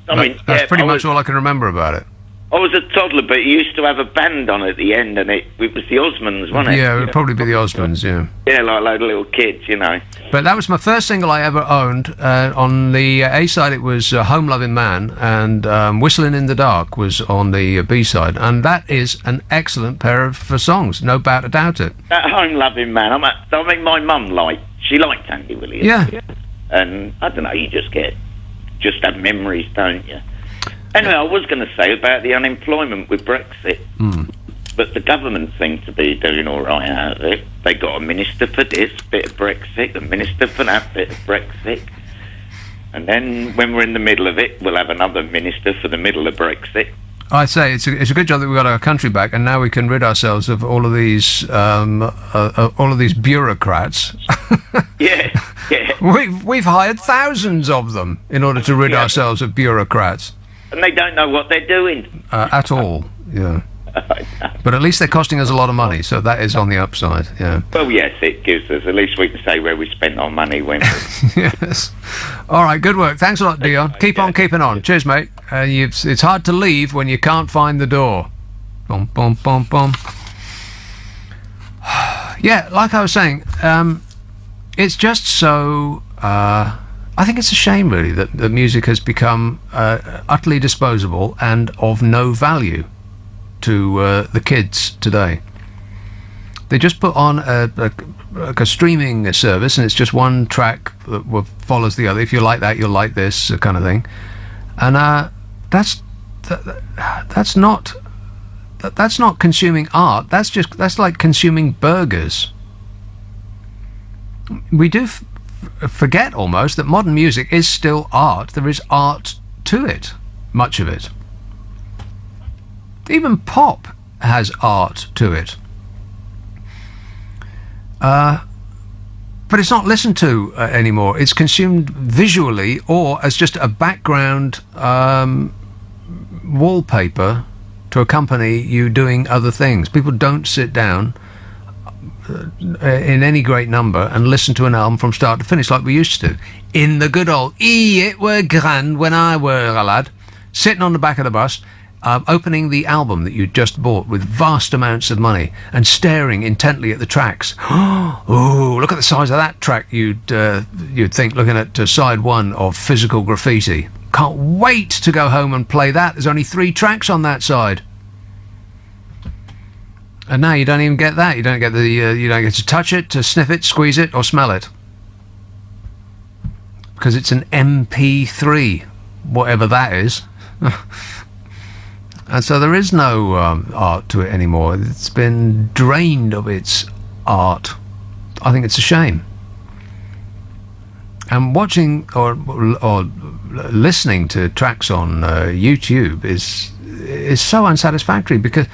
That's pretty much all I can remember about it. I was a toddler, but he used to have a band on at the end, and it was the Osmonds, wasn't it? Yeah, it would probably be the Osmonds, yeah. Yeah, like a load of little kids, you know. But that was my first single I ever owned. On the A side, it was Home Loving Man, and Whistling in the Dark was on the B side, and that is an excellent pair of songs, no doubt about it. That Home Loving Man, I mean, my mum she liked Andy Williams. Yeah. And I don't know, you just have memories, don't you? Anyway, I was going to say about the unemployment with Brexit, but the government seems to be doing all right out of it. They got a minister for this bit of Brexit, a minister for that bit of Brexit, and then when we're in the middle of it, we'll have another minister for the middle of Brexit. I'd say it's a good job that we got our country back, and now we can rid ourselves of all of these bureaucrats. Yeah. We've hired thousands of them in order to rid ourselves of bureaucrats. And they don't know what they're doing. At all, yeah. But at least they're costing us a lot of money, so that is on the upside, yeah. Well, yes, it gives us, at least we can say where we spent our money when Yes. All right, good work. Thanks a lot, Dion. Keep on keeping on. Cheers, mate. It's hard to leave when you can't find the door. Bum, bum, bum, bum. Yeah, like I was saying, it's just so... I think it's a shame, really, that the music has become utterly disposable and of no value to the kids today. They just put on a streaming service, and it's just one track that follows the other. If you like that, you'll like this kind of thing. And that's not consuming art. That's like consuming burgers. We do forget almost that modern music is still art. There is art to it, much of it. Even pop has art to it. But it's not listened to anymore. It's consumed visually or as just a background wallpaper to accompany you doing other things. People don't sit down in any great number and listen to an album from start to finish like we used to. In the good old, it were grand when I were a lad, sitting on the back of the bus, opening the album that you'd just bought with vast amounts of money and staring intently at the tracks. Oh, look at the size of that track, you'd think, looking at side one of Physical Graffiti. Can't wait to go home and play that. There's only 3 tracks on that side. And now you don't even get that. You don't get you don't get to touch it, to sniff it, squeeze it, or smell it, because it's an MP3, whatever that is. And so there is no art to it anymore. It's been drained of its art. I think it's a shame. And watching or listening to tracks on YouTube is so unsatisfactory, because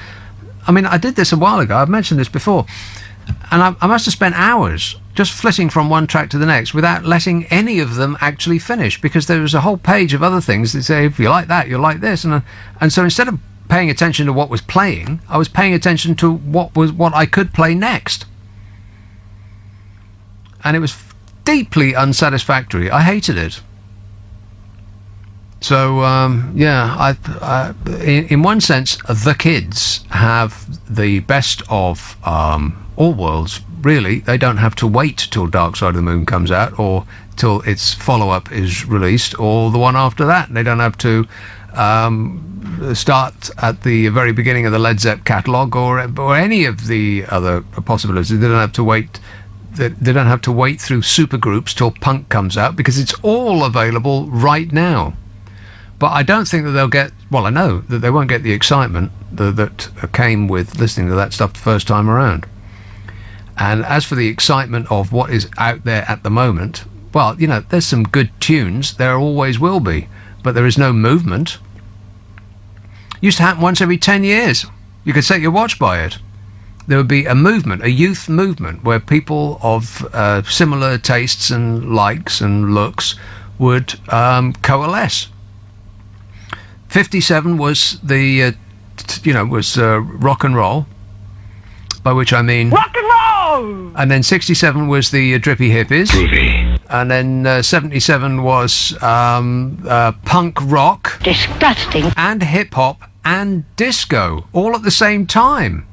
I mean, I did this a while ago. I've mentioned this before. And I must have spent hours just flitting from one track to the next without letting any of them actually finish, because there was a whole page of other things that say, if you like that, you'll like this. And so instead of paying attention to what was playing, I was paying attention to what I could play next. And it was deeply unsatisfactory. I hated it. So, in one sense, the kids have the best of all worlds, really. They don't have to wait till Dark Side of the Moon comes out, or till its follow-up is released, or the one after that. They don't have to start at the very beginning of the Led Zepp catalogue, or any of the other possibilities. They don't have to wait. They don't have to wait through supergroups till punk comes out, because it's all available right now. But I don't think that they'll get... Well, I know that they won't get the excitement that came with listening to that stuff the first time around. And as for the excitement of what is out there at the moment, well, you know, there's some good tunes. There always will be. But there is no movement. Used to happen once every 10 years. You could set your watch by it. There would be a movement, a youth movement, where people of similar tastes and likes and looks would coalesce. 57 was the, rock and roll, by which I mean... Rock and roll! And then 67 was the drippy hippies. Groovy. And then 77 was punk rock. Disgusting. And hip-hop and disco all at the same time.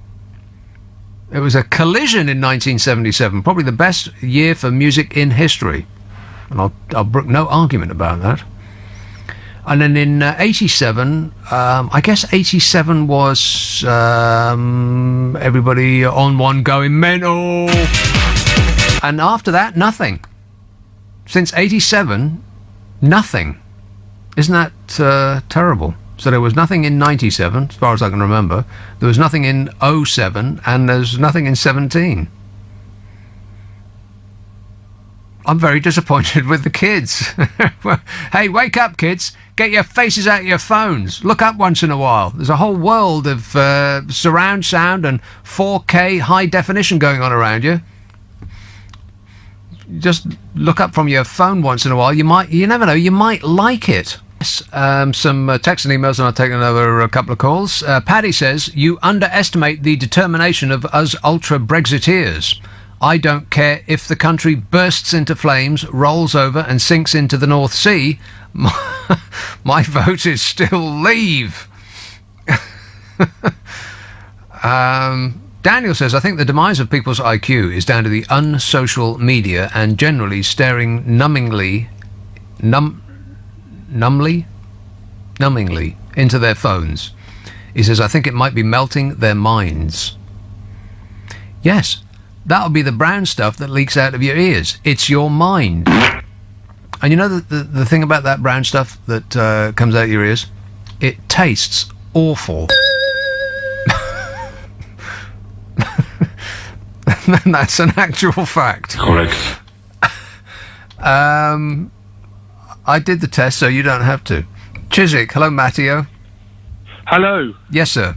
It was a collision in 1977, probably the best year for music in history. And I'll brook no argument about that. And then in 87, I guess 87 was everybody on one going mental. And after that, nothing. Since 87, nothing. Isn't that terrible? So there was nothing in 97, as far as I can remember. There was nothing in 07, and there's nothing in 17. I'm very disappointed with the kids. Hey, wake up, kids. Get your faces out of your phones. Look up once in a while. There's a whole world of surround sound and 4K high definition going on around you. Just look up from your phone once in a while. You never know, you might like it. Some text and emails, and I'll take another couple of calls. Paddy says, you underestimate the determination of us ultra-Brexiteers. I don't care if the country bursts into flames, rolls over and sinks into the North Sea. My vote is still leave. Daniel says, I think the demise of people's IQ is down to the unsocial media and generally staring numbingly into their phones. He says, I think it might be melting their minds. Yes, that'll be the brown stuff that leaks out of your ears. It's your mind. And you know the thing about that brown stuff that comes out your ears? It tastes awful. That's an actual fact. Correct. I did the test, so you don't have to. Chiswick, hello, Matteo. Hello. Yes, sir.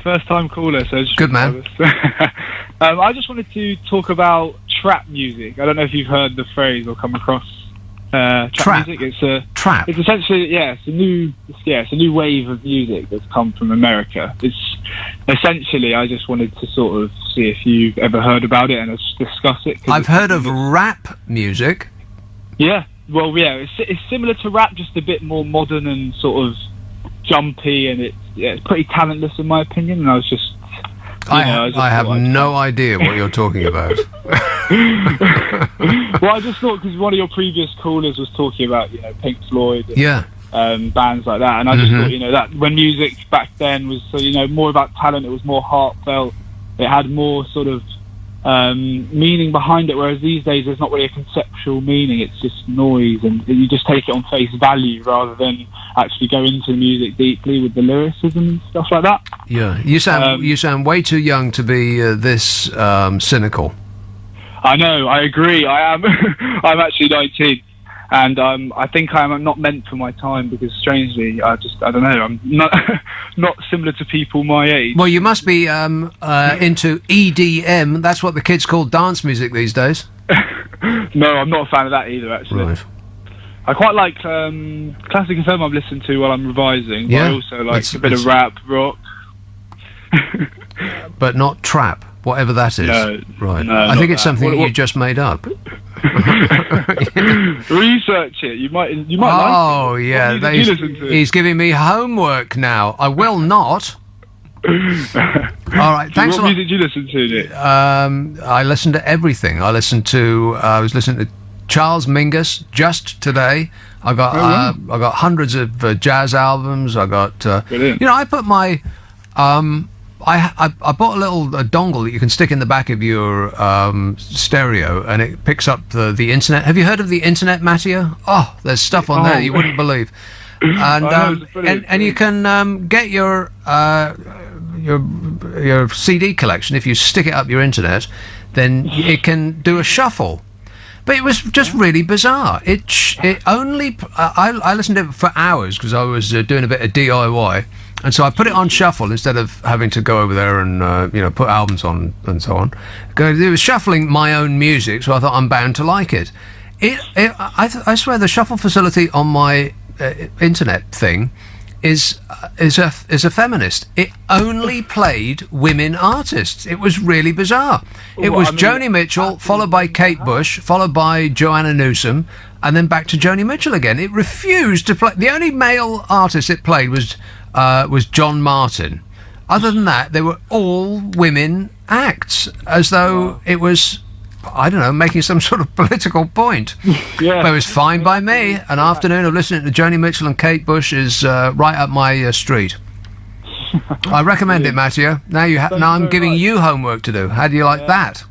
First time caller, so good man. I just wanted to talk about trap music. I don't know if you've heard the phrase or come across trap music. It's trap. It's essentially it's a new wave of music that's come from America. It's essentially, I just wanted to sort of see if you've ever heard about it and let's discuss it. I've heard of rap music. Yeah. Well, yeah, it's similar to rap, just a bit more modern and sort of jumpy, and it's pretty talentless in my opinion. And I was just, I have no idea what you're talking about. Well, I just thought because one of your previous callers was talking about Pink Floyd, and, bands like that, and I just thought that when music back then was more about talent, it was more heartfelt, it had more sort of meaning behind it, whereas these days there's not really a conceptual meaning, it's just noise, and you just take it on face value rather than actually go into the music deeply with the lyricism and stuff like that. Yeah, you sound way too young to be this cynical. I know, I agree. I am. I'm actually 19, and I think I'm not meant for my time because, strangely, I don't know. I'm not similar to people my age. Well, you must be into EDM. That's what the kids call dance music these days. No, I'm not a fan of that either. Actually, right. I quite like classic FM. I've listened to while I'm revising. But I also like a bit of rap, rock. But not trap. Whatever that is. No, right. No, I think it's something you just made up. Research it. You might like it. Oh, yeah. What music do you listen to? He's giving me homework now. I will not. All right. Thanks a lot. What music do you listen to, Nick? I listen to everything. I was listening to Charles Mingus just today. I got hundreds of jazz albums. I got. I put my. I bought a little dongle that you can stick in the back of your stereo, and it picks up the internet. Have you heard of the internet, Matteo? Oh, there's stuff on there you wouldn't believe. And you can get your CD collection. If you stick it up your internet, then it can do a shuffle. But it was just really bizarre. I listened to it for hours because I was doing a bit of DIY. And so I put it on shuffle instead of having to go over there and put albums on and so on. It was shuffling my own music, so I thought I'm bound to like it. I swear the shuffle facility on my internet thing is a feminist. It only played women artists. It was really bizarre. It was Joni Mitchell, followed by Kate Bush, followed by Joanna Newsom, and then back to Joni Mitchell again. It refused to play. The only male artist it played was was John Martin. Other than that, they were all women acts, as though it was, I don't know, making some sort of political point. Yeah. But it was fine by me. An afternoon of listening to Joni Mitchell and Kate Bush is right up my street. I recommend it, Matthew. Now now I'm giving you homework to do. How do you like that?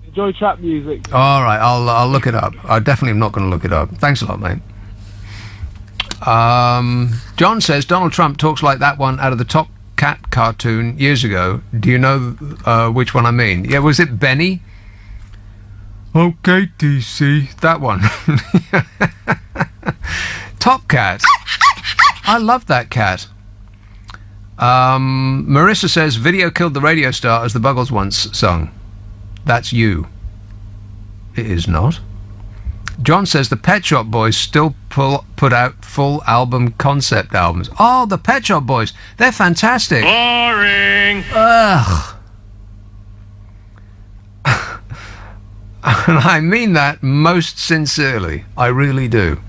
Enjoy trap music. All right, I'll look it up. I definitely am not going to look it up. Thanks a lot, mate. John says Donald Trump talks like that one out of the Top Cat cartoon years ago. Do you know which one I mean? Yeah, was it Benny? Okay, DC, that one. Top Cat. I love that cat. Marissa says video killed the radio star, as the Buggles once sung. That's you. It is not. John says the Pet Shop Boys still put out full album concept albums. Oh, the Pet Shop Boys. They're fantastic. Boring. Ugh. And I mean that most sincerely. I really do.